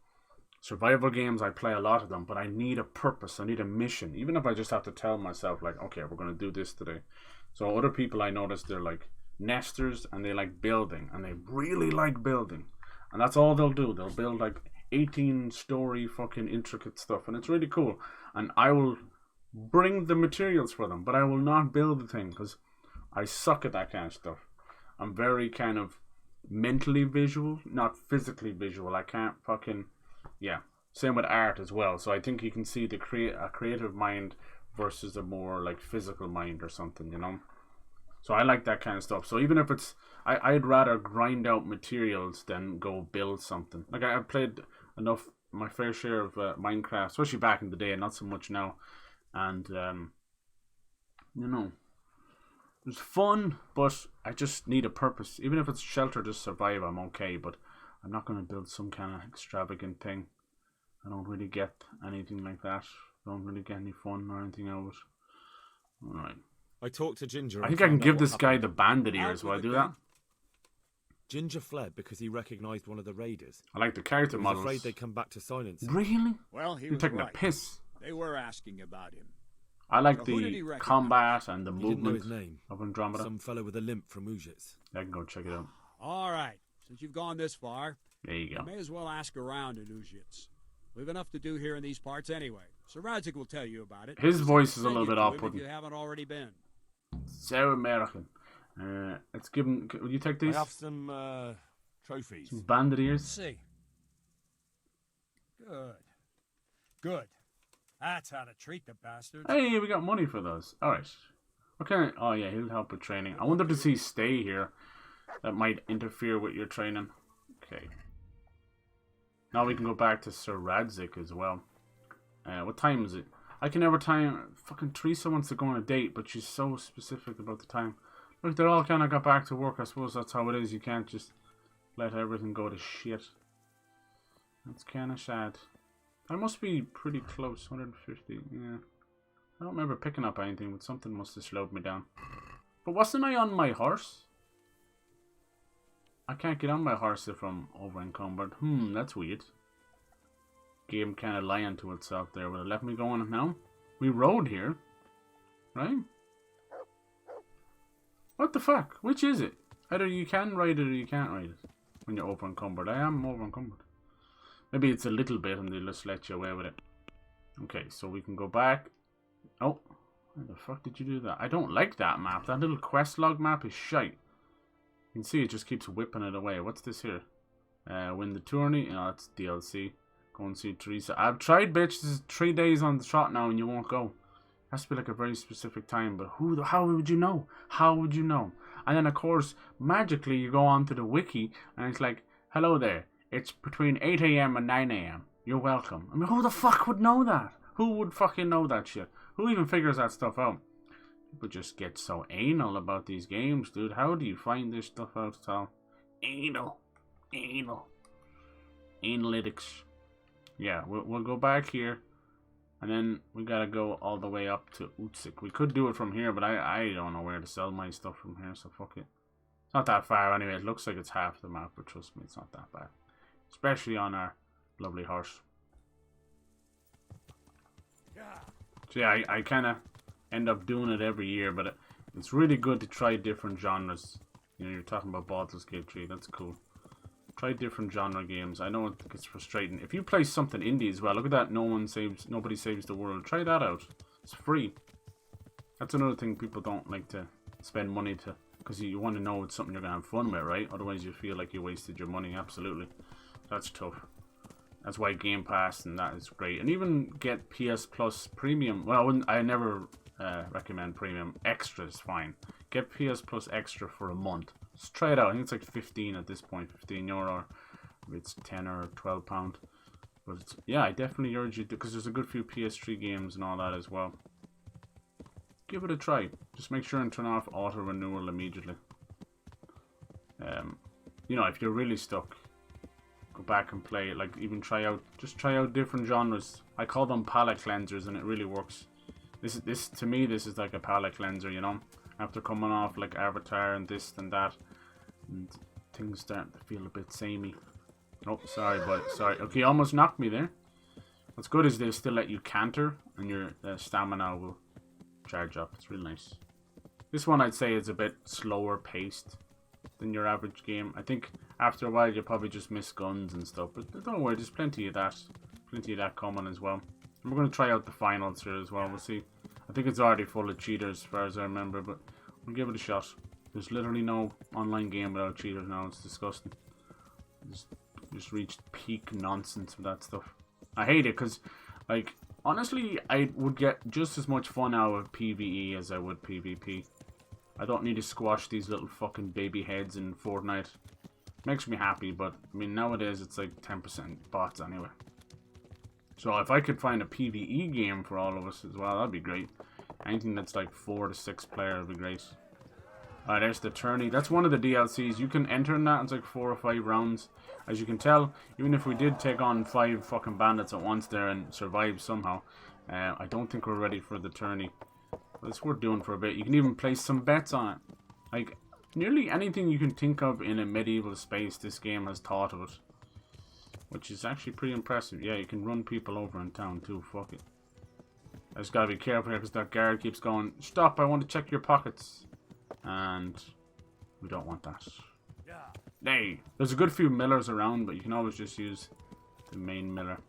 survival games, I play a lot of them, but I need a purpose, I need a mission, even if I just have to tell myself like, okay, we're going to do this today. So other people I notice, they're like nesters, and they like building, and they really like building, and that's all they'll do. They'll build like 18-story fucking intricate stuff, and it's really cool, and I will bring the materials for them, but I will not build the thing because I suck at that kind of stuff. I'm very kind of mentally visual, not physically visual. I can't fucking, yeah. Same with art as well. So I think you can see the a creative mind versus a more like physical mind or something, you know. So I like that kind of stuff. So even if it's, I'd rather grind out materials than go build something. Like I've played enough, my fair share of Minecraft, especially back in the day, not so much now. And you know, it was fun, but I just need a purpose. Even if it's shelter to survive, I'm okay. But I'm not going to build some kind of extravagant thing. I don't really get anything like that. I don't really get any fun or anything out of it. Alright. I talked to Ginger. I think I can give this guy the bandit ears. Will I do that? Ginger fled because he recognized one of the raiders. I like the character He was models. afraid they'd come back to silence him. Really? Well, he You're was taking right. a piss. They were asking about him. I like So who did he the recognize? combat and the He didn't know movement his name. of Andromeda. Some fellow with a limp from Ujits. I can go check it out. All right. Since you've gone this far, There you you go. may as well ask around in Ujits. We've enough to do here in these parts anyway. Sir Radzik will tell you about it. His voice is a Send little you bit to him off-putting. If you haven't already been. So American. Let's give him. Will you take these? I have some trophies. Some bandit Let's ears. see. Good. Good. That's how to treat the bastards. Hey, we got money for those. Alright. Okay. Oh yeah, he'll help with training. I wonder does he stay here? That might interfere with your training. Okay. Now we can go back to Sir Radzik as well. What time is it? I can never time. Fucking Theresa wants to go on a date, but she's so specific about the time. Look, they're all kind of got back to work. I suppose that's how it is. You can't just let everything go to shit. That's kind of sad. I must be pretty close, 150, yeah. I don't remember picking up anything, but something must have slowed me down. But wasn't I on my horse? I can't get on my horse if I'm over encumbered. That's weird. Game kind of lying to itself there. Will it let me go on it now? We rode here. Right? What the fuck? Which is it? Either you can ride it or you can't ride it. When you're over encumbered. I am over encumbered. Maybe it's a little bit and they just let you away with it. Okay, so we can go back. Oh, why the fuck did you do that? I don't like that map. That little quest log map is shite. You can see it just keeps whipping it away. What's this here? Win the tourney. Oh, that's DLC. Go and see Theresa. I've tried, bitch. This is 3 days on the trot now and you won't go. It has to be like a very specific time. But how would you know? How would you know? And then, of course, magically you go onto the wiki and it's like, hello there. It's between 8 AM and 9 AM. You're welcome. I mean, who the fuck would know that? Who would fucking know that shit? Who even figures that stuff out? People just get so anal about these games, dude. How do you find this stuff out at all? Anal. Analytics. Yeah, we'll go back here. And then we gotta go all the way up to Utsik. We could do it from here, but I don't know where to sell my stuff from here, so fuck it. It's not that far anyway. It looks like it's half the map, but trust me, it's not that bad. Especially on our lovely horse. So yeah, I kind of end up doing it every year, but it's really good to try different genres. You know, you're talking about Baldur's Gate 3, that's cool. Try different genre games. I know it gets frustrating. If you play something indie as well, look at that, Nobody Saves the World. Try that out. It's free. That's another thing people don't like to spend money to, because you want to know it's something you're going to have fun with, right? Otherwise you feel like you wasted your money, absolutely. That's tough. That's why Game Pass and that is great. And even get PS Plus Premium. Well, I never recommend Premium. Extra is fine. Get PS Plus Extra for a month. Just try it out. I think it's like 15 at this point. €15. It's 10 or 12 pound. But it's, yeah, I definitely urge you to, because there's a good few PS3 games and all that as well. Give it a try. Just make sure and turn off auto renewal immediately. You know, if you're really stuck, go back and play it. Like, even just try out different genres. I call them palette cleansers, and it really works. This to me, this is like a palette cleanser, you know. After coming off like Avatar and this and that, and things starting to feel a bit samey. Oh, sorry, buddy. Sorry. Okay, almost knocked me there. What's good is they still let you canter, and your stamina will charge up. It's really nice. This one I'd say is a bit slower paced than your average game. I think after a while you'll probably just miss guns and stuff, but don't worry, there's plenty of that coming as well. And we're going to try out the finals here as well. We'll see. I think it's already full of cheaters as far as I remember, but we'll give it a shot. There's literally no online game without cheaters now. It's disgusting. Just reached peak nonsense with that stuff. I hate it because, like, honestly, I would get just as much fun out of PvE as I would PvP. I don't need to squash these little fucking baby heads in Fortnite. Makes me happy, but I mean nowadays it's like 10% bots anyway. So if I could find a PvE game for all of us as well, that'd be great. Anything that's like 4 to 6 player would be great. Alright, there's the tourney. That's one of the DLCs. You can enter in that. It's like 4 or 5 rounds. As you can tell, even if we did take on 5 fucking bandits at once there and survive somehow, I don't think we're ready for the tourney. But it's worth doing for a bit. You can even place some bets on it. Like, nearly anything you can think of in a medieval space, this game has thought of it. Which is actually pretty impressive. Yeah, you can run people over in town too. Fuck it. I just gotta be careful here because that guard keeps going, stop, I want to check your pockets. And we don't want that. Hey, there's a good few millers around, but you can always just use the main miller.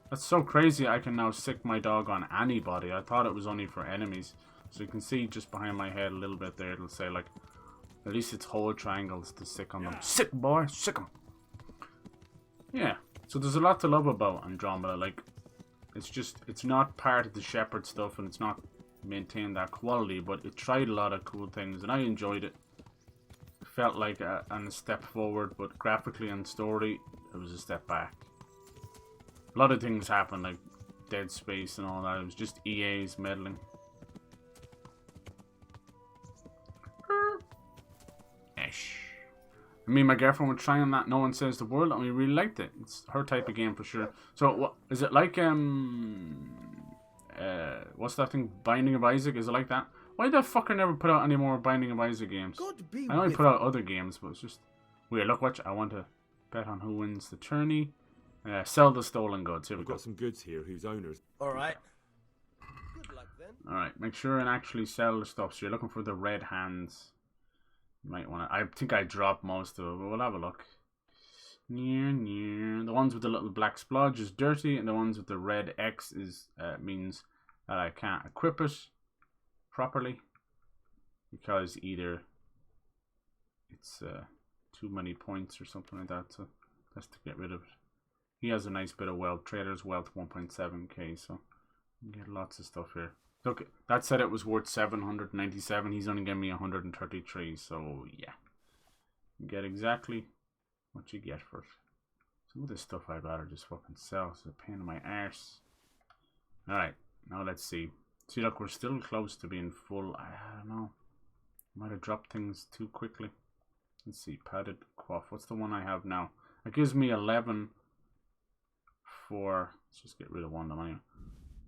That's so crazy, I can now sick my dog on anybody. I thought it was only for enemies. So you can see just behind my head a little bit there, it'll say like, at least it's whole triangles to sick on them. Sick, boy, sick 'em. Yeah, so there's a lot to love about Andromeda. Like, it's not part of the Shepherd stuff, and it's not maintained that quality, but it tried a lot of cool things, and I enjoyed it. It felt like a step forward, but graphically and story, it was a step back. A lot of things happened, like Dead Space and all that. It was just EA's meddling. Me and my girlfriend were trying that No One Saves the World, and we really liked it. It's her type of game for sure. So, what is it like? What's that thing? Binding of Isaac? Is it like that? Why the fucker never put out any more Binding of Isaac games? I know he put out other games, but it's just weird. Look, watch. I want to bet on who wins the tourney. Sell the stolen goods. Here we We've go. got some goods here whose owners. All right. Good luck then. All right, make sure and actually sell the stuff. So you're looking for the red hands. You might want to. I think I dropped most of it, but we'll have a look. The ones with the little black splodge is dirty, and the ones with the red X is means that I can't equip it properly because either it's too many points or something like that. So that's to get rid of it. He has a nice bit of wealth. Trader's wealth 1.7k, so you get lots of stuff here. Look, that said it was worth 797. He's only giving me 133, so yeah. You get exactly what you get for it. Some of this stuff I'd rather just fucking sell. It's a pain in my arse. Alright, now let's see. See, look, we're still close to being full. I don't know. Might have dropped things too quickly. Let's see, padded quaff. What's the one I have now? It gives me 11 for... Let's just get rid of one of them anyway.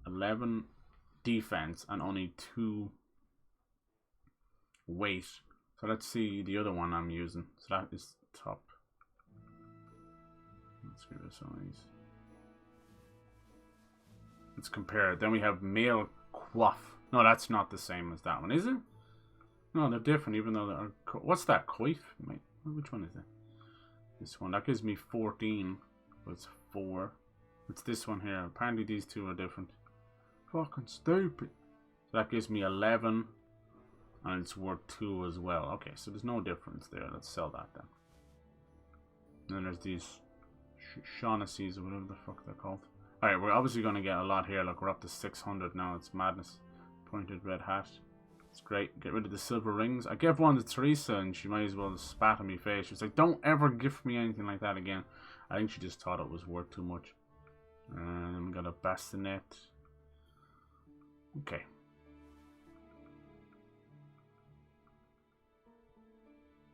11 defense and only 2 weight. So let's see the other one I'm using. So that is top. Let's get rid of some of these. Let's compare it. Then we have male quaff. No, that's not the same as that one, is it? No, they're different, even though they're... What's that? Coif? Which one is it? This one. That gives me 14. But it's 4. It's this one here. Apparently these two are different. Fucking stupid. So that gives me 11. And it's worth 2 as well. Okay, so there's no difference there. Let's sell that then. And then there's these Shaughnessy's or whatever the fuck they're called. Alright, we're obviously going to get a lot here. Look, we're up to 600 now. It's madness. Pointed red hat. It's great. Get rid of the silver rings. I gave one to Theresa and she might as well spat on my face. She was like, don't ever gift me anything like that again. I think she just thought it was worth too much. And then we got a bassinet. Okay.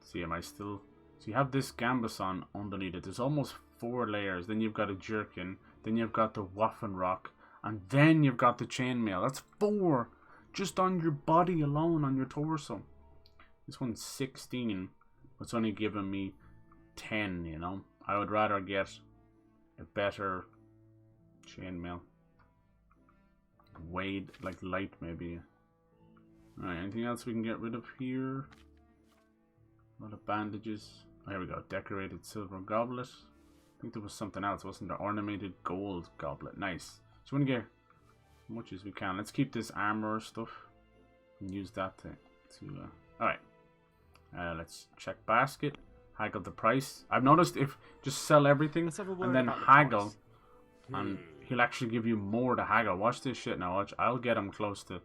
See, am I still... So you have this gambus on underneath it. There's almost 4 layers. Then you've got a jerkin. Then you've got the waffen rock. And then you've got the chainmail. That's 4. Just on your body alone, on your torso. This one's 16. It's only giving me 10, you know. I would rather get a better chainmail. Weight, like light maybe. Alright, anything else we can get rid of here? A lot of bandages. Oh, here we go. Decorated silver goblet. I think there was something else, wasn't there? Ornamented gold goblet. Nice. So we're going to get as much as we can. Let's keep this armor stuff and use that to alright. Let's check basket. Haggle the price. I've noticed if just sell everything and then haggle, and he'll actually give you more to haggle. Watch this shit now. Watch. I'll get him close to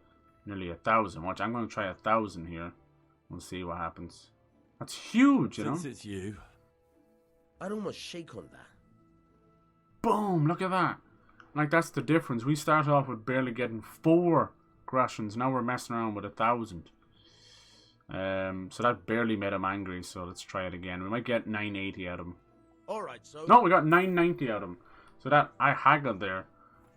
nearly 1,000. Watch. I'm going to try 1,000 here. We'll see what happens. That's huge, you know. Since it's you, I'd almost shake on that. Boom! Look at that. Like, that's the difference. We started off with barely getting 4 rations. Now we're messing around with 1,000. So that barely made him angry. So let's try it again. We might get 980 out of him. Alright, so... No, we got 990 out of him. So that, I haggled there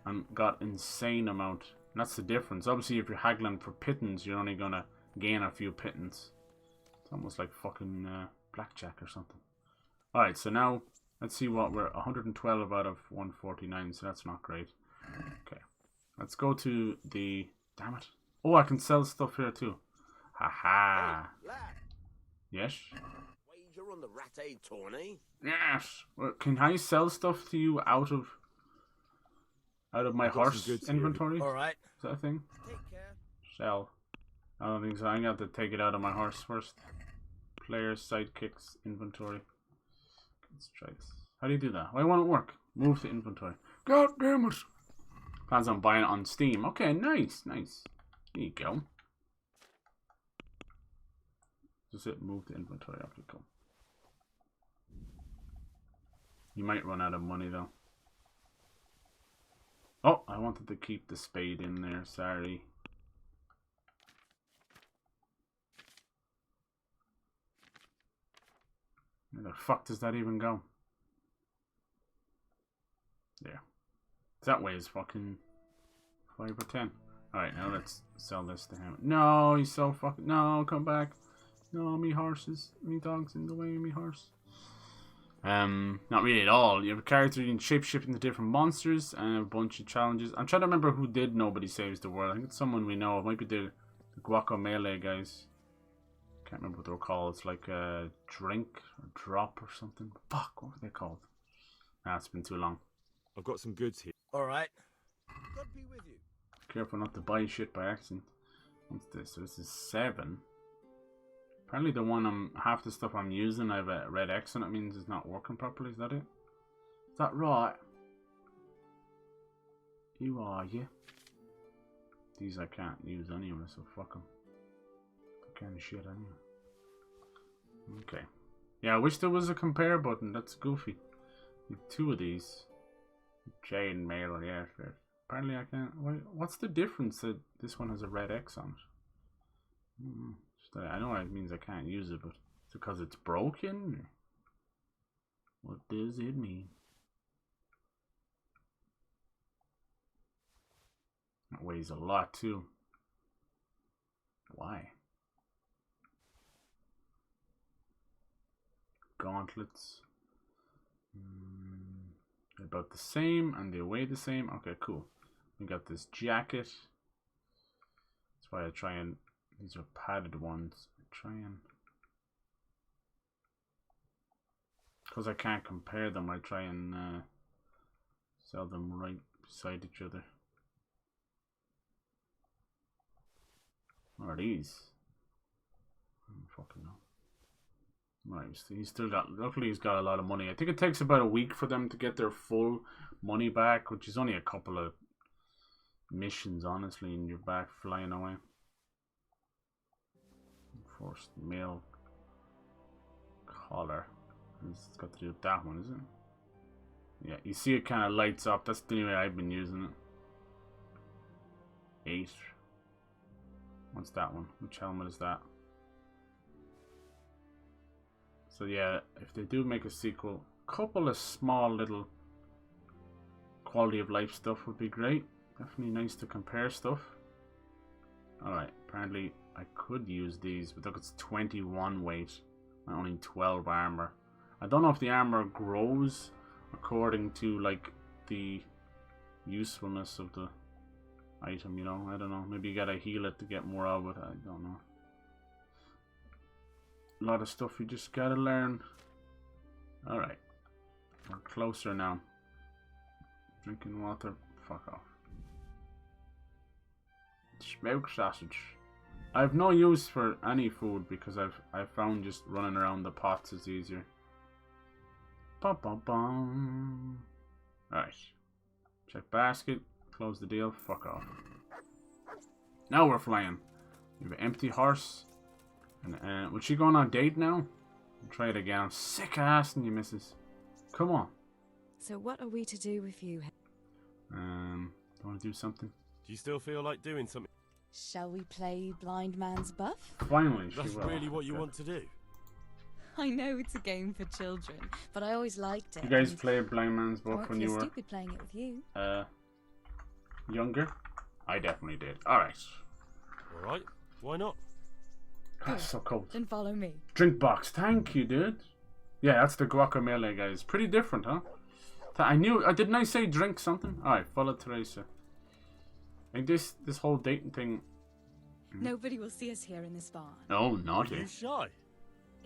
and got insane amount. And that's the difference. Obviously, if you're haggling for pittance, you're only going to gain a few pittance. It's almost like fucking blackjack or something. Alright, so now, let's see what we're... 112 out of 149, so that's not great. Okay. Let's go to the... Damn it. Oh, I can sell stuff here too. Haha. Hey, lad. Yes? Wager on the rat-aid tourney? Yes! Well, can I sell stuff to you out of my horse inventory? Alright. Is that a thing? Take care. Sell. I don't think so. I'm going to have to take it out of my horse first. Players, sidekicks, inventory. Let's try this. How do you do that? Why won't it work? Move to inventory. God damn it! Plans on buying it on Steam. Okay, nice, nice. There you go. Just hit move to inventory after you come. You might run out of money though. Oh, I wanted to keep the spade in there. Sorry. Where the fuck does that even go? There. That weighs fucking 5 or 10. Alright, now let's sell this to him. No, he's so fucking... No, come back. No, me horses. Me dog's in the way of me horse. Not really at all. You have a character you can shape-shift into different monsters and a bunch of challenges. I'm trying to remember who did Nobody Saves the World. I think it's someone we know. It might be the Guacamole guys. Can't remember what they're called. It's like a drink or drop or something. Fuck, what were they called? Nah, it's been too long. I've got some goods here. Alright. God be with you. Careful not to buy shit by accident. What's this? So this is 7. Apparently the one half the stuff I'm using, I have a red X on it, means it's not working properly. Is that it? Is that right? You are, you? These I can't use anyway, so fuck them. Kind of shit anyway. Okay. Yeah, I wish there was a compare button. That's goofy. You have 2 of these. Chain mail, yeah. Fair. Apparently I can't. What's the difference that this one has a red X on it? I know it means I can't use it, but it's because it's broken? What does it mean? That weighs a lot too. Why? Gauntlets. They're about the same and they weigh the same. Okay, cool. We got this jacket. That's why I try and... These are padded ones. I try and... Because I can't compare them, I try and sell them right beside each other. What are these? I don't fucking know. Right, he's still got... Luckily he's got a lot of money. I think it takes about a week for them to get their full money back, which is only a couple of missions, honestly, and you're back flying away. Forced mail collar. It's got to do with that one, is it? Yeah, you see it kind of lights up. That's the only way I've been using it. 8. What's that one? Which helmet is that? So yeah, if they do make a sequel, a couple of small little quality of life stuff would be great. Definitely nice to compare stuff. Alright, apparently I could use these, but look, it's 21 weight and only 12 armor. I don't know if the armor grows according to like the usefulness of the item, you know. I don't know. Maybe you gotta heal it to get more of it. I don't know. A lot of stuff you just gotta learn. Alright. We're closer now. Drinking water. Fuck off. Smoked sausage. I have no use for any food because I've found just running around the pots is easier. Bum bum bum. Alright. Check basket. Close the deal. Fuck off. Now we're flying. We have an empty horse. And was she going on a date now? Try it again. I'm sick of asking you, missus. Come on. So what are we to do with you? Want to do something? Do you still feel like doing something? Shall we play blind man's buff? Finally, That's she will. really what you want to do? I know it's a game for children, but I always liked it. You guys played Blind Man's Buff I when you were stupid playing it with you. Younger? I definitely did. Alright. Alright, why not? God, it's so cold. Then follow me. Drink box. Thank you, dude. Yeah, that's the guacamole, guys. Pretty different, huh? Didn't I say drink something? Alright, follow Theresa. Like this whole dating thing. Nobody will see us here in this barn. Oh, naughty. Are you shy?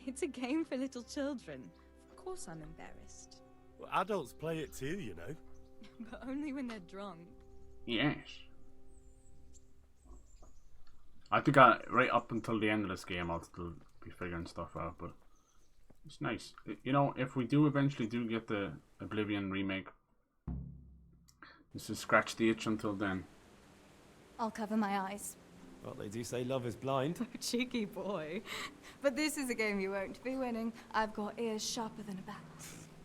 It's a game for little children. Of course I'm embarrassed. Well, adults play it too, you know. But only when they're drunk. Yes. I think right up until the end of this game I'll still be figuring stuff out, but it's nice. You know, if we do eventually get the Oblivion remake, just to scratch the itch until then. I'll cover my eyes. Well, they do say love is blind. Cheeky boy. But this is a game you won't be winning. I've got ears sharper than a bat.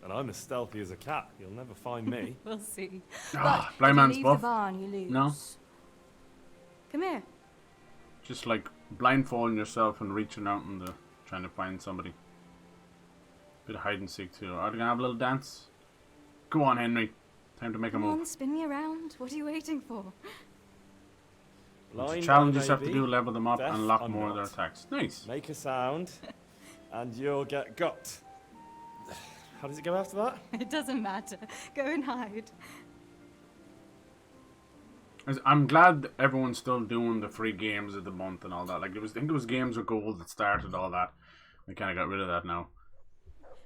And I'm as stealthy as a cat. You'll never find me. We'll see. Ah, But Blind if Man's you leave Buff. the barn, you lose. No. Come here. Just like blindfolding yourself and reaching out and trying to find somebody. Bit of hide and seek too. Are they gonna have a little dance? Go on, Henry. Time to make a Come move. on, spin me around. What are you waiting for? The challenges have to do level them up and lock more of their attacks. Nice. Make a sound, and you'll get got. How does it go after that? It doesn't matter. Go and hide. I'm glad everyone's still doing the free games of the month and all that. Like, I think it was Games with Gold that started all that. They kind of got rid of that now.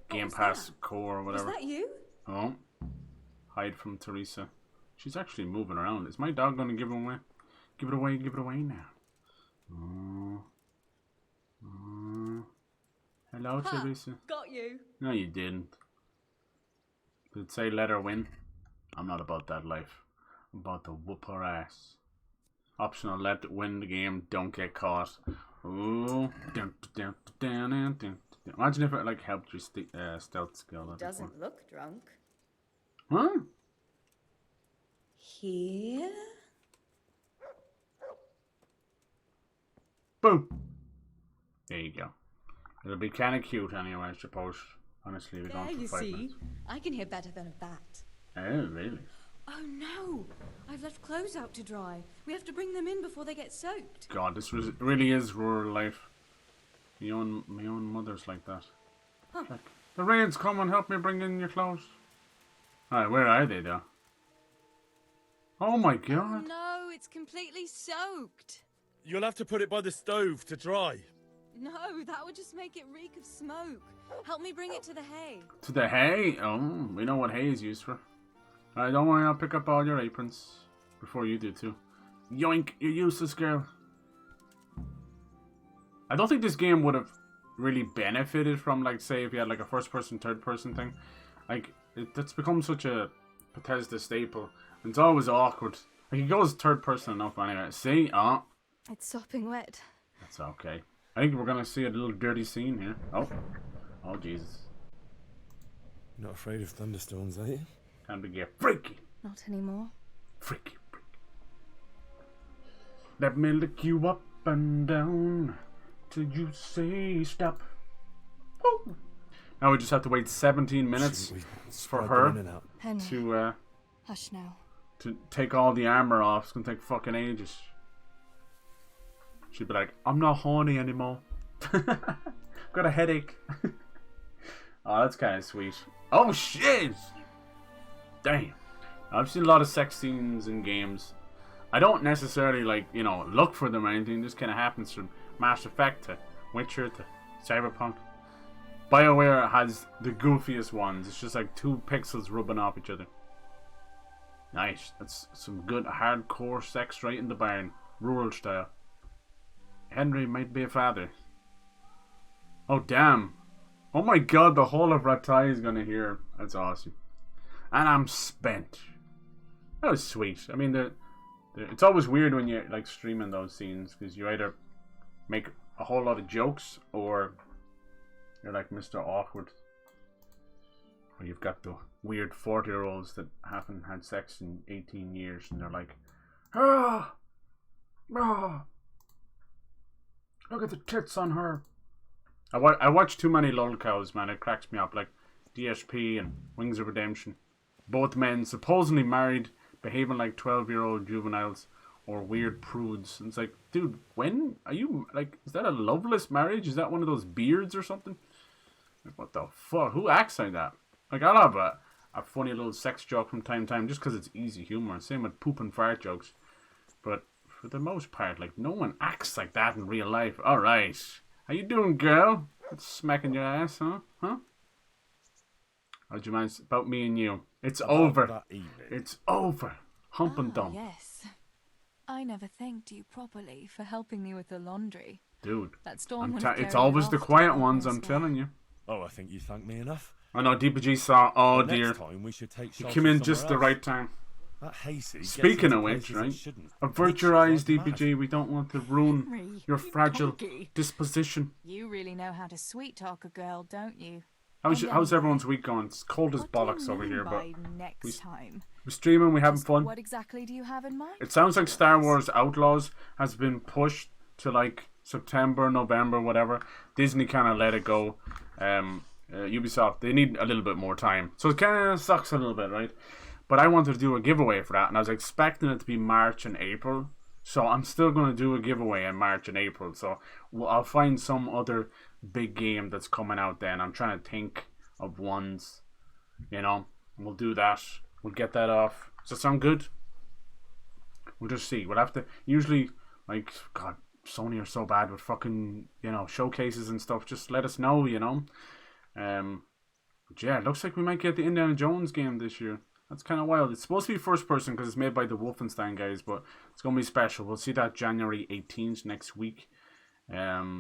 Game Pass Core or whatever. Was that you? Oh. Hide from Theresa. She's actually moving around. Is my dog going to give it away? Give it away, give it away now. Oh. Oh. Hello, Theresa. Got you. No, you didn't. Did it say let her win? I'm not about that life. I'm about to whoop her ass. Optional, let win the game, don't get caught. Ooh. Imagine if it like helped your stealth skill. Doesn't look drunk. Huh? Here? Boom. There you go. It'll be kind of cute anyway, I suppose. Honestly, we're going for 5 minutes. I can hear better than a bat. Oh, really? Oh no! I've left clothes out to dry. We have to bring them in before they get soaked. God, this really is rural life. My own mother's like that. Huh. Like, the rain's coming, help me bring in your clothes. Alright, where are they though? Oh my god. Oh no, it's completely soaked. You'll have to put it by the stove to dry. No, that would just make it reek of smoke. Help me bring it to the hay. To the hay? Oh, we know what hay is used for. Alright, don't worry, I'll pick up all your aprons. Before you do too. Yoink, you useless girl. I don't think this game would have really benefited from, like, say, if you had like a first person, third person thing. Like, it's become such a Bethesda staple. And it's always awkward. Like, it goes third person enough anyway. See? Oh. It's sopping wet. That's okay. I think we're gonna see a little dirty scene here. Oh. Oh, Jesus. Not afraid of thunderstorms, are you? Time to get freaky. Not anymore. Freaky, freaky. Let me lick you up and down till you say stop. Woo. Now we just have to wait 17 minutes for her Henry, to hush now. to take all the armor off. It's gonna take fucking ages. She'd be like, I'm not horny anymore. Got a headache. Oh, that's kind of sweet. Oh shit! Damn. I've seen a lot of sex scenes in games. I don't necessarily, like, you know, look for them or anything. It just kind of happens from Mass Effect to Witcher to Cyberpunk. BioWare has the goofiest ones. It's just like 2 pixels rubbing off each other. Nice. That's some good hardcore sex right in the barn. Rural style. Henry might be a father. Oh, damn. Oh my god, the whole of Ratai is gonna hear. That's awesome. And I'm spent. That was sweet. I mean, it's always weird when you're like streaming those scenes because you either make a whole lot of jokes or you're like Mr. Awkward. Or you've got the weird 40-year-olds that haven't had sex in 18 years and they're like, ah, ah, look at the tits on her. I watch too many lol cows, man. It cracks me up. Like DSP and Wings of Redemption. Both men supposedly married, behaving like 12-year-old juveniles or weird prudes. And it's like, dude, when are you, like, is that a loveless marriage? Is that one of those beards or something? Like, what the fuck? Who acts like that? Like, I'll have a funny little sex joke from time to time just because it's easy humor. Same with poop and fart jokes. But for the most part, like, no one acts like that in real life. Alright. How you doing, girl? That's smacking your ass, huh? Huh? How'd you mind about me and you? It's over. It's over. Hump and dump. Yes. I never thanked you properly for helping me with the laundry. Dude, that storm it's always the quiet ones, I'm telling you. Oh, I think you thanked me enough. I know, DPG saw, oh The dear. next time we should take You came in just the else. right time. That hayseed gets Speaking into of which, places it right? shouldn't. Avert your eyes, DPG. We don't want to ruin Henry, your you fragile donkey. disposition. You really know how to sweet talk a girl, don't you? How's everyone's week going? It's cold as What do you bollocks over mean here, but by next time? we're streaming, we're having Just fun. What exactly do you have in mind? It sounds like Star Wars Outlaws has been pushed to like September, November, whatever. Disney kind of let it go. Ubisoft, they need a little bit more time. So it kind of sucks a little bit, right? But I wanted to do a giveaway for that, and I was expecting it to be March and April. So I'm still going to do a giveaway in March and April. So I'll find some other big game that's coming out then. I'm trying to think of ones, you know. We'll do that. We'll get that off. Does that sound good? We'll just see. We'll have to... Usually, like, God, Sony are so bad with fucking, you know, showcases and stuff. Just let us know, you know. But yeah, it looks like we might get the Indiana Jones game this year. That's kind of wild. It's supposed to be first person because it's made by the Wolfenstein guys, but it's going to be special. We'll see that January 18th next week. They're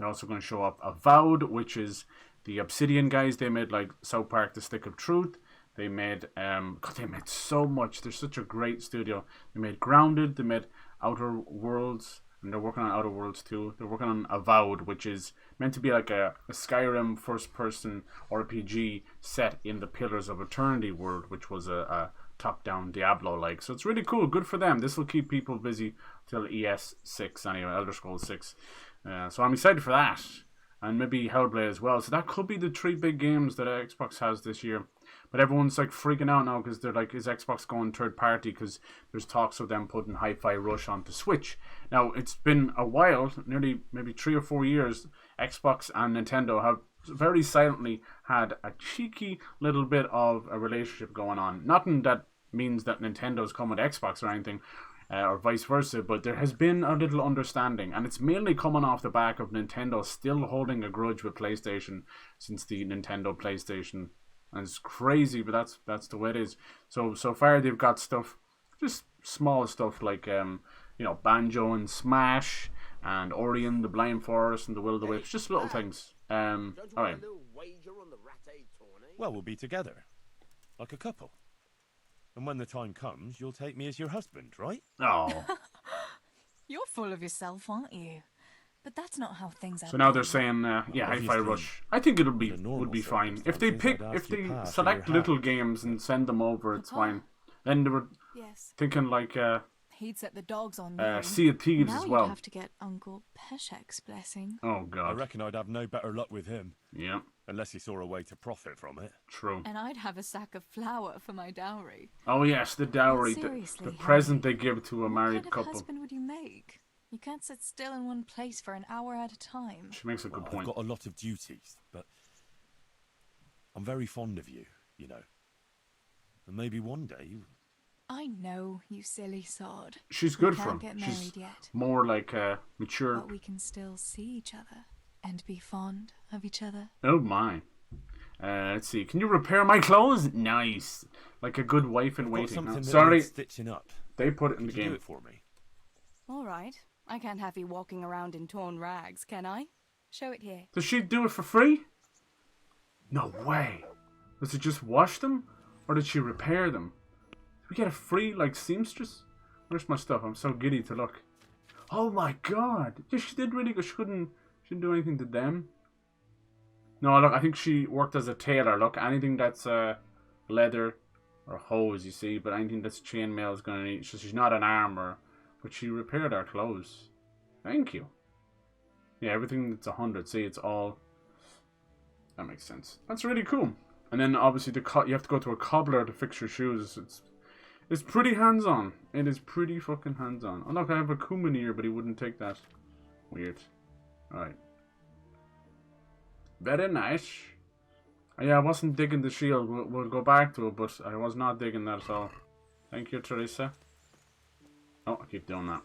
also going to show up Avowed, which is the Obsidian guys. They made like South Park: The Stick of Truth. They made God, they made so much. They're such a great studio. They made Grounded. They made Outer Worlds, and they're working on Outer Worlds too. They're working on Avowed, which is meant to be like a Skyrim first-person RPG set in the Pillars of Eternity world, which was a top-down Diablo-like. So it's really cool. Good for them. This will keep people busy till ES6 anyway, Elder Scrolls 6. So I'm excited for that. And maybe Hellblade as well. So that could be the 3 big games that Xbox has this year. But everyone's like freaking out now because they're like, is Xbox going third party? Because there's talks of them putting Hi-Fi Rush onto Switch. Now, it's been a while, nearly maybe 3 or 4 years, Xbox and Nintendo have very silently had a cheeky little bit of a relationship going on. Nothing that means that Nintendo's come with Xbox or anything, or vice versa, but there has been a little understanding, and it's mainly coming off the back of Nintendo still holding a grudge with PlayStation since the Nintendo PlayStation. And it's crazy, but that's the way it is. So far they've got stuff, just small stuff like you know, Banjo and Smash and Ori and the Blind Forest and the Will of the Wisps, just little things. All right. Well, we'll be together, like a couple. And when the time comes, you'll take me as your husband, right? Oh. You're full of yourself, aren't you? But that's not how things are. So now they're saying, yeah, Hi-Fi Rush. I think would be fine if they select little games and send them over. It's fine. Then they were thinking like he'd set the dogs on me. Sea of Thieves as well. Now you'd have to get Uncle Peshek's blessing. Oh God. I reckon I'd have no better luck with him. Yeah. Unless he saw a way to profit from it. True. And I'd have a sack of flour for my dowry. Oh yes, the dowry, the present they give to a married couple. What kind of husband would you make? You can't sit still in one place for an hour at a time. She makes a good point. I've got a lot of duties, but I'm very fond of you, you know. And maybe one day... I know, you silly sod. She's good for him. Can't get married yet. More like mature. But we can still see each other and be fond of each other. Oh my. Let's see. Can you repair my clothes? Nice. Like a good wife in waiting. No, sorry. Stitching up. They put it in the game. Do it for me. All right. I can't have you walking around in torn rags, can I? Show it here. Does she do it for free? No way. Does it just wash them? Or did she repair them? Did we get a free, like, seamstress? Where's my stuff? I'm so giddy to look. Oh my God. Yeah, she did really good. She didn't do anything to them. No, look, I think she worked as a tailor. Look, anything that's leather or hose, you see, but anything that's chainmail is going to need... So she's not an armor. But she repaired our clothes. Thank you. Yeah, everything that's 100. See, it's all... That makes sense. That's really cool. And then obviously you have to go to a cobbler to fix your shoes. It's pretty hands-on. It is pretty fucking hands-on. Oh look, I have a Kuman here, but he wouldn't take that. Weird. Alright. Very nice. Oh, yeah, I wasn't digging the shield. We'll go back to it, but I was not digging that at all. Thank you, Theresa. Oh, I keep doing that.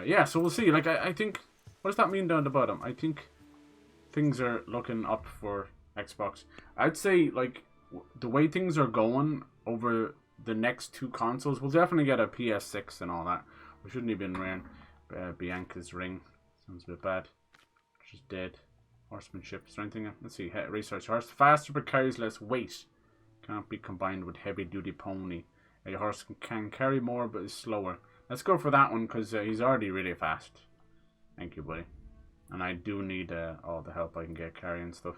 Yeah, so we'll see. Like, I think... What does that mean down the bottom? I think things are looking up for Xbox. I'd say, like, the way things are going over the next 2 consoles, we'll definitely get a PS6 and all that. We shouldn't even wearing Bianca's ring. Sounds a bit bad. She's dead. Horsemanship. Strengthening. Let's see. Research. Horse faster but carries less weight. Cannot be combined with heavy-duty pony. A horse can carry more but is slower. Let's go for that one because he's already really fast. Thank you, buddy. And I do need all the help I can get carrying stuff.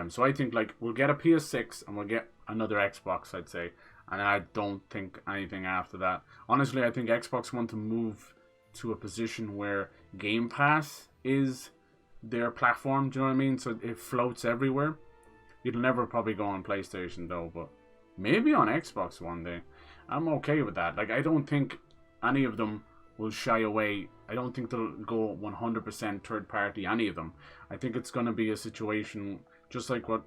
So I think like we'll get a PS6 and we'll get another Xbox, I'd say. And I don't think anything after that. Honestly, I think Xbox want to move to a position where Game Pass is their platform. Do you know what I mean? So it floats everywhere. It'll never probably go on PlayStation though, but maybe on Xbox one day. I'm okay with that. Like, I don't think any of them will shy away. I don't think they'll go 100% third party, any of them. I think it's going to be a situation just like what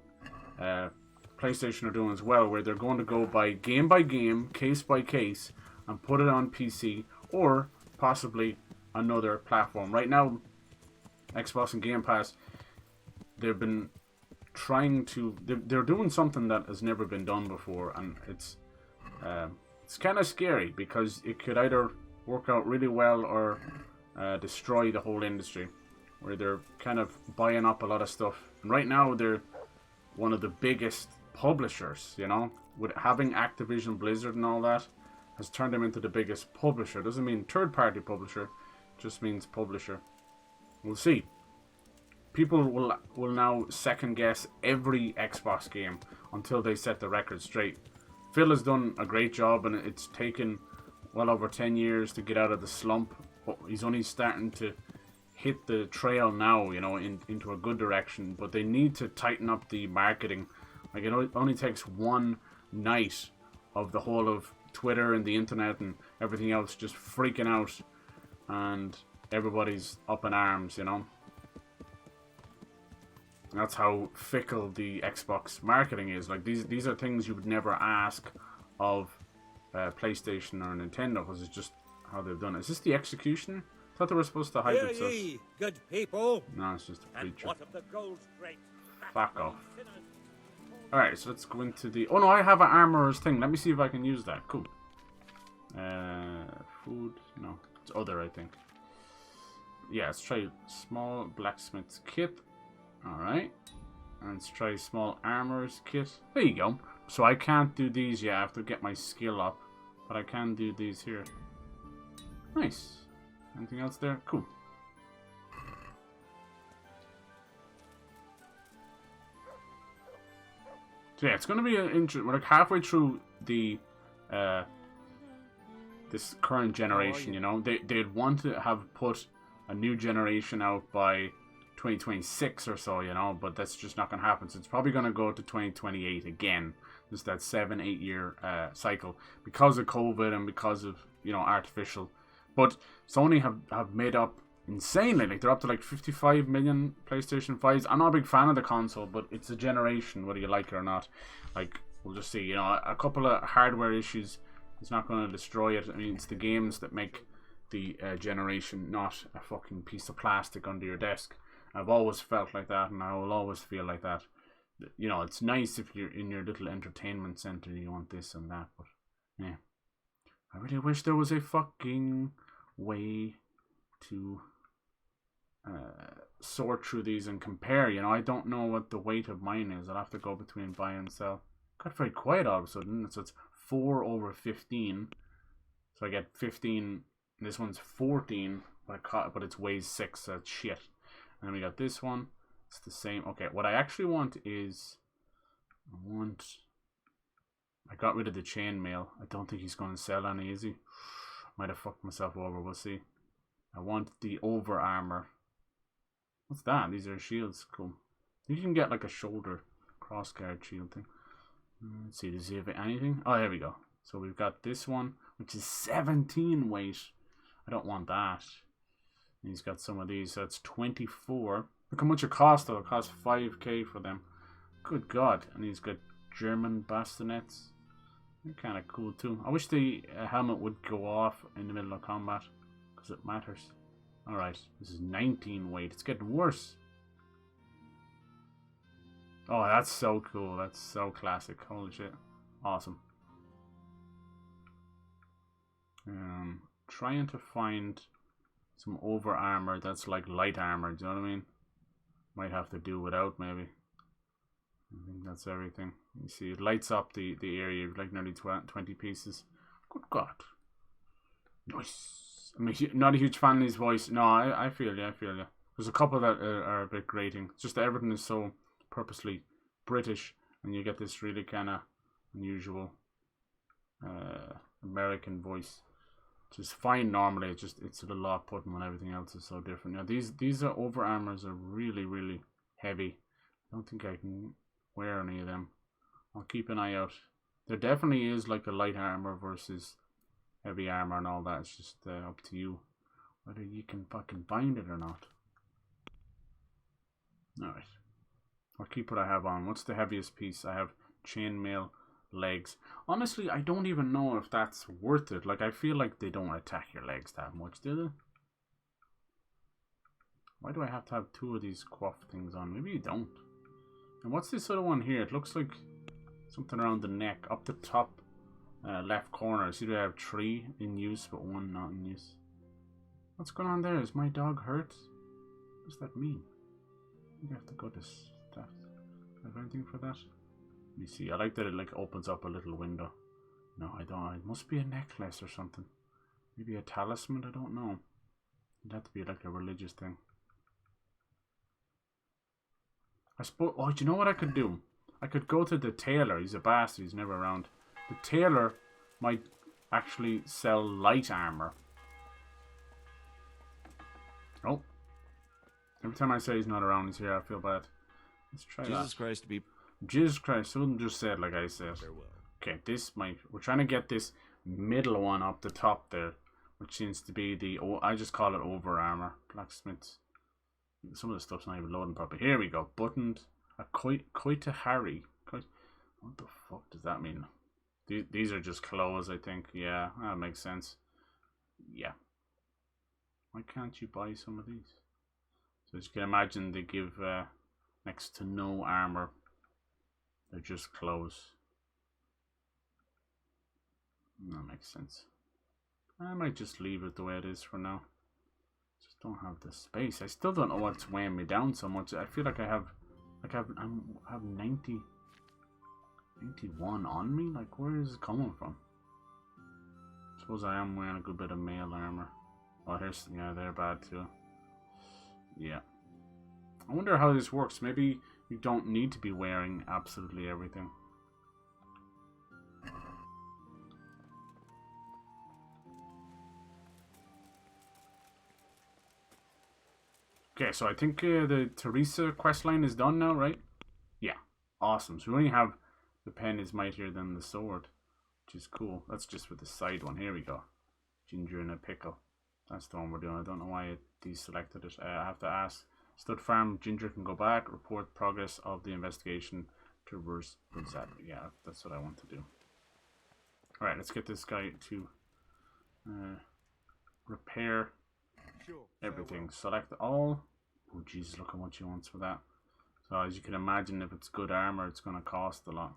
PlayStation are doing as well, where they're going to go by game, case by case, and put it on PC or possibly another platform. Right now, Xbox and Game Pass, they've been trying to... They're doing something that has never been done before, and it's kind of scary because it could either work out really well or destroy the whole industry, where they're kind of buying up a lot of stuff. And right now, they're one of the biggest publishers, you know, with having Activision Blizzard and all that, has turned them into the biggest publisher. Doesn't mean third-party publisher, just means publisher. We'll see. People will now second guess every Xbox game until they set the record straight. Phil has done a great job, and it's taken well over 10 years to get out of the slump. But he's only starting to hit the trail now, you know, into a good direction. But they need to tighten up the marketing. Like, it only takes one night of the whole of Twitter and the internet and everything else just freaking out, and everybody's up in arms, you know. That's how fickle the Xbox marketing is. Like, these are things you would never ask of PlayStation or Nintendo, because it's just how they've done it. Is this the executioner? I thought they were supposed to hide Hear themselves. ye, good people. No, it's just a And preacher. what of the gold's great Fuck off. Alright, so let's go into the... Oh no, I have an armorer's thing. Let me see if I can use that. Cool. Food? No. It's other, I think. Yeah, let's try small blacksmith's kit. Alright. And let's try small armorer's kit. There you go. So I can't do these yet. I have to get my skill up. But I can do these here. Nice. Anything else there? Cool. So yeah, it's going to be an interesting... We're like halfway through the this current generation, you know. They'd want to have put a new generation out by 2026 or so, you know, but that's just not going to happen. So it's probably going to go to 2028 again. Just that 7-8 year cycle because of COVID and because of, you know, artificial. But Sony have made up insanely. Like, they're up to like 55 million PlayStation 5s. I'm not a big fan of the console, but it's a generation, whether you like it or not. Like, we'll just see. You know, a couple of hardware issues is not going to destroy it. I mean, it's the games that make the generation, not a fucking piece of plastic under your desk. I've always felt like that, and I will always feel like that. You know, it's nice if you're in your little entertainment center, you want this and that, but yeah. I really wish there was a fucking way to sort through these and compare. You know, I don't know what the weight of mine is. I'll have to go between buy and sell. Got very quiet all of a sudden. So it's 4 over 15. So I get 15. This one's 14, but it weighs 6. So that's shit. And then we got this one. It's the same. Okay, what I actually want is... I got rid of the chainmail. I don't think he's going to sell any, is he? Might have fucked myself over. We'll see. I want the over armor. What's that? These are shields. Cool. You can get like a shoulder crossguard shield thing. Let's see. Does he have anything? Oh, there we go. So we've got this one, which is 17 weight. I don't want that. And he's got some of these. So it's 24. Look how much it costs though. It costs 5k for them. Good God. And he's got German bastonets. They're kind of cool too. I wish the helmet would go off in the middle of combat, because it matters. Alright, this is 19 weight. It's getting worse. Oh, that's so cool. That's so classic. Holy shit. Awesome. Trying to find some over armor that's like light armor. Do you know what I mean? Might have to do without, maybe. I think that's everything. You see, it lights up the area of like nearly 20 pieces. Good God. Nice. I mean, not a huge fan of his voice. No, I feel you, I feel you. There's a couple that are a bit grating. It's just that everything is so purposely British, and you get this really kind of unusual American voice. which is fine normally. It's a little off-putting when everything else is so different. Now these are over armors are really heavy. I don't think I can wear any of them. I'll keep an eye out. There definitely is like a light armor versus heavy armor and all that. It's just up to you whether you can fucking find it or not. Alright. I'll keep what I have on. What's the heaviest piece? I have chainmail legs. Honestly, I don't even know if that's worth it. Like, I feel like they don't attack your legs that much, do they? Why do I have to have two of these quaff things on? Maybe you don't. And what's this other one here? It looks like something around the neck. Up the top left corner. See, I have 3 in use, but 1 not in use. What's going on there? Is my dog hurt? What does that mean? I have to go to stuff. Do I have anything for that? Let me see. I like that it like opens up a little window. No, I don't. It must be a necklace or something. Maybe a talisman? I don't know. It'd have to be like a religious thing. I suppose. Oh, do you know what I could do? I could go to the tailor. He's a bastard. He's never around. The tailor might actually sell light armor. Oh. Every time I say he's not around, he's here. I feel bad. Let's try that. Jesus Christ be... Jesus Christ. Someone just said like I said. Okay, this might... We're trying to get this middle one up the top there. Which seems to be the... I just call it over armor. Blacksmiths. Some of the stuff's not even loading properly. Here we go. Buttoned. A Koitahari. What the fuck does that mean? These are just clothes, I think. Yeah, that makes sense. Yeah. Why can't you buy some of these? So as you can imagine, they give next to no armor. They're just clothes. That makes sense. I might just leave it the way it is for now. Just don't have the space. I still don't know what's weighing me down so much. I feel like I have 91 on me. Like, where is it coming from? I suppose I am wearing a good bit of mail armor. Oh, here's, yeah, they're bad too. Yeah. I wonder how this works. Maybe you don't need to be wearing absolutely everything. Okay, so I think the Theresa questline is done now, right? Yeah. Awesome. So we only have the pen is mightier than the sword, which is cool. That's just for the side one. Here we go. Ginger in a pickle. That's the one we're doing. I don't know why it deselected it. I have to ask. Stud Farm, Ginger can go back. Report progress of the investigation to reverse that. Yeah, that's what I want to do. Alright, let's get this guy to repair everything. Select all. Oh, Jesus, look how much he wants for that. So, as you can imagine, if it's good armor, it's going to cost a lot.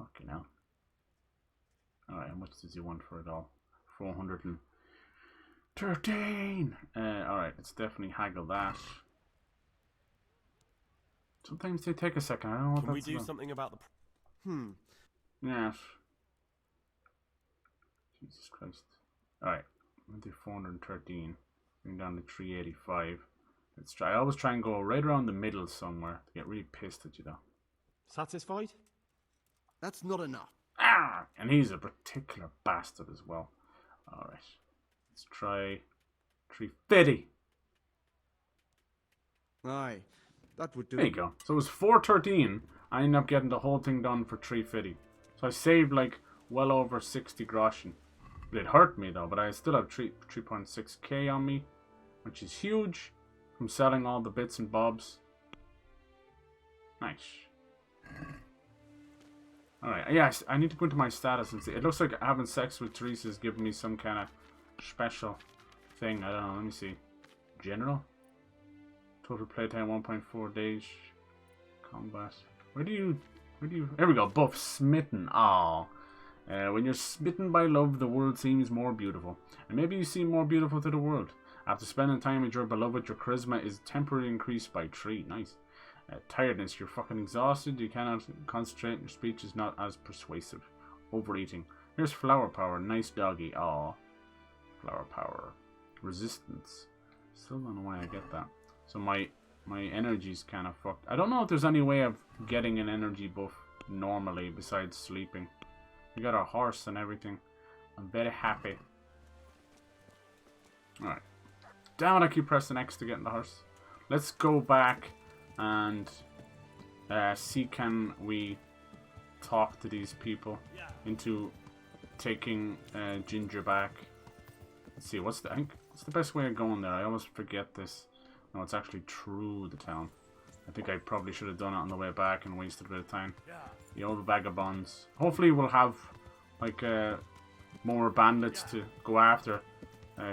Okay, now. Alright, how much does he want for it all? 413! Alright, let's definitely haggle that. Sometimes they take a second. I don't know what Can we that's do about. something about the... Yes. Jesus Christ. Alright, I'll do 413. Bring down to 385. Let's try. I always try and go right around the middle somewhere. To get really pissed at you though. Satisfied? That's not enough. Ah! And he's a particular bastard as well. Alright. Let's try 350. Aye, that would do. There you go. So it was 413. I ended up getting the whole thing done for 350. So I saved like well over 60 groschen. It hurt me though, but I still have 3.6k on me, which is huge from selling all the bits and bobs. Nice. Alright, yes, I need to go into my status and see. It looks like having sex with Theresa is giving me some kind of special thing. I don't know, let me see. General? Total playtime 1.4 days. Combat. Where do you... There we go, buff. Smitten. Aww. When you're smitten by love, the world seems more beautiful. And maybe you seem more beautiful to the world. After spending time with your beloved, your charisma is temporarily increased by 3. Nice. Tiredness, you're fucking exhausted, you cannot concentrate, your speech is not as persuasive. Overeating. Here's flower power, nice doggy. Aww. Flower power. Resistance. Still don't know why I get that. So my energy's kind of fucked. I don't know if there's any way of getting an energy buff normally besides sleeping. We got our horse and everything. I'm very happy. Alright. Damn it, I keep pressing X to get in the horse. Let's go back and see can we talk to these people into taking Ginger back. Let's see, what's the best way of going there? I always forget this. No, it's actually through the town. I think I probably should have done it on the way back and wasted a bit of time. The old vagabonds. Hopefully we'll have like more bandits to go after.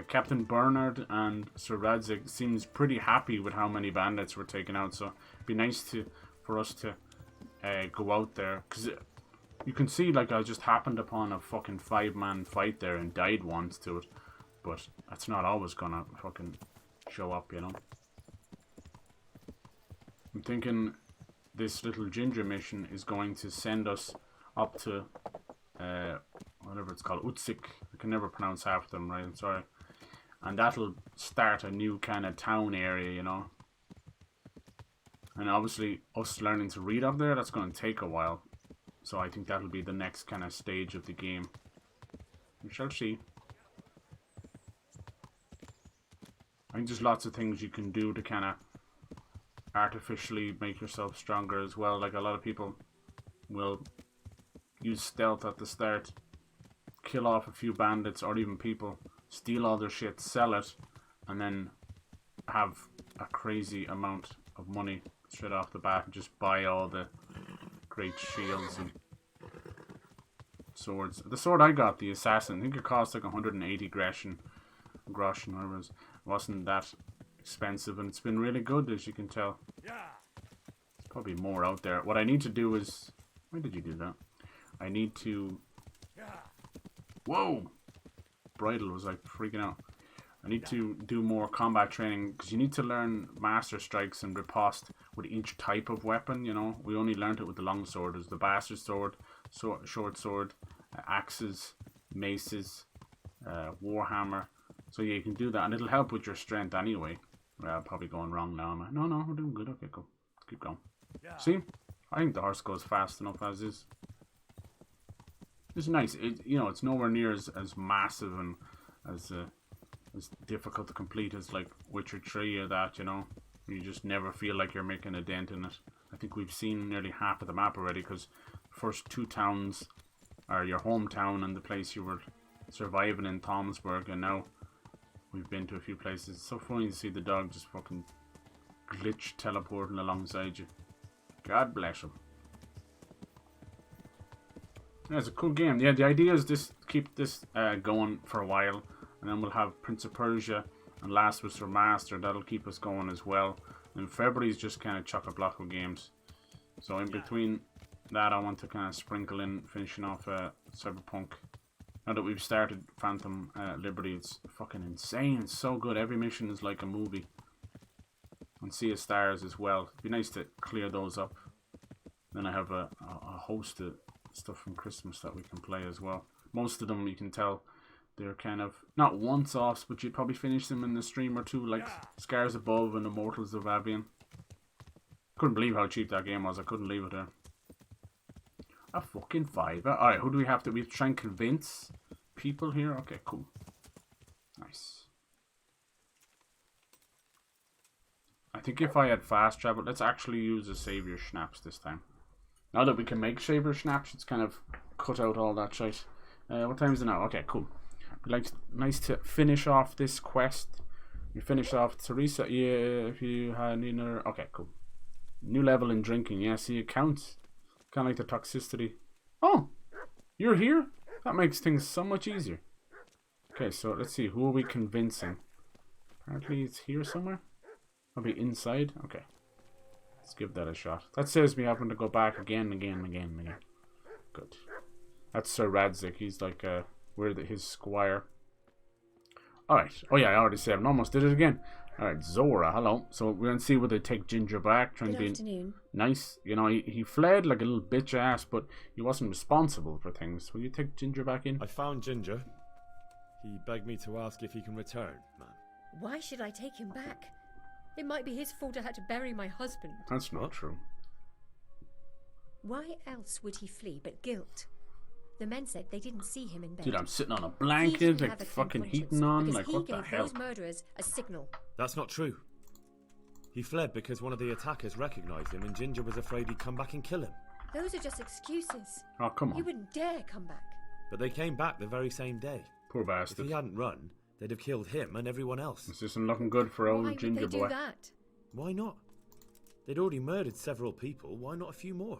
Captain Bernard and Sir Radzig seems pretty happy with how many bandits were taken out, so it'd be nice for us to go out there, because you can see like I just happened upon a fucking 5-man fight there and died once to it, but that's not always gonna fucking show up, you know. I'm thinking this little Ginger mission is going to send us up to whatever it's called, Utsik. I can never pronounce half of them right, I'm sorry. And that'll start a new kind of town area, you know. And obviously, us learning to read up there, that's going to take a while. So I think that'll be the next kind of stage of the game. We shall see. I think there's lots of things you can do to kind of artificially make yourself stronger as well. Like a lot of people will use stealth at the start, kill off a few bandits or even people, steal all their shit, sell it, and then have a crazy amount of money straight off the bat and just buy all the great shields and swords. The sword I got, the assassin, I think it cost like 180 groschen, whatever it was. It wasn't that expensive, and it's been really good, as you can tell. There's probably more out there. What I need to do is... Why did you do that? I need to... Whoa! Bridle was like freaking out. I need to do more combat training, because you need to learn master strikes and riposte with each type of weapon, you know. We only learned it with the long sword. There's the bastard sword, short sword, axes, maces, warhammer. So yeah, you can do that, and it'll help with your strength anyway. Well, probably going wrong now, am I? No, we're doing good. Okay, cool. Let's keep going. See? I think the horse goes fast enough as is. It's nice. You know, it's nowhere near as massive and as difficult to complete as like Witcher 3 or that, you know. You just never feel like you're making a dent in it. I think we've seen nearly half of the map already, because first 2 towns are your hometown and the place you were surviving in, Tomsburg, and now we've been to a few places. It's so funny to see the dog just fucking glitch teleporting alongside you. God bless him. Yeah, it's a cool game. Yeah, the idea is just keep this going for a while, and then we'll have Prince of Persia and Last was Remastered. That'll keep us going as well. And February's just kind of chock-a-block of games. So in between that, I want to kind of sprinkle in finishing off Cyberpunk. Now that we've started Phantom Liberty, it's fucking insane. It's so good. Every mission is like a movie. And Sea of Stars as well. It'd be nice to clear those up. Then I have a host of stuff from Christmas that we can play as well. Most of them, you can tell, they're kind of not once-offs, but you'd probably finish them in the stream or two, like Scars Above and Immortals of Avian. Couldn't believe how cheap that game was. I couldn't leave it there. A fucking $5. Alright, who do we have to... We have to try and convince people here? Okay, cool. Nice. I think if I had fast travel... Let's actually use a Savior Schnapps this time. Now that we can make Savior Schnapps, it's kind of cut out all that shit. What time is it now? Okay, cool. Like, nice to finish off this quest. You finish off Theresa. Yeah, if you had another... Okay, cool. New level in drinking. Yeah, see, it counts. Kind of like the toxicity. Oh, you're here? That makes things so much easier. Okay, so let's see. Who are we convincing? Apparently it's here somewhere. Probably inside. Okay. Let's give that a shot. That saves me having to go back again. Good. That's Sir Radzig. He's like, his squire. Alright. Oh yeah, I already saved. I almost did it again. Alright, Zora, hello. So we're going to see whether they take Ginger back. Trying to be nice. You know, he fled like a little bitch ass, but he wasn't responsible for things. Will you take Ginger back in? I found Ginger. He begged me to ask if he can return, man. Why should I take him back? It might be his fault I had to bury my husband. That's not true. Why else would he flee but guilt? The men said they didn't see him in bed. Dude, I'm sitting on a He blanket, didn't like have a clean fucking conscience heating on, because like he what the gave hell? those murderers a signal. That's not true. He fled because one of the attackers recognized him and Ginger was afraid he'd come back and kill him. Those are just excuses. Oh, come on. He wouldn't dare come back. But they came back the very same day. Poor If bastard. he hadn't run, they'd have killed him and everyone else. This isn't looking good for old Why would Ginger they do boy. that? Why not? They'd already murdered several people, why not a few more?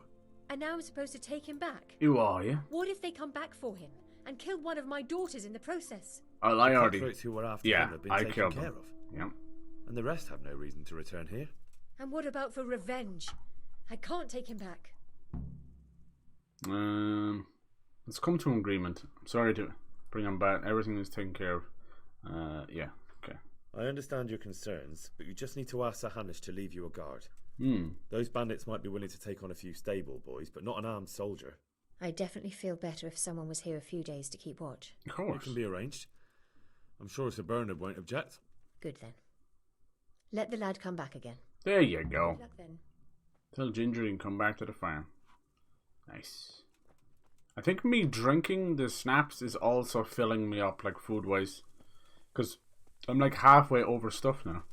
And now I'm supposed to take him back? Who are you? What if they come back for him and kill one of my daughters in the process? Oh, I already... Cutthroats who were after Yeah, him have been I taken killed care them. of. Yeah. And the rest have no reason to return here. And what about for revenge? I can't take him back. Let's come to an agreement. I'm sorry to bring him back. Everything is taken care of. Yeah, okay. I understand your concerns, but you just need to ask Sir Hanish to leave you a guard. Hmm. Those bandits might be willing to take on a few stable boys, but not an armed soldier. I definitely feel better if someone was here a few days to keep watch. Of course. It can be arranged. I'm sure Sir Bernard won't object. Good then. Let the lad come back again. There you go. Good luck then. Tell Ginger he can come back to the farm. Nice. I think me drinking the snaps is also filling me up, like food-wise. Because I'm like halfway over stuff now.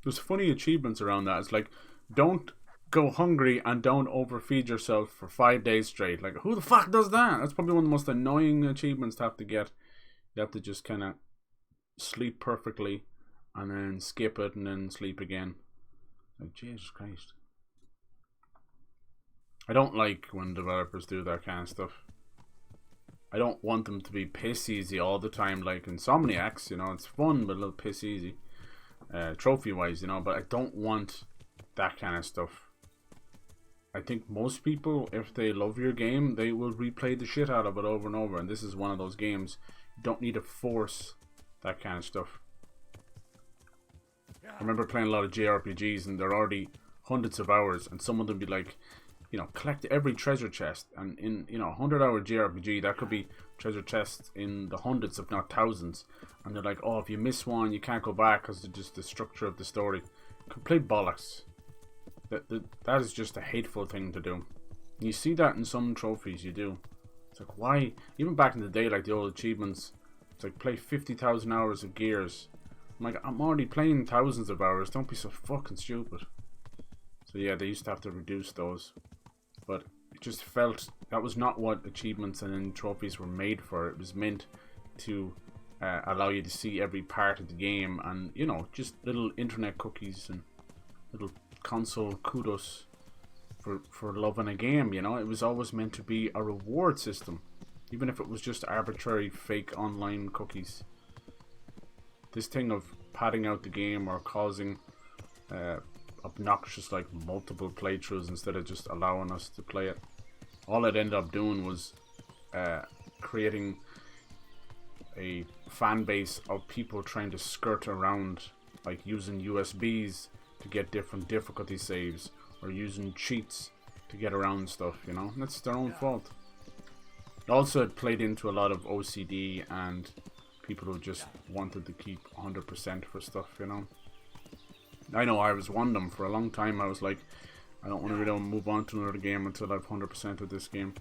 There's funny achievements around that. It's like, don't go hungry and don't overfeed yourself for 5 days straight. Like, who the fuck does that? That's probably one of the most annoying achievements to have to get. You have to just kind of sleep perfectly and then skip it and then sleep again. Like, Jesus Christ. I don't like when developers do that kind of stuff. I don't want them to be piss easy all the time like Insomniacs, you know. It's fun but a little piss easy. Trophy wise, you know, but I don't want that kind of stuff. I think most people, if they love your game, they will replay the shit out of it over and over, and this is one of those games. You don't need to force that kind of stuff. I remember playing a lot of JRPGs and they're already hundreds of hours, and some of them be like, you know, collect every treasure chest, and in, you know, 100-hour JRPG, that could be treasure chests in the hundreds if not thousands, and they're like, oh, if you miss one you can't go back because of just the structure of the story. Complete bollocks. That is just a hateful thing to do. You see that in some trophies, you do. It's like, why? Even back in the day, like the old achievements, it's like, play 50,000 hours of Gears. I'm like, I'm already playing thousands of hours, don't be so fucking stupid. So yeah, they used to have to reduce those. But it just felt that was not what achievements and trophies were made for. It was meant to allow you to see every part of the game, and, you know, just little internet cookies and little console kudos for loving a game, you know. It was always meant to be a reward system, even if it was just arbitrary fake online cookies. This thing of padding out the game or causing obnoxious, like, multiple playthroughs instead of just allowing us to play it, all it ended up doing was creating a fan base of people trying to skirt around, like using USBs to get different difficulty saves or using cheats to get around stuff, you know. That's their own fault. Also, it played into a lot of OCD and people who just wanted to keep 100% for stuff, you know. I know I was one of them. For a long time I was like, I don't want to really move on to another game until I've 100% of this game.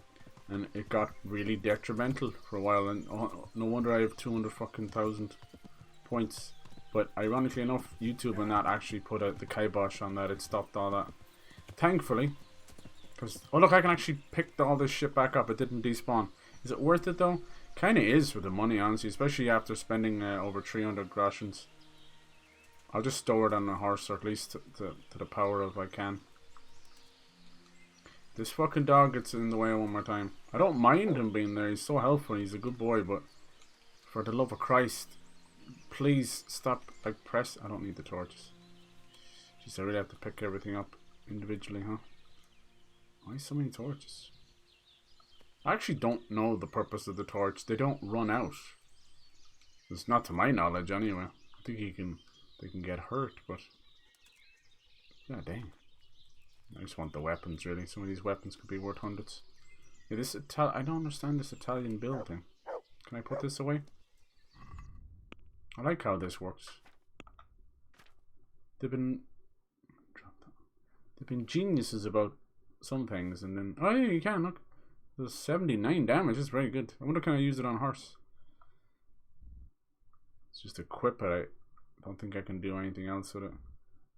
And it got really detrimental for a while, and no wonder I have 200,000 points. But ironically enough, YouTube and that actually put out the kibosh on that. It stopped all that, thankfully. Because, oh look, I can actually pick all this shit back up. It didn't despawn. Is it worth it though? Kinda is for the money, honestly, especially after spending over 300 groshens. I'll just store it on a horse, or at least to the power of I can. This fucking dog gets in the way one more time. I don't mind him being there. He's so helpful. He's a good boy, but for the love of Christ, please stop. Like, press. I don't need the torches. Jeez, I really have to pick everything up individually, huh? Why so many torches? I actually don't know the purpose of the torch. They don't run out. It's not to my knowledge, anyway. I think they can get hurt, but god dang. I just want the weapons, really. Some of these weapons could be worth hundreds. Yeah, this I don't understand this Italian build thing. Can I put this away? I like how this works. They've been geniuses about some things, and then, oh yeah, you can, look. Does 79 damage. That's very good. I wonder can I use it on horse. It's just equip it. I don't think I can do anything else with it.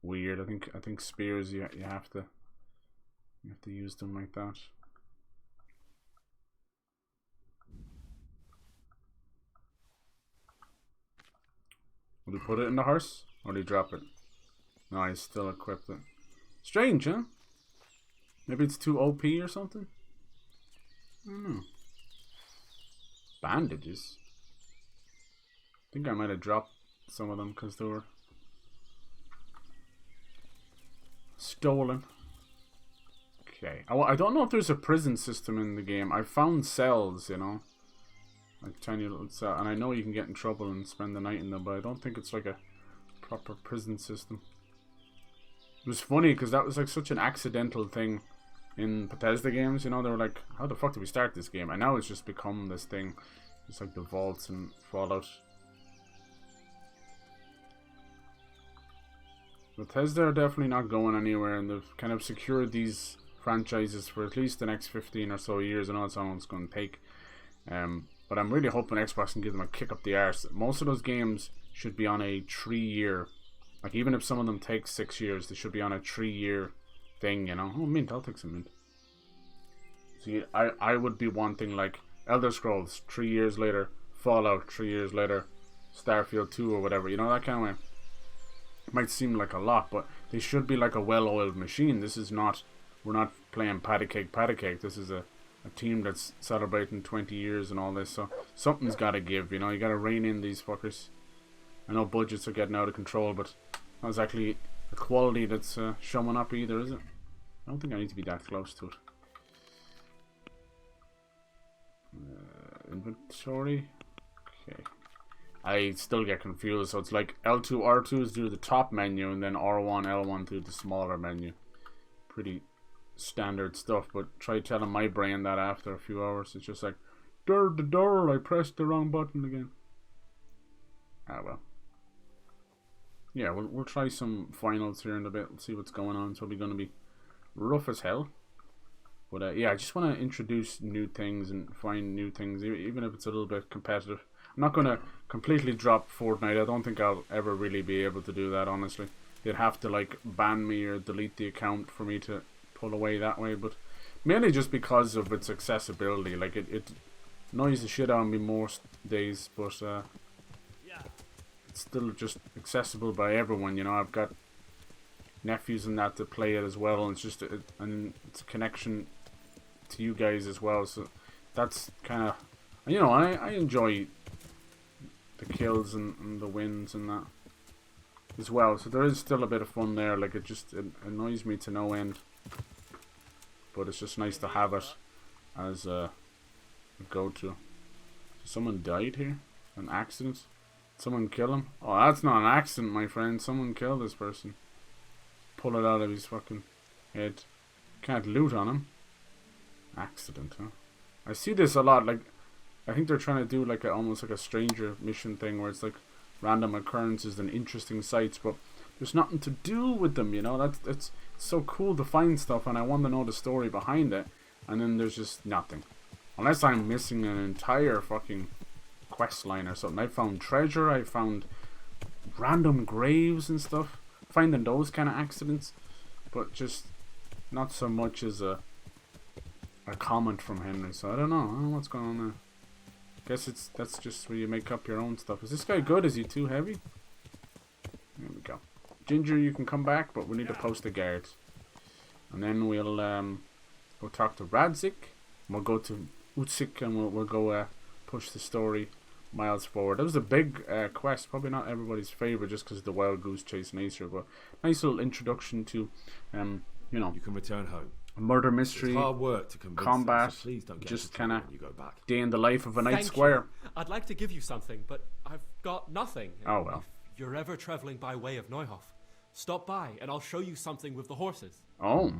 Weird. I think spears you have to use them like that. Will he put it in the horse or will he drop it? No, he's still equipped it. Strange, huh? Maybe it's too OP or something? I don't know. Bandages? I think I might have dropped some of them because they were stolen. Okay. I don't know if there's a prison system in the game. I found cells, you know. Like tiny little cells. And I know you can get in trouble and spend the night in them, but I don't think it's like a proper prison system. It was funny because that was like such an accidental thing in Bethesda games, you know. They were like, how the fuck did we start this game? And now it's just become this thing. It's like the vaults and Fallout. Bethesda are definitely not going anywhere, and they've kind of secured these franchises for at least the next 15 or so years. I know it's how long it's going to take. But I'm really hoping Xbox can give them a kick up the arse. Most of those games should be on a 3-year, like even if some of them take 6 years, they should be on a 3-year thing, you know. Oh, mint, I'll take some mint. See, I would be wanting like Elder Scrolls 3 years later, Fallout 3 years later, Starfield 2 or whatever, you know, that kind of way. It might seem like a lot, but they should be like a well-oiled machine. This is not, we're not playing patty cake. This is a team that's celebrating 20 years and all this, so something's got to give, you know. You got to rein in these fuckers. I know budgets are getting out of control, but not exactly the quality that's showing up either, is it? I don't think I need to be that close to it. Inventory. Okay. I still get confused, so it's like L2, R2 is do the top menu, and then R1, L1 do the smaller menu. Pretty standard stuff, but try telling my brain that after a few hours. It's just like, I pressed the wrong button again. Ah, well. Yeah, we'll try some finals here in a bit. Let's see what's going on. It's probably going to be rough as hell. But yeah, I just want to introduce new things and find new things, even if it's a little bit competitive. I'm not going to completely drop Fortnite. I don't think I'll ever really be able to do that, honestly. They'd have to like ban me or delete the account for me to pull away that way, but mainly just because of its accessibility. Like it annoys the shit out of me most days, but it's still just accessible by everyone, you know. I've got nephews and that to play it as well, and it's just and it's a connection to you guys as well, so that's kind of, you know, I enjoy the kills and the wins and that as well, so there is still a bit of fun there. Like it annoys me to no end, but it's just nice to have it as a go-to. Someone died here? An accident? Someone kill him? Oh, that's not an accident, my friend. Someone killed this person. Pull it out of his fucking head. Can't loot on him. Accident, huh? I see this a lot. Like, I think they're trying to do like almost like a stranger mission thing where it's like random occurrences and interesting sights, but there's nothing to do with them, you know. It's so cool to find stuff, and I want to know the story behind it, and then there's just nothing. Unless I'm missing an entire fucking quest line or something. I found treasure, I found random graves and stuff. Finding those kind of accidents, but just not so much as a comment from Henry. So I don't know what's going on there. Guess that's just where you make up your own stuff. Is this guy good? Is he too heavy? There we go. Ginger, you can come back, but we need to post a guard. And then we'll go talk to Radzik. We'll go to Utsik and we'll go push the story miles forward. That was a big quest. Probably not everybody's favorite just because of the wild goose chase nature, but nice little introduction to, you know, you can return home. A murder mystery, it's hard work to combat, them, so please don't get just kind of day in the life of a night Thank squire. You. I'd like to give you something, but I've got nothing. Oh well. If you're ever traveling by way of Neuhof, stop by and I'll show you something with the horses. Oh.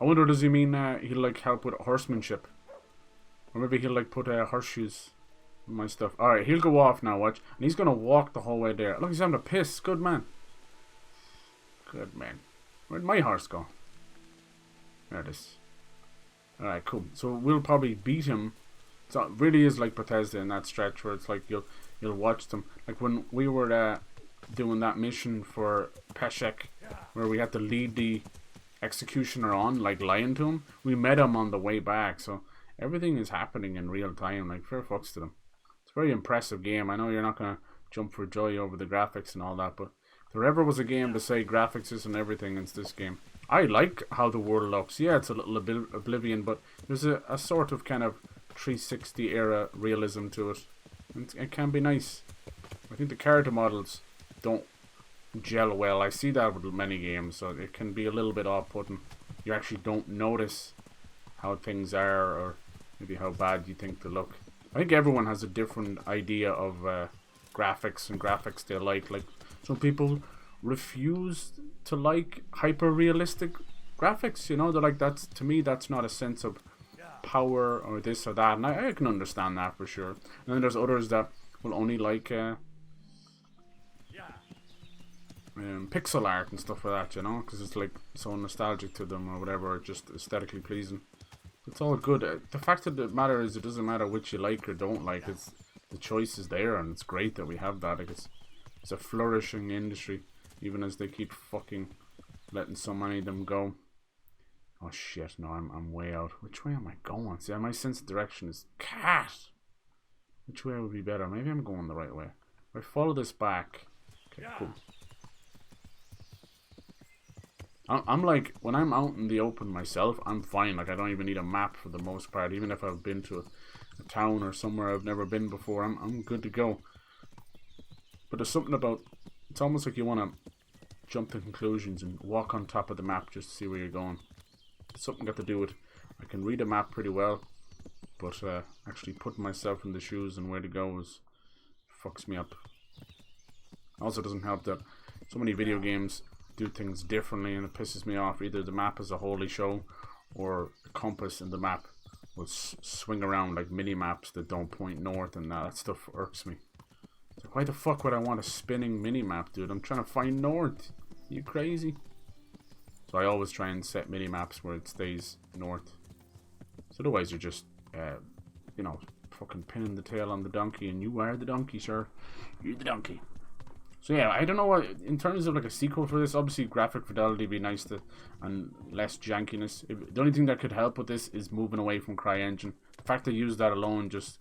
I wonder, does he mean he'll like help with horsemanship? Or maybe he'll like put horseshoes in my stuff. Alright, he'll go off now, watch. And he's gonna walk the whole way there. Look, he's having a piss. Good man. Good man. Where'd my horse go? There it is. Alright, cool. So we'll probably beat him. So it really is like Bethesda in that stretch where it's like you'll watch them. Like when we were doing that mission for Peshek, where we had to lead the executioner on, like lying to him. We met him on the way back, so everything is happening in real time. Like fair fucks to them. It's a very impressive game. I know you're not gonna jump for joy over the graphics and all that, but if there ever was a game to say graphics isn't everything, it's this game. I like how the world looks. Yeah, it's a little Oblivion, but there's a sort of kind of 360 era realism to it. It can be nice. I think the character models don't gel well. I see that with many games, so it can be a little bit off-putting. You actually don't notice how things are, or maybe how bad you think they look. I think everyone has a different idea of graphics and graphics they like. Like some people refuse to like hyper-realistic graphics. You know, they're like, that's, to me, that's not a sense of power or this or that, and I can understand that for sure. And then there's others that will only like pixel art and stuff like that, you know, because it's like so nostalgic to them or whatever, or just aesthetically pleasing. It's all good. The fact of the matter is, it doesn't matter which you like or don't like. It's the choice is there, and it's great that we have that. Like it's a flourishing industry, even as they keep fucking letting so many of them go. Oh shit! No, I'm way out. Which way am I going? See, my sense of direction is cat. Which way would be better? Maybe I'm going the right way. If I follow this back. Okay, cool. I'm like, when I'm out in the open myself, I'm fine. Like, I don't even need a map for the most part. Even if I've been to a town or somewhere I've never been before, I'm good to go. But there's something about, it's almost like you want to jump to conclusions and walk on top of the map just to see where you're going. It's something got to do with, I can read a map pretty well, but actually putting myself in the shoes and where to go fucks me up. Also doesn't help that so many video games do things differently, and it pisses me off. Either the map is a holy show, or the compass in the map will swing around like mini maps that don't point north, and that stuff irks me. It's like, why the fuck would I want a spinning mini map, dude? I'm trying to find north. Are you crazy? So I always try and set mini maps where it stays north. So otherwise you're just you know, fucking pinning the tail on the donkey, and you are the donkey, sir. You're the donkey. So yeah, I don't know what, in terms of like a sequel for this, obviously graphic fidelity would be nice to, and less jankiness. The only thing that could help with this is moving away from CryEngine. The fact they use that alone just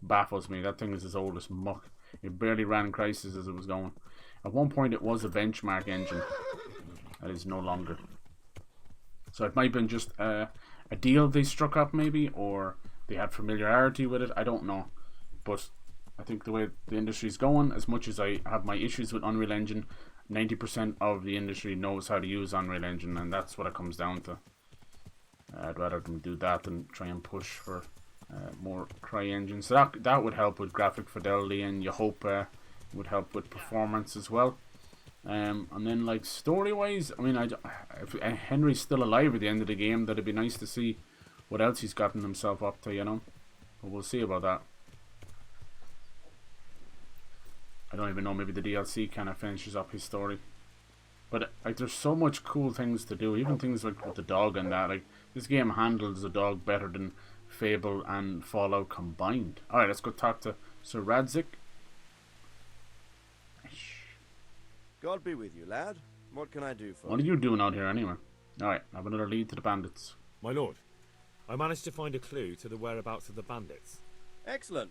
baffles me. That thing is as old as muck. It barely ran Crysis as it was going. At one point it was a benchmark engine. That is no longer. So it might have been just a deal they struck up maybe, or they had familiarity with it. I don't know. But I think the way the industry's going, as much as I have my issues with Unreal Engine, 90% of the industry knows how to use Unreal Engine, and that's what it comes down to. I'd rather them do that than try and push for more CryEngine. So that would help with graphic fidelity, and you hope it would help with performance as well. And then like story-wise, I mean, if Henry's still alive at the end of the game, that'd be nice to see what else he's gotten himself up to, you know. But we'll see about that. I don't even know, maybe the DLC kind of finishes up his story. But like, there's so much cool things to do, even things like with the dog and that. Like, this game handles the dog better than Fable and Fallout combined. Alright, let's go talk to Sir Radzik. God be with you, lad. What can I do for you? What are you doing out here anyway? Alright, I have another lead to the bandits. My lord, I managed to find a clue to the whereabouts of the bandits. Excellent.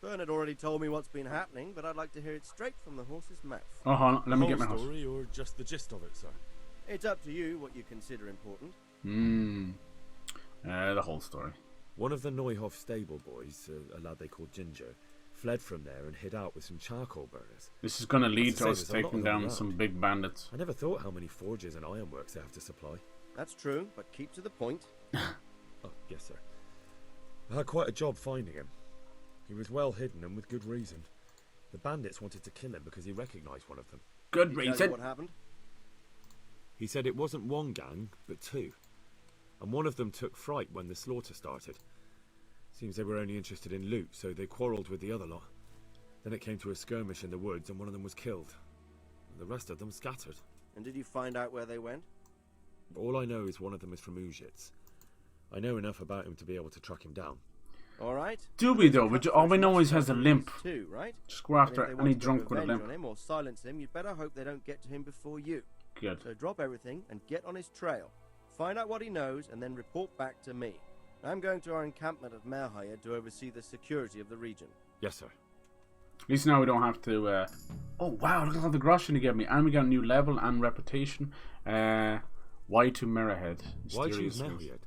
Bernard already told me what's been happening, but I'd like to hear it straight from the horse's mouth. Oh, hold on. Let me get my whole horse. story, or just the gist of it, sir? It's up to you what you consider important. The whole story. One of the Neuhoff stable boys, a lad they called Ginger, fled from there and hid out with some charcoal burners. This is going to lead to us There's a lot taking of them down around. some big bandits. I never thought how many forges and ironworks they have to supply. That's true, but keep to the point. Oh, yes, sir. I had quite a job finding him. He was well hidden and with good reason. The bandits wanted to kill him because he recognised one of them. Good Did he tell you reason. what happened? He said it wasn't one gang, but two. And one of them took fright when the slaughter started. Seems they were only interested in loot, so they quarrelled with the other lot. Then it came to a skirmish in the woods and one of them was killed. The rest of them scattered. And did you find out where they went? All I know is one of them is from Ujits. I know enough about him to be able to track him down. All right. Do we though? All we know is he has a limp. Too, right? Just go after And if they any want to drunk get with a revenge limp. on him or silence him, you'd better hope they don't get to him before you. Good. So drop everything and get on his trail. Find out what he knows and then report back to me. I'm going to our encampment at Merhayed to oversee the security of the region. Yes, sir. At least now we don't have to. Oh wow! Look at all the groschen he gave me, and we got a new level and reputation. Why to Merhayed? Why choose Merhayed?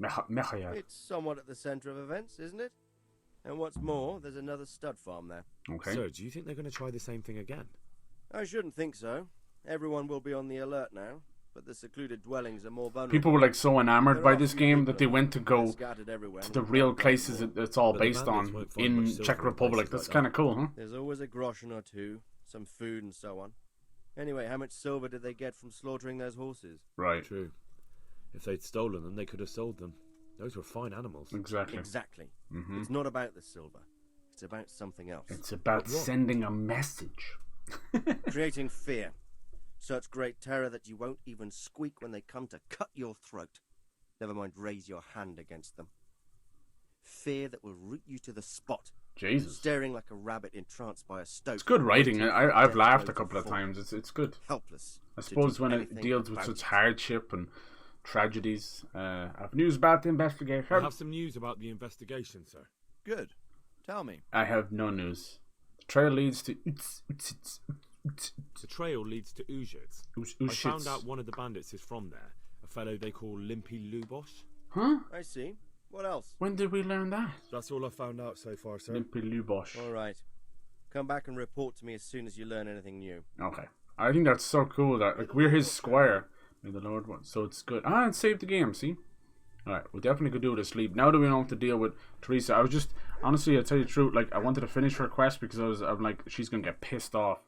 Merhayed. It's somewhat at the centre of events, isn't it? And what's more, there's another stud farm there. Okay. So, do you think they're going to try the same thing again? I shouldn't think so. Everyone will be on the alert now, but the secluded dwellings are more vulnerable. People were like so enamored There by are this few game people that they went to go scattered everywhere to the and real can't find places more. it's all But the based bandits on won't find in much silver Czech in Republic. places That's like kind of cool, huh? There's always a groschen or two, some food and so on. Anyway, how much silver did they get from slaughtering those horses? Right. True. If they'd stolen them, they could have sold them. Those were fine animals. Exactly. Exactly. Mm-hmm. It's not about the silver. It's about something else. It's about But what? sending a message. Creating fear. Such great terror that you won't even squeak when they come to cut your throat. Never mind raise your hand against them. Fear that will root you to the spot. Jesus. Staring like a rabbit entranced by a stove. It's good writing. waiting for I've death laughed to a couple of overfall. times. It's good. Helpless. I to suppose do when it anything deals with about such it. hardship and tragedies. I've news about the investigation. I have some news about the investigation, sir. Good. Tell me. I have no news. The trail leads to... The trail leads to Uzhitz. I found out one of the bandits is from there. A fellow they call Limpy Lubos. Huh? I see. What else? When did we learn that? That's all I found out so far, sir. Limpy Lubosh. All right. Come back and report to me as soon as you learn anything new. Okay. I think that's so cool that like we're his squire. May the Lord want. So it's good. Ah, it saved the game, see? Alright, we definitely could do it asleep. Now that we don't have to deal with Theresa, I was just honestly, I'll tell you the truth, like I wanted to finish her quest because I'm like, she's gonna get pissed off.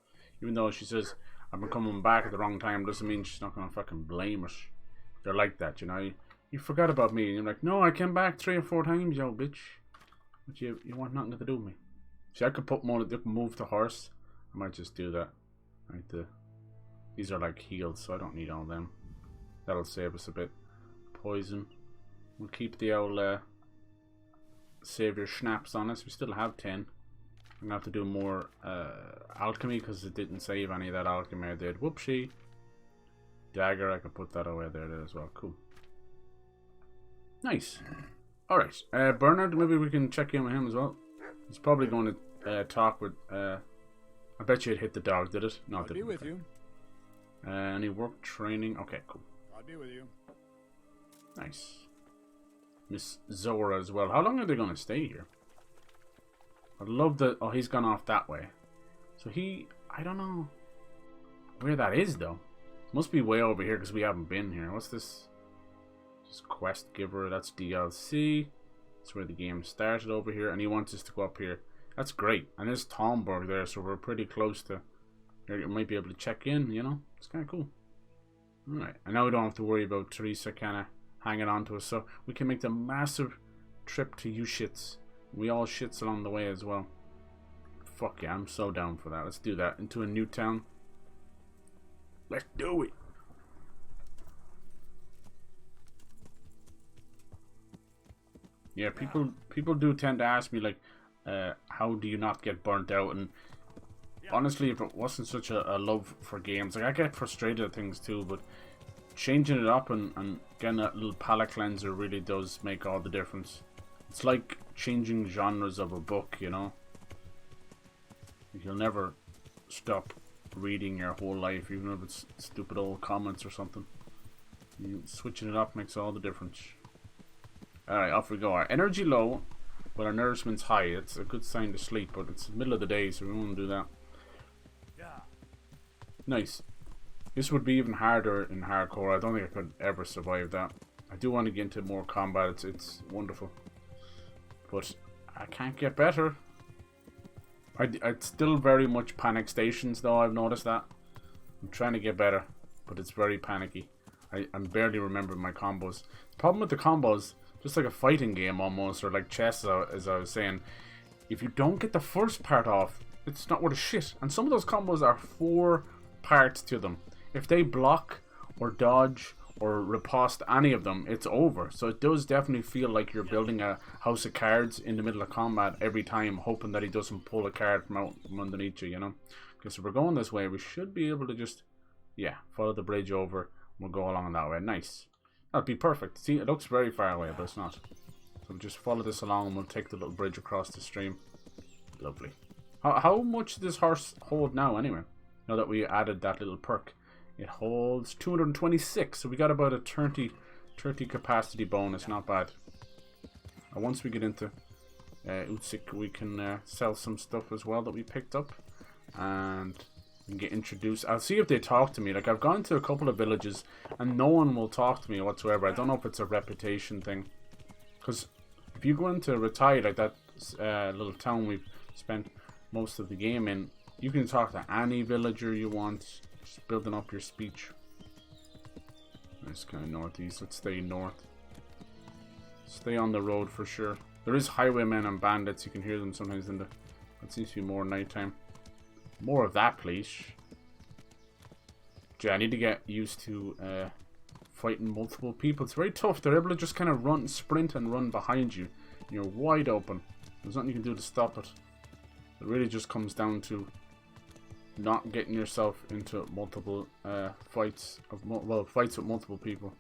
Even though she says I've been coming back at the wrong time, doesn't mean she's not gonna fucking blame us. They're like that, you know. You forgot about me, and you're like, no, I came back 3 or 4 times, yo bitch. But you want nothing to do with me. See, I could put more, move to horse. I might just do that. Right, these are like heals, so I don't need all them. That'll save us a bit. Poison. We'll keep the old savior schnapps on us. We still have 10. I'm gonna have to do more alchemy because it didn't save any of that alchemy I did. Whoopsie. Dagger, I could put that away there as well. Cool. Nice. Alright. Bernard, maybe we can check in with him as well. He's probably going to talk with... I bet you it hit the dog, did it? No, it I'll didn't. be with you. Any work training? Okay, cool. I'll be with you. Nice. Miss Zora as well. How long are they going to stay here? I'd love that... Oh, he's gone off that way. So he... I don't know where that is, though. Must be way over here because we haven't been here. What's this? Just quest giver. That's DLC. That's where the game started over here. And he wants us to go up here. That's great. And there's Talmberg there, so we're pretty close to... You might be able to check in, you know? It's kind of cool. Alright. And now we don't have to worry about Theresa kind of hanging on to us. So we can make the massive trip to Uzhitz. We all shits along the way as well. Fuck yeah, I'm so down for that. Let's do that. Into a new town. Let's do it. Yeah, people do tend to ask me like, how do you not get burnt out? And honestly, if it wasn't such a love for games, like I get frustrated at things too, but changing it up and getting that little palate cleanser really does make all the difference. It's like changing genres of a book, you know. You'll never stop reading your whole life, even if it's stupid old comments or something. Switching it up makes all the difference. Alright, off we go. Our energy low, but our nourishment's high. It's a good sign to sleep, but it's the middle of the day, so we won't do that. Nice. This would be even harder in hardcore. I don't think I could ever survive that. I do want to get into more combat. It's wonderful. But I can't get better. I'd still very much panic stations though, I've noticed that. I'm trying to get better, but it's very panicky. I'm barely remembering my combos. The problem with the combos, just like a fighting game almost, or like chess as I was saying, if you don't get the first part off, it's not worth a shit. And some of those combos are 4 parts to them. If they block, or dodge, or riposte any of them, it's over. So it does definitely feel like you're building a house of cards in the middle of combat every time, hoping that he doesn't pull a card from out from underneath you, you know. Because if we're going this way, we should be able to just, yeah, follow the bridge over. We'll go along that way. Nice. That'd be perfect. See, it looks very far away, but it's not. So we'll just follow this along and we'll take the little bridge across the stream. Lovely. How much does this horse hold now, anyway? Now that we added that little perk. It holds 226, so we got about a 30 capacity bonus. Not bad. And once we get into Utsik, we can sell some stuff as well that we picked up. And and get introduced. I'll see if they talk to me. Like, I've gone to a couple of villages and no one will talk to me whatsoever. I don't know if it's a reputation thing, because if you go into Retire, like that little town we've spent most of the game in, you can talk to any villager you want, just building up your speech. Nice, kind of northeast. Let's stay north. Stay on the road for sure. There is highwaymen and bandits. You can hear them sometimes in the... It seems to be more nighttime. More of that, please. Gee, I need to get used to fighting multiple people. It's very tough. They're able to just kind of run, sprint and run behind you. You're wide open. There's nothing you can do to stop it. It really just comes down to not getting yourself into multiple fights of fights with multiple people.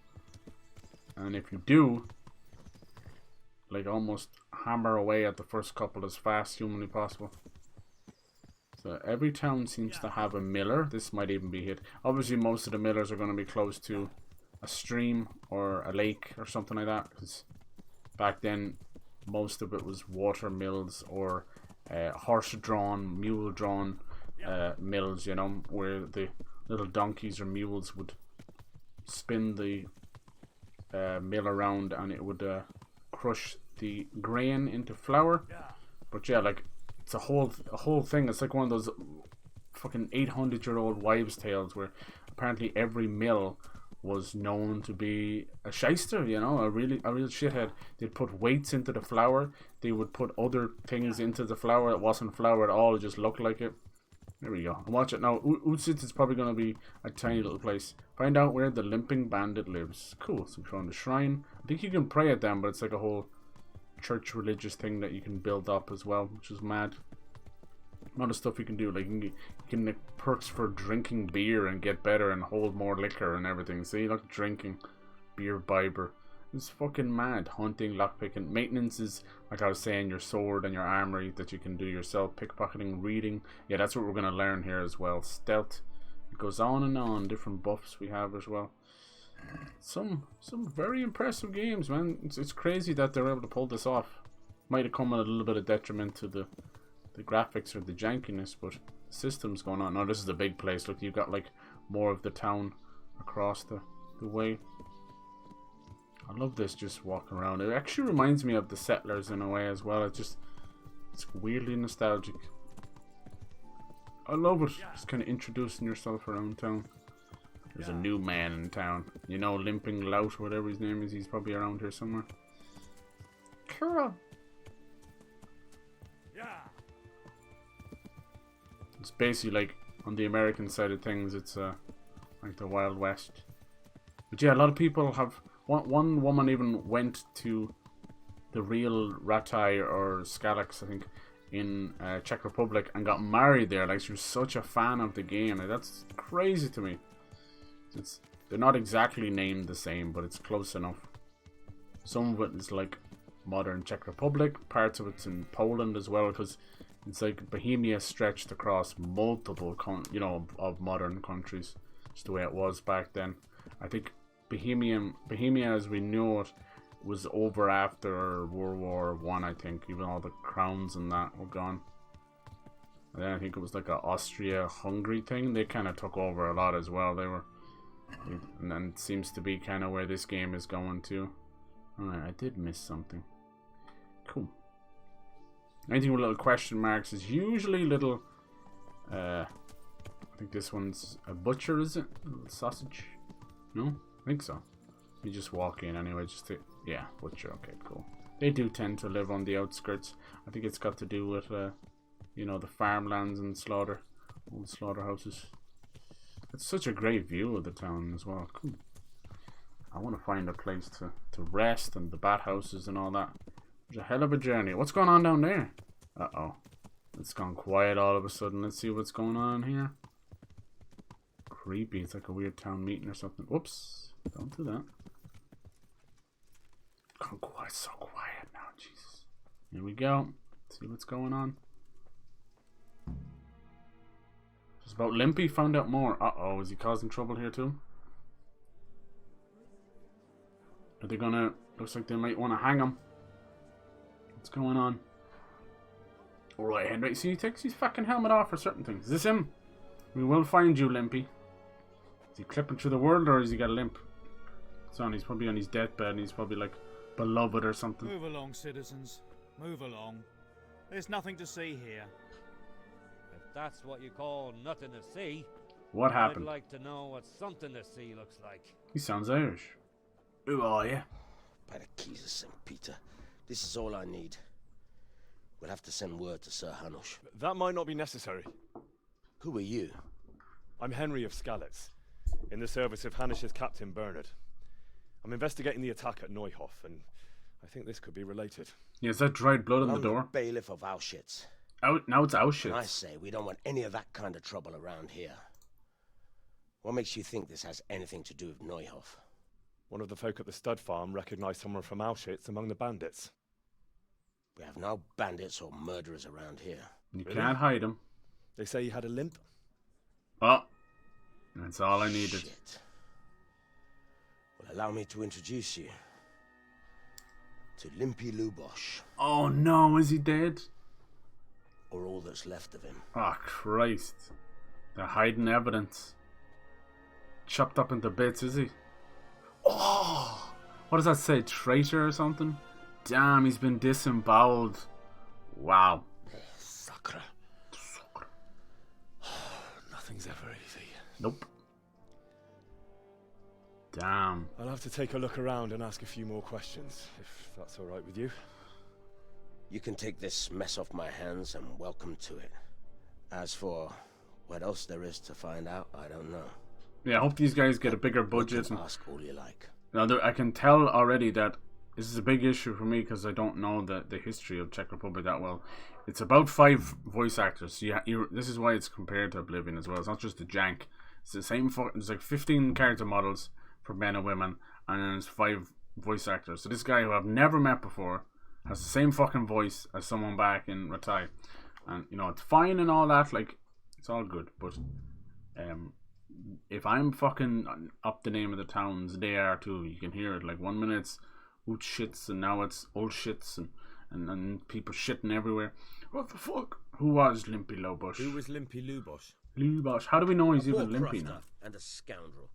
And if you do, like, almost hammer away at the first couple as fast as humanly possible. So every town seems to have a miller. This might even be hit. Obviously, most of the millers are going to be close to a stream or a lake or something like that, because back then most of it was water mills or horse-drawn, mule-drawn mills, you know, where the little donkeys or mules would spin the mill around and it would crush the grain into flour. But yeah, like, it's a whole thing. It's like one of those fucking 800-year-old wives' tales where apparently every mill was known to be a shyster, you know, a real shithead. They'd put weights into the flour. They would put other things into the flour that wasn't flour at all. It just looked like it. There we go. And watch it now. Utsitz is probably going to be a tiny little place. Find out where the limping bandit lives. Cool. So we found the shrine. I think you can pray at them, but it's like a whole church religious thing that you can build up as well, which is mad. A lot of stuff you can do. Like, you can get perks for drinking beer and get better and hold more liquor and everything. See, look, drinking beer biber. It's fucking mad. Hunting, lockpicking. Maintenance is, like I was saying, your sword and your armory that you can do yourself. Pickpocketing, reading. Yeah, that's what we're going to learn here as well. Stealth. It goes on and on. Different buffs we have as well. Some very impressive games, man. It's crazy that they're able to pull this off. Might have come at a little bit of detriment to the graphics or the jankiness, but the system's going on. Now this is a big place. Look, you've got like more of the town across the way. I love this, just walking around. It actually reminds me of the Settlers in a way as well. It's weirdly nostalgic. I love it. Just kind of introducing yourself around town. There's a new man in town. You know, Limping Lout, whatever his name is. He's probably around here somewhere. Cool. It's basically like, on the American side of things, it's like the Wild West. But yeah, a lot of people have... One woman even went to the real Ratai or Skalax, I think, in Czech Republic and got married there. Like, she was such a fan of the game. Like, that's crazy to me. They're not exactly named the same, but it's close enough. Some of it is like modern Czech Republic. Parts of it's in Poland as well, because it's like Bohemia stretched across multiple, of modern countries. Just the way it was back then. I think Bohemia as we know it was over after World War I. I think even all the crowns and that were gone. And then I think it was like a Austria-Hungary thing. They kind of took over a lot as well. And then it seems to be kind of where this game is going to. Alright, I did miss something. Cool. Anything with little question marks is usually little... I think this one's a butcher, is it? A little sausage? No? I think so. You just walk in anyway, yeah, butcher, okay, cool. They do tend to live on the outskirts. I think it's got to do with, the farmlands and old slaughterhouses. It's such a great view of the town as well. Cool. I want to find a place to rest and the bat houses and all that. It's a hell of a journey. What's going on down there? Uh-oh. It's gone quiet all of a sudden. Let's see what's going on here. Creepy. It's like a weird town meeting or something. Whoops. Don't do that. Gone quiet. So quiet now. Jesus. Here we go. See what's going on. Just about Limpy. Found out more. Uh-oh. Is he causing trouble here too? Are they gonna... Looks like they might want to hang him. What's going on? Alright, Henry. See, he takes his fucking helmet off for certain things. Is this him? We will find you, Limpy. Is he clipping through the world or has he got a limp? It's on. He's probably on his deathbed and he's probably like beloved or something. Move along, citizens. Move along. There's nothing to see here. If that's what you call nothing to see, What happened? I'd like to know what something to see looks like. He sounds Irish. Who are you? By the keys of St. Peter. This is all I need. We'll have to send word to Sir Hanush. That might not be necessary. Who are you? I'm Henry of Skalitz, in the service of Hanush's Captain Bernard. I'm investigating the attack at Neuhof, and I think this could be related. Yeah, is that dried blood on the I'm door? the bailiff of Auschwitz. Now it's Auschwitz. And I say we don't want any of that kind of trouble around here. What makes you think this has anything to do with Neuhof? One of the folk at the stud farm recognized someone from Auschwitz among the bandits. We have no bandits or murderers around here. You can't hide him. They say he had a limp. Oh, that's all I needed. Shit. Well, allow me to introduce you to Limpy Lubosh. Oh no, is he dead? Or all that's left of him. Oh Christ. They're hiding evidence. Chopped up into bits, is he? Oh! What does that say? Traitor or something? Damn, he's been disemboweled. Wow. Sacre. Nothing's ever easy. Nope. Damn. I'll have to take a look around and ask a few more questions, if that's alright with you. You can take this mess off my hands and welcome to it. As for what else there is to find out, I don't know. Yeah, I hope these guys get a bigger budget. You can ask all you like. Now, I can tell already that this is a big issue for me because I don't know the history of Czech Republic that well. It's about 5 voice actors. So this is why it's compared to Oblivion as well. It's not just the jank. It's the same. There's like 15 character models for men and women, and then there's 5 voice actors. So this guy who I've never met before has the same fucking voice as someone back in Ratai, and you know it's fine and all that. Like it's all good, but if I'm fucking up the name of the towns, they are too. You can hear it. Like 1 minute it's oot shits, and now it's old shits, and people shitting everywhere. What the fuck? Who was Limpy Lubosh? Who was Limpy Lubosh? Lubosh. How do we know he's A poor even limpy crofter now? and a scoundrel.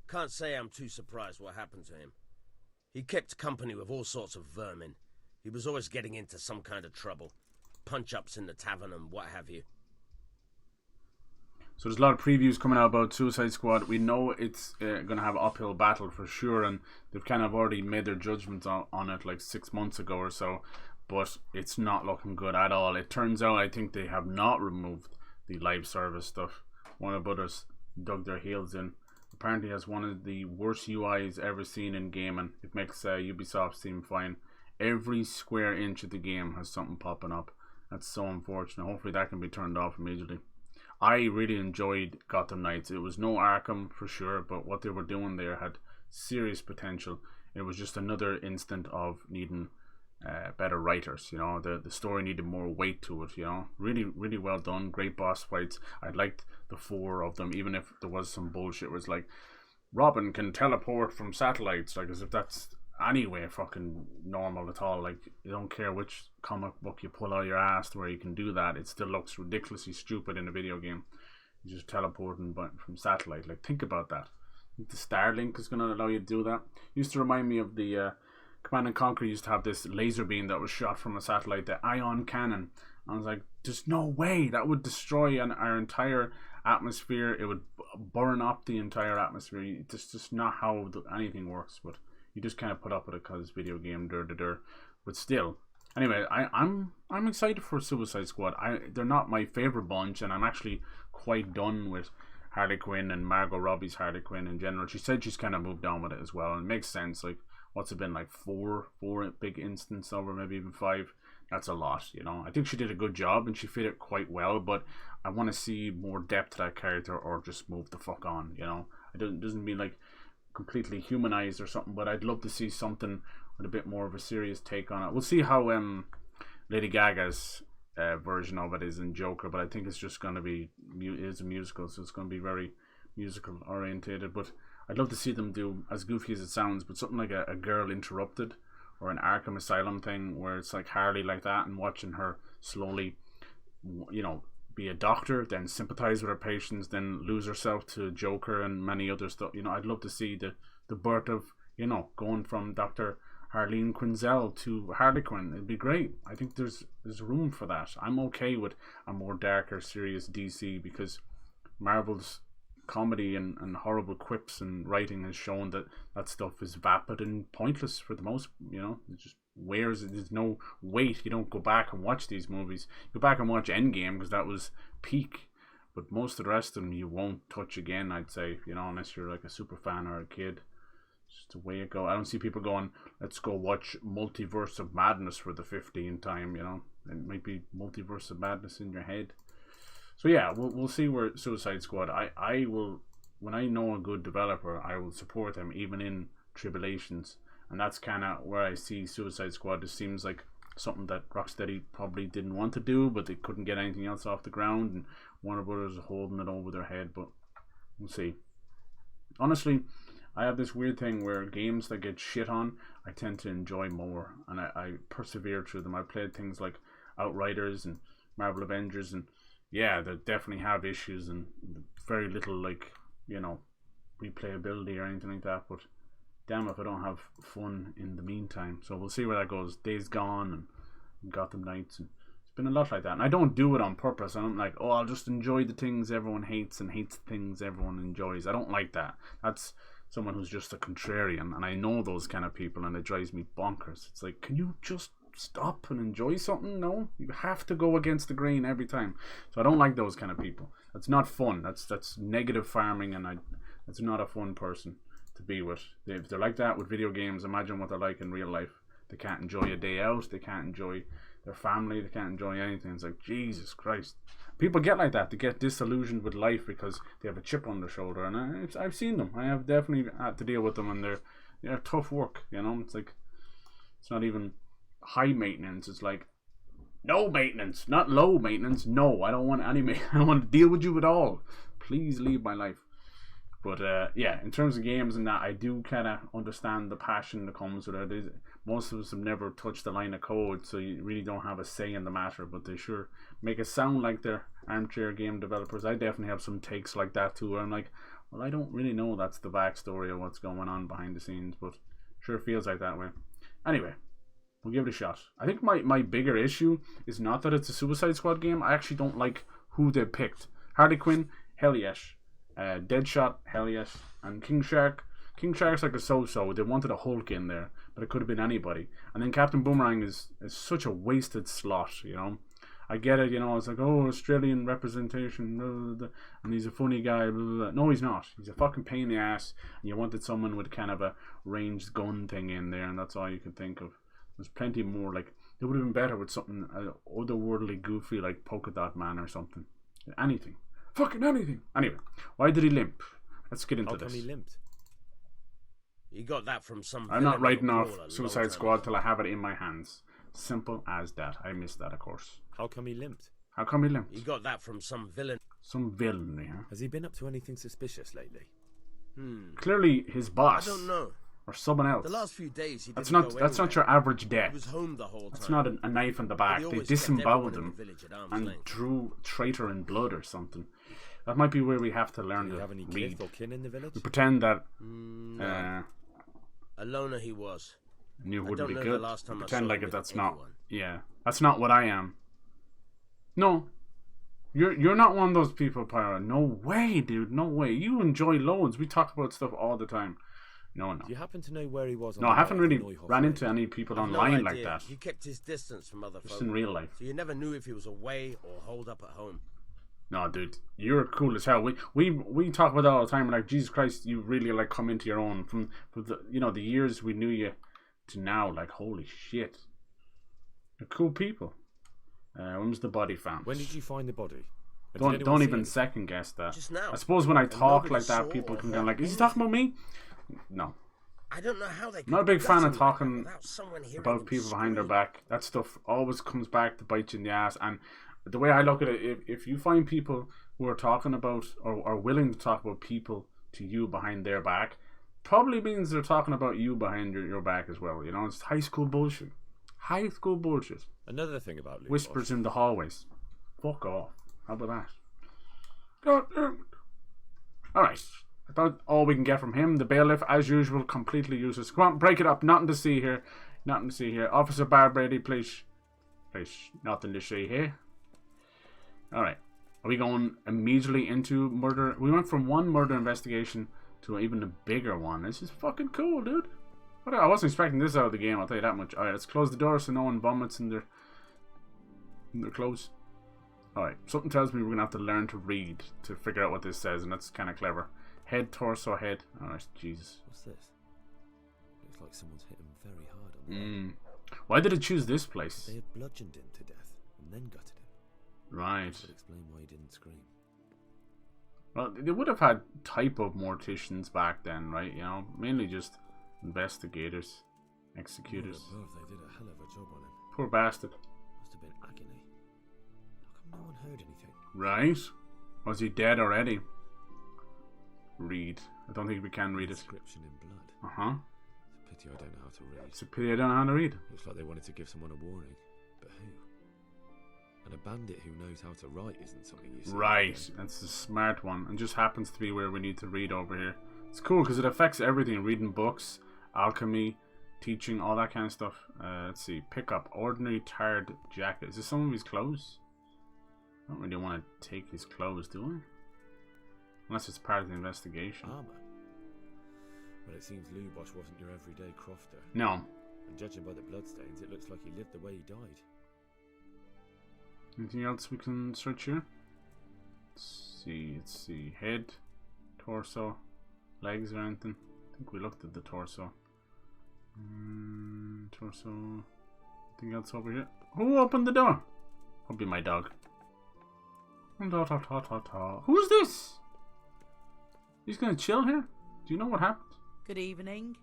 Can't say I'm too surprised what happened to him. He kept company with all sorts of vermin. He was always getting into some kind of trouble. Punch-ups in the tavern and what have you. So there's a lot of previews coming out about Suicide Squad. We know it's going to have an uphill battle for sure, and they've kind of already made their judgments on it like 6 months ago or so, but it's not looking good at all. It turns out I think they have not removed the live service stuff. Warner Brothers dug their heels in. Apparently has one of the worst UIs ever seen in gaming. It makes Ubisoft seem fine. Every square inch of the game has something popping up. That's so unfortunate. Hopefully that can be turned off immediately. I really enjoyed Gotham Knights. It was no Arkham for sure, but what they were doing there had serious potential. It was just another instant of needing better writers. You know, the story needed more weight to it. You know, really, really well done. Great boss fights. I liked the 4 of them, even if there was some bullshit. It was like Robin can teleport from satellites, like as if that's anyway fucking normal at all. Like you don't care which comic book you pull out of your ass where you can do that. It still looks ridiculously stupid in a video game. You're just teleporting from satellite. Like think about that. The Starlink is going to allow you to do that. Used to remind me of the Command and Conquer used to have this laser beam that was shot from a satellite, the ion cannon. I was like, there's no way that would destroy our entire atmosphere. It would burn up the entire atmosphere. It's just not how anything works, but you just kind of put up with it because video game but still. Anyway, I'm excited for Suicide Squad. They're not my favorite bunch, and I'm actually quite done with Harley Quinn and Margot Robbie's Harley Quinn in general. She said she's kind of moved on with it as well, and it makes sense. Like, what's it been, like four big instances over, maybe even 5? That's a lot, you know. I think she did a good job and she fit it quite well, but I want to see more depth to that character, or just move the fuck on, you know. It doesn't mean like completely humanized or something, but I'd love to see something with a bit more of a serious take on it. We'll see how Lady Gaga's version of it is in Joker, but I think it's just going to be, it's a musical, so it's going to be very musical orientated. But I'd love to see them do, as goofy as it sounds, but something like a Girl Interrupted or an Arkham Asylum thing, where it's like Harley like that, and watching her slowly, you know, be a doctor, then sympathize with her patients, then lose herself to Joker and many other stuff. You know, I'd love to see the birth of, you know, going from Dr. Harleen Quinzel to Harley Quinn. It'd be great. I think there's room for that. I'm okay with a more darker, serious DC, because Marvel's comedy and horrible quips and writing has shown that stuff is vapid and pointless for the most, you know. It just wears, there's no weight. You don't go back and watch these movies. Go back and watch Endgame, because that was peak, but most of the rest of them you won't touch again, I'd say, you know, unless you're like a super fan or a kid. It's just the way it go. I don't see people going, let's go watch Multiverse of Madness for the 15th time, you know. It might be Multiverse of Madness in your head. So yeah, we'll see where Suicide Squad. I will, when I know a good developer, I will support them even in tribulations, and that's kind of where I see Suicide Squad. It seems like something that Rocksteady probably didn't want to do, but they couldn't get anything else off the ground, and Warner Brothers is holding it over their head. But we'll see. Honestly, I have this weird thing where games that get shit on, I tend to enjoy more, and I persevere through them. I played things like Outriders and Marvel Avengers, and yeah, they definitely have issues and very little, like, you know, replayability or anything like that, but damn if I don't have fun in the meantime. So we'll see where that goes. Days Gone and Gotham Knights, and it's been a lot like that. And I don't do it on purpose. I'm like, oh, I'll just enjoy the things everyone hates and hates the things everyone enjoys. I don't like that. That's someone who's just a contrarian, and I know those kind of people, and it drives me bonkers. It's like, can you just stop and enjoy something? No, you have to go against the grain every time. So I don't like those kind of people. That's not fun. That's negative farming, and that's not a fun person to be with. If they're like that with video games, imagine what they're like in real life. They can't enjoy a day out. They can't enjoy their family. They can't enjoy anything. It's like, Jesus Christ. People get like that. They get disillusioned with life because they have a chip on their shoulder, and I've seen them. I have definitely had to deal with them, and they're tough work. You know, it's like, it's not even high maintenance. It's like no maintenance, not low maintenance. No, I don't want any. I don't want to deal with you at all. Please leave my life. But yeah, in terms of games and that, I do kind of understand the passion that comes with it. Most of us have never touched the line of code, so you really don't have a say in the matter, but they sure make it sound like they're armchair game developers. I definitely have some takes like that too, where I'm like, well, I don't really know that's the backstory of what's going on behind the scenes, but sure feels like that way. Anyway, we'll give it a shot. I think my bigger issue is not that it's a Suicide Squad game. I actually don't like who they picked. Harley Quinn, hell yes. Deadshot, hell yes. And King Shark. King Shark's like a so-so. They wanted a Hulk in there, but it could have been anybody. And then Captain Boomerang is such a wasted slot, you know. I get it, you know, it's like, oh, Australian representation, blah, blah, blah, and he's a funny guy, blah, blah, blah. No, he's not. He's a fucking pain in the ass, and you wanted someone with kind of a ranged gun thing in there, and that's all you can think of. There's plenty more, like, it would have been better with something otherworldly, goofy, like Polka Dot Man or something. Anything. Fucking anything. Anyway, why did he limp? Let's get into this. How come he limped? He got that from some... I'm not writing off Suicide Squad till I have it in my hands. Simple as that. I missed that, of course. How come he limped? How come he limped? He got that from some villain. Some villain, yeah. Has he been up to anything suspicious lately? Clearly his boss. I don't know. Or someone else. The last few days he that's didn't not go that's not your average death. He was home the whole time. That's not a knife in the back. They disemboweled him and drew traitor in blood or something. That might be where we have to learn to have any read. kith or kin in the village? We pretend that a loner he was. Knew wouldn't be the good. last time Pretend I saw like him it. That's with not. anyone. Yeah, that's not what I am. No, you're not one of those people, Pyro. No way, dude. No way. You enjoy loads. We talk about stuff all the time. No. Do you happen to know where he was? No, I haven't really ran into any people online like that. He kept his distance from other Just folk. in real life. So you never knew if he was away or holed up at home. No, dude, you're cool as hell. We talk about that all the time. Like, Jesus Christ, you really like come into your own from the the years we knew you to now. Like, holy shit, you're cool people. When was the body found? When did you find the body? Don't even second guess that. Just now. I suppose when I talk like saw that, people or can go heard like, "Is he talking about me?" No. I don't know how they. I'm not a big fan of talking without someone hearing about them people behind their scream. back. That stuff always comes back to bite you in the ass. And the way I look at it, if you find people who are talking about or are willing to talk about people to you behind their back, probably means they're talking about you behind your back as well. You know, it's high school bullshit. High school bullshit. Another thing about Luke Whispers in the hallways. Fuck off. How about that? God damn it. Alright. About all we can get from him. The bailiff, as usual, completely useless. Come on, break it up. Nothing to see here. Nothing to see here. Officer Barbrady, please. Please. Nothing to see here. Alright. Are we going immediately into murder? We went from one murder investigation to even a bigger one. This is fucking cool, dude. I wasn't expecting this out of the game, I'll tell you that much. Alright, let's close the door so no one vomits in their clothes. Alright, something tells me we're going to have to learn to read to figure out what this says, and that's kind of clever. Head, torso, head. Alright, Jesus. What's this? Looks like someone's hit him very hard on the head. Why did it choose this place? They had bludgeoned him to death and then gutted him. Right. That would explain why he didn't scream. Well, they would have had type of morticians back then, right? You know, mainly just investigators, executors. Above, they did a hell of a job on him. Poor bastard. Must have been agony. How come no one heard anything? Right? Was he dead already? Read. I don't think we can read it. Inscription in blood. Uh-huh. It's a pity I don't know how to read. It's a pity I don't know how to read. Looks like they wanted to give someone a warning. But who? And a bandit who knows how to write isn't something you see. Right. That's a smart one. And just happens to be where we need to read over here. It's cool because it affects everything. Reading books, alchemy, teaching, all that kind of stuff. Let's see. Pick up. Ordinary tarred jacket. Is this some of his clothes? I don't really want to take his clothes, do I? Unless it's part of the investigation. Armour? Well, it seems Lubosh wasn't your everyday crofter. No. And judging by the bloodstains, it looks like he lived the way he died. Anything else we can search here? Let's see. Head, torso, legs or anything. I think we looked at the torso. Torso. Anything else over here? Who opened the door? That'll be my dog. Who's this? He's gonna chill here? Do you know what happened? Good evening.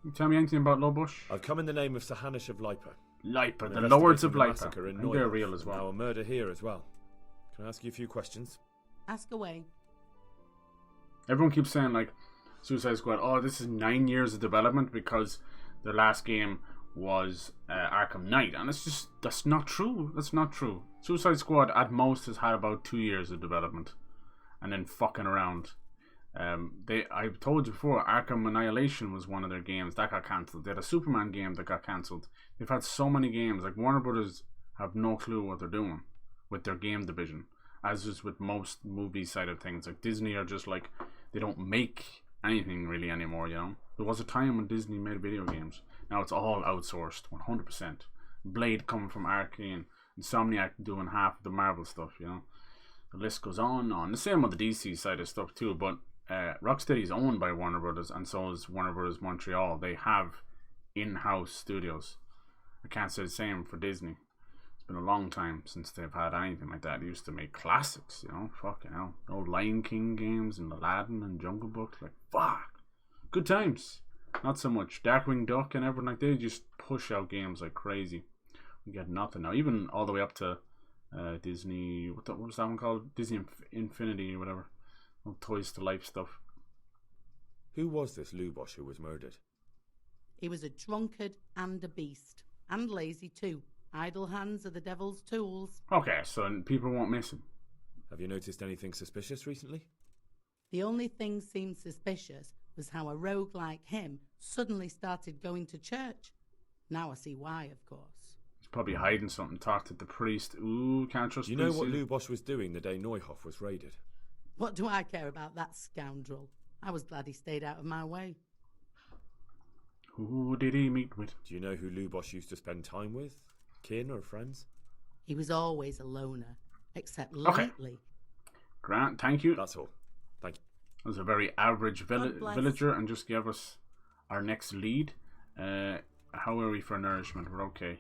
Can you tell me anything about Lobosh? I've come in the name of Sir Hanish of Lipa. Lipa, the I'm Lords of investigating the Lipa. massacre in And they're Neuhof, real as well. Now a murder here as well. Can I ask you a few questions? Ask away. Everyone keeps saying like Suicide Squad, oh, this is 9 years of development because the last game was Arkham Knight, and that's not true. That's not true. Suicide Squad at most has had about 2 years of development, and then fucking around. I've told you before, Arkham Annihilation was one of their games that got cancelled. They had a Superman game that got cancelled. They've had so many games. Like Warner Brothers have no clue what they're doing with their game division, as is with most movie side of things. Like Disney are just like, they don't make anything really anymore, you know. There was a time when Disney made video games. Now it's all outsourced, 100%. Blade coming from Arcane, Insomniac doing half of the Marvel stuff, you know. The list goes on and on. The same with the DC side of stuff too, but Rocksteady is owned by Warner Brothers, and so is Warner Brothers Montreal. They have in-house studios. I can't say the same for Disney. It's been a long time since they've had anything like that. They used to make classics, you know. Fucking hell. Old Lion King games and Aladdin and Jungle Book. Like, fuck. Good times. Not so much. Darkwing Duck and everything. Like, they just push out games like crazy. We get nothing now. Even all the way up to Disney. What was that one called? Disney Infinity or whatever. All Toys to Life stuff. Who was this Lubosh who was murdered? He was a drunkard and a beast. And lazy too. Idle hands are the devil's tools. Okay, so people won't miss him. Have you noticed anything suspicious recently? The only thing seemed suspicious was how a rogue like him suddenly started going to church. Now I see why, of course. He's probably hiding something. Talked to the priest. Ooh, can't trust You know priests what either. Lubosh was doing the day Neuhof was raided? What do I care about that scoundrel? I was glad he stayed out of my way. Who did he meet with? Do you know who Lubosh used to spend time with? Kin or friends? He was always a loner. except Okay. lately. Grant, thank you. That's all. Thank you. That was a very average God bless. villager and just gave us our next lead. How are we for nourishment? We're okay.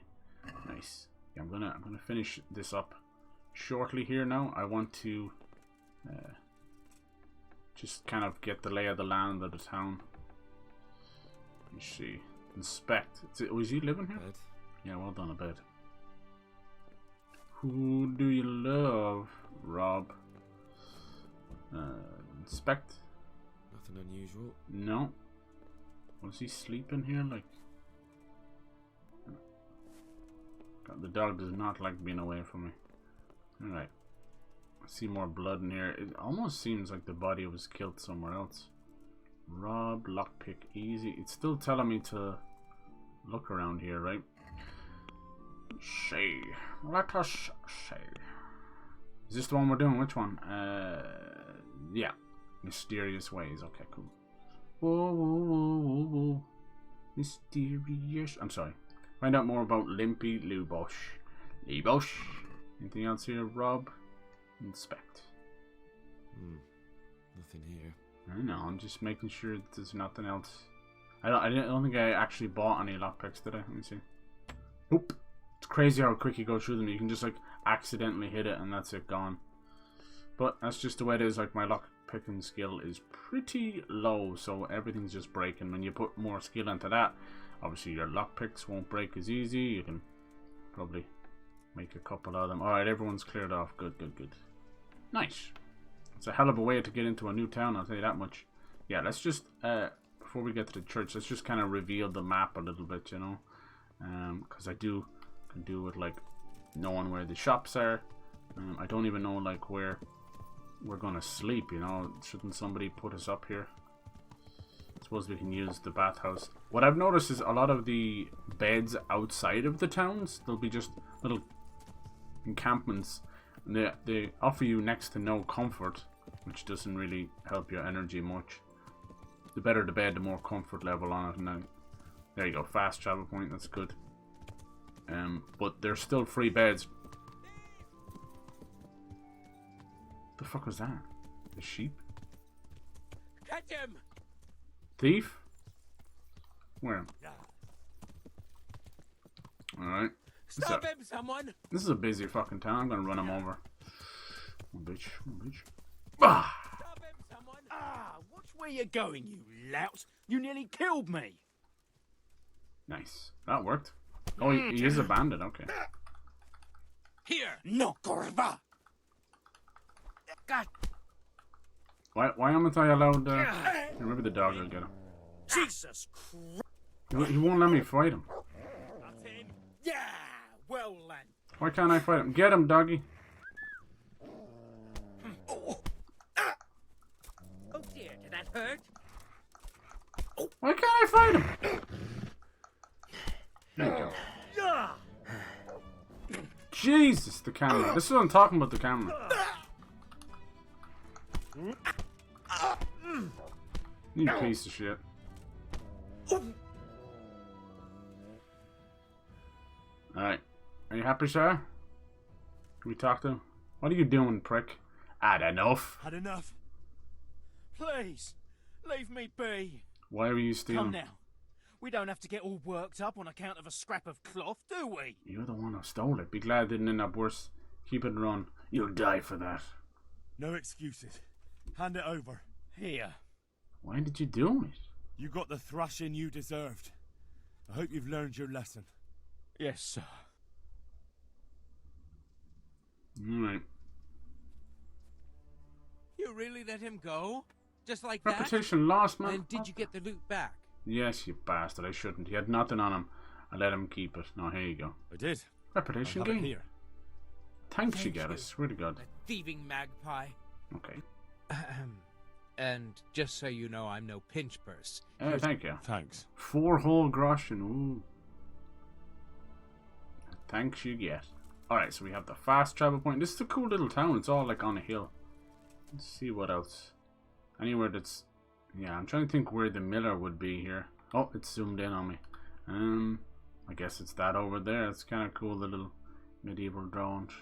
Nice. Yeah, I'm gonna finish this up shortly here now. I want to just kind of get the lay of the land of the town. Let me see. Inspect. Was he living here? Bed. Yeah, well done, a bed. Who do you love, Rob? Inspect. Nothing unusual. No. Was he sleeping here? Like, God, the dog does not like being away from me. Alright. I see more blood in here. It almost seems like the body was killed somewhere else. Rob, lockpick, easy. It's still telling me to look around here, right? Say. Let us say. Is this the one we're doing? Which one? Yeah. Mysterious ways. Okay, cool. Whoa, whoa, whoa, whoa, whoa. Mysterious. I'm sorry. Find out more about Limpy Lubosh. Lubosh. Anything else here, Rob? Inspect. Nothing here. I don't know. I'm just making sure that there's nothing else. I don't think I actually bought any lockpicks, did I? Let me see. Nope. It's crazy how quick you go through them. You can just like accidentally hit it and that's it, gone. But that's just the way it is. Like, my lockpicking skill is pretty low, so everything's just breaking. When you put more skill into that, obviously your lockpicks won't break as easy. You can probably make a couple of them. Alright, everyone's cleared off. Good, good, good. Nice. It's a hell of a way to get into a new town, I'll tell you that much. Yeah, let's just, before we get to the church, let's just kind of reveal the map a little bit, you know. Because I can do with, like, knowing where the shops are. I don't even know, like, where we're going to sleep, you know. Shouldn't somebody put us up here? I suppose we can use the bathhouse. What I've noticed is a lot of the beds outside of the towns, there'll be just little encampments. And they offer you next to no comfort, which doesn't really help your energy much. The better the bed, the more comfort level on it. And then, there you go, fast travel point, that's good. But there's still free beds. The fuck was that? The sheep? Catch him! Thief? Where? Alright. Stop him, someone! This is a busy fucking town. I'm gonna run him over. One bitch. One bitch. Ah! Stop him, someone! Ah, watch where you're going, you lout! You nearly killed me! Nice. That worked. Oh, he is a bandit. Okay. Here! No, Corva! God! Why aren't I allowed? Maybe the dog will get him. Jesus Christ! He won't let me fight him. That's him! Yeah! Well then. Why can't I fight him? Get him, doggy. Oh dear, did that hurt? Why can't I fight him? There you go. Jesus, the camera. This is what I'm talking about, the camera. You piece of shit. Alright. Are you happy, sir? Can we talk to him? What are you doing, prick? Had enough. Had enough. Please, leave me be. Why are you stealing? Come now. We don't have to get all worked up on account of a scrap of cloth, do we? You're the one who stole it. Be glad it didn't end up worse. Keep it run. You'll die for that. No excuses. Hand it over. Here. Why did you do it? You got the thrashing you deserved. I hope you've learned your lesson. Yes, sir. Alright. You really let him go? Just like Reputation lost, man. And did you get the loot back? Yes, you bastard. I shouldn't. He had nothing on him. I let him keep it. Now, here you go. I did. Reputation gain. Here. Thanks, you get it. Swear to God. A thieving magpie. Okay. And just so you know, I'm no pinch purse. Thank you. Thanks. 4 whole groschen. Ooh. Thanks, you get. Alright, so we have the fast travel point. This is a cool little town. It's all like on a hill. Let's see what else. Anywhere that's... Yeah, I'm trying to think where the miller would be here. Oh, it's zoomed in on me. I guess it's that over there. It's kind of cool, the little medieval drawings.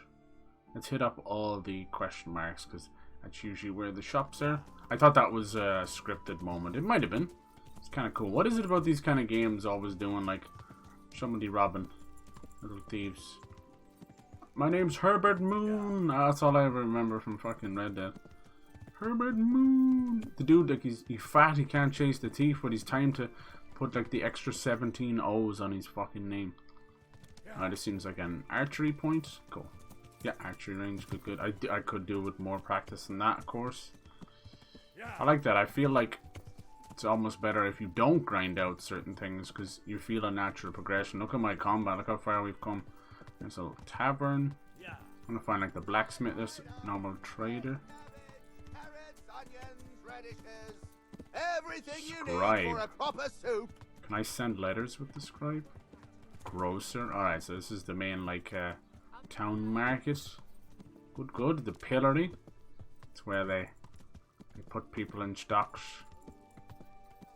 Let's hit up all the question marks, because that's usually where the shops are. I thought that was a scripted moment. It might have been. It's kind of cool. What is it about these kind of games always doing, like, somebody robbing little thieves? My name's Herbert Moon. That's all I ever remember from fucking Red Dead. Herbert Moon. The dude, like, he's fat, he can't chase the thief, but he's time to put, like, the extra 17 O's on his fucking name. This seems like an archery point. Cool. Yeah, archery range, good. I could do with more practice than that, of course. I like that. I feel like it's almost better if you don't grind out certain things, because you feel a natural progression. Look at my combat. Look how far we've come. There's a tavern. I'm gonna find like the blacksmith. There's a normal trader. Everything you need Scribe. for a proper soup. Can I send letters with the scribe? Grocer. Alright, so this is the main, like, town market. Good. The pillory. It's where they put people in stocks.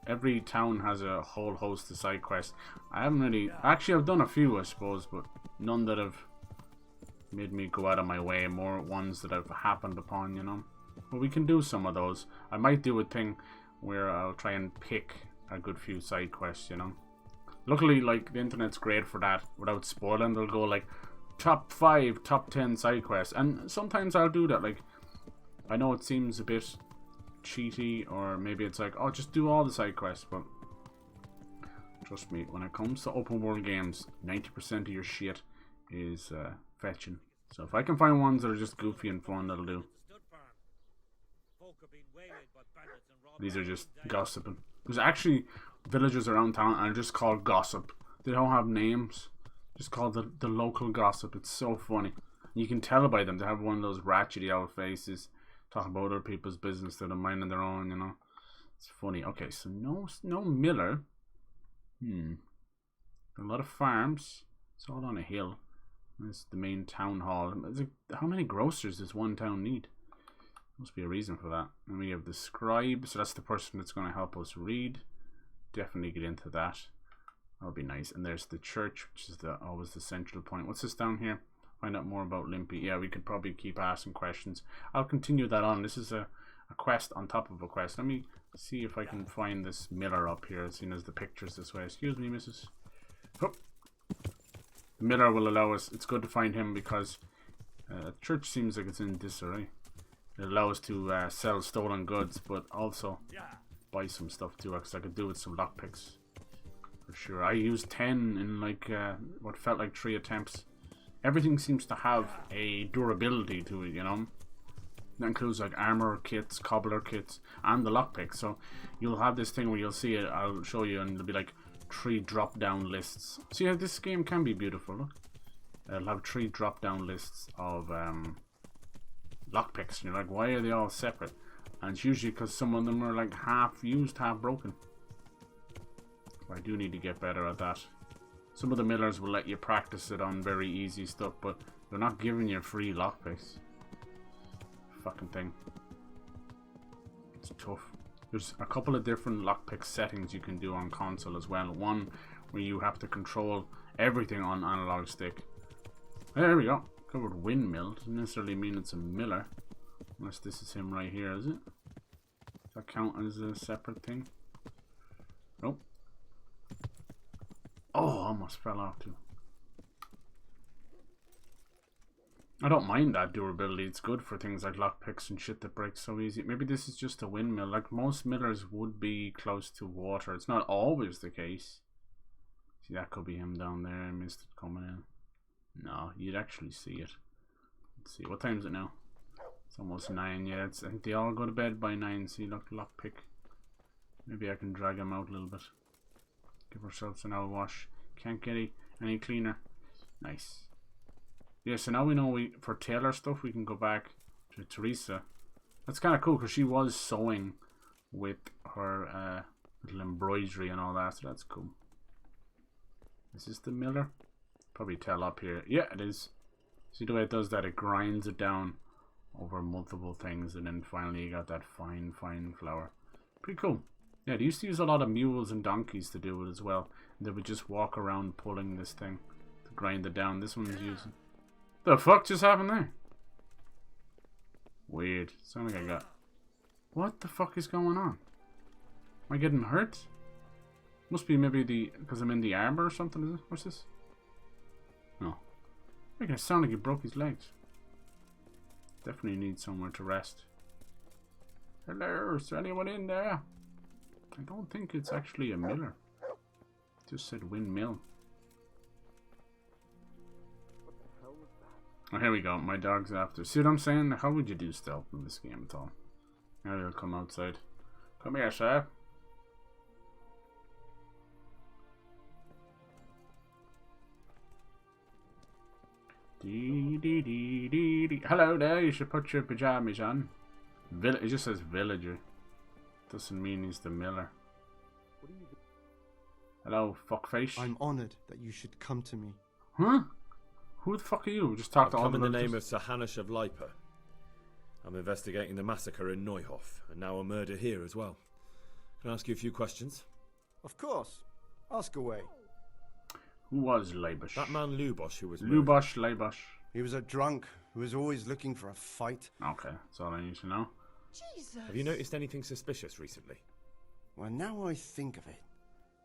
Every town has a whole host of side quests. I haven't really... Actually, I've done a few, I suppose, but none that have made me go out of my way. More ones that I've happened upon, you know. But we can do some of those. I might do a thing where I'll try and pick a good few side quests, you know. Luckily, like, the internet's great for that. Without spoiling, they'll go, like, top 5, top 10 side quests. And sometimes I'll do that. Like, I know it seems a bit cheaty, or maybe it's like, oh, just do all the side quests, but trust me, when it comes to open world games, 90% of your shit is fetching. So if I can find ones that are just goofy and fun, that'll do. These are just gossiping. There's actually villagers around town and are just called gossip. They don't have names, just called the local gossip. It's so funny. You can tell by them. They have one of those ratchety old faces, talk about other people's business that are minding their own, you know. It's funny. Okay, so no miller. A lot of farms. It's all on a hill. That's the main town hall. How many grocers does one town need? Must be a reason for that. And we have the scribe, so that's the person that's going to help us read. Definitely get into that. That'll be nice. And there's the church, which is always the central point. What's this down here? Find out more about Limpy. Yeah, we could probably keep asking questions. I'll continue that on. This is a quest on top of a quest. Let me see if I can find this miller up here, seeing as the picture's this way. Excuse me, missus. Oh. The miller will allow us. It's good to find him because the church seems like it's in disarray. It allows us to sell stolen goods, but also buy some stuff too, because I could do with some lockpicks. For sure. I used 10 in like what felt like 3 attempts. Everything seems to have a durability to it, you know. That includes like armor kits, cobbler kits, and the lockpicks. So you'll have this thing where you'll see it, I'll show you, and there'll be like 3 drop down lists. See how this game can be beautiful, look. It'll have 3 drop down lists of lockpicks, and you're like, why are they all separate? And it's usually because some of them are like half used, half broken. I do need to get better at that. Some of the millers will let you practice it on very easy stuff, but they're not giving you free lockpicks. Fucking thing. It's tough. There's a couple of different lockpick settings you can do on console as well. One where you have to control everything on analog stick. There we go. Covered windmill. Doesn't necessarily mean it's a miller. Unless this is him right here, is it? Does that count as a separate thing? Nope. Oh, almost fell off too. I don't mind that durability. It's good for things like lockpicks and shit that breaks so easy. Maybe this is just a windmill. Like most millers would be close to water. It's not always the case. See, that could be him down there. I missed it coming in. No, you'd actually see it. Let's see. What time is it now? It's almost 9. Yeah, I think they all go to bed by 9. See, look, lockpick. Maybe I can drag him out a little bit. Give ourselves an hour wash. Can't get any cleaner. Nice. Yeah, so now we know for tailor stuff we can go back to Theresa. That's kind of cool because she was sewing with her little embroidery and all that, so that's cool. Is this the miller? Probably tell up here. Yeah, it is. See the way it does that? It grinds it down over multiple things, and then finally you got that fine flour. Pretty cool. Yeah, they used to use a lot of mules and donkeys to do it as well. They would just walk around pulling this thing to grind it down. This one's using... The fuck just happened there? Weird. Sound like I got... What the fuck is going on? Am I getting hurt? Must be maybe the... Because I'm in the armor or something, is it? What's this? No. Making it sound like he broke his legs. Definitely need somewhere to rest. Hello, is there anyone in there? I don't think it's actually a miller. It just said windmill. Oh, here we go. My dog's after. See what I'm saying? How would you do stealth in this game at all? Now he'll come outside. Come here, sir. Dee, dee, dee, dee, dee. Hello there, you should put your pajamas on. It just says villager. Doesn't mean he's the miller. Hello, fuckface. I'm honored that you should come to me. Huh? Who the fuck are you? Just talk to all I've the come in the name villagers? of Sir Hanush of Lipa. I'm investigating the massacre in Neuhof, and now a murder here as well. Can I ask you a few questions? Of course. Ask away. Who was Leibosh? That man Lubosh who was murdered. Leibosh. He was a drunk who was always looking for a fight. Okay, that's all I need to know. Jesus. Have you noticed anything suspicious recently? Well, now I think of it,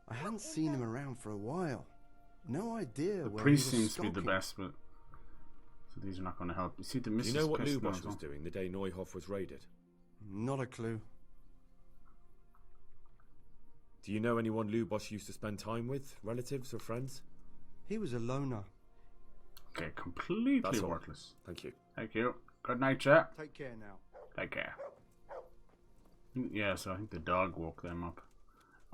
I hadn't seen him around for a while. No idea The where priest he was seems to be the stalking. best, but... So these are not going to help. You see, the Do missus you know what pissed Lubosh now, was so- doing the day Neuhof was raided? Not a clue. Do you know anyone Lubosh used to spend time with? Relatives or friends? He was a loner. Okay, completely That's all. worthless. Thank you. Thank you. Good night, chat. Take care now. Take care. Yeah, so I think the dog woke them up.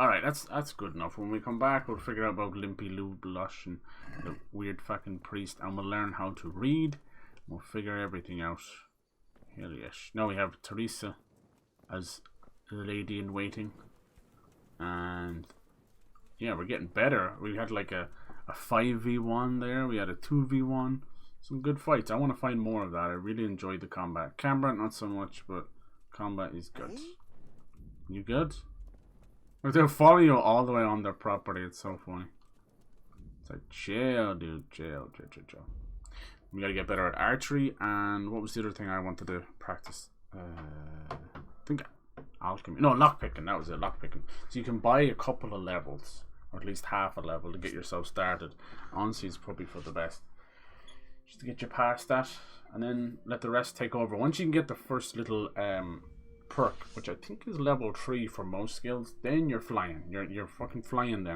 Alright, that's good enough. When we come back, we'll figure out about Limpy Lubosh and the weird fucking priest, and we'll learn how to read. We'll figure everything out. Hell yes. Now we have Theresa as the lady in waiting. And yeah, we're getting better. We had like a 5v1 there. We had a 2v1. Some good fights. I want to find more of that. I really enjoyed the combat. Camera, not so much, but combat is good. You good? Like, they'll follow you all the way on their property. It's so funny. It's like, chill, dude. Chill. We gotta get better at archery. And what was the other thing I wanted to practice? I think alchemy. No, lockpicking. That was it, lockpicking. So you can buy a couple of levels, or at least half a level, to get yourself started. Honestly, it's probably for the best. Just to get you past that, and then let the rest take over. Once you can get the first little perk, which I think is level 3 for most skills, then you're flying. You're fucking flying then.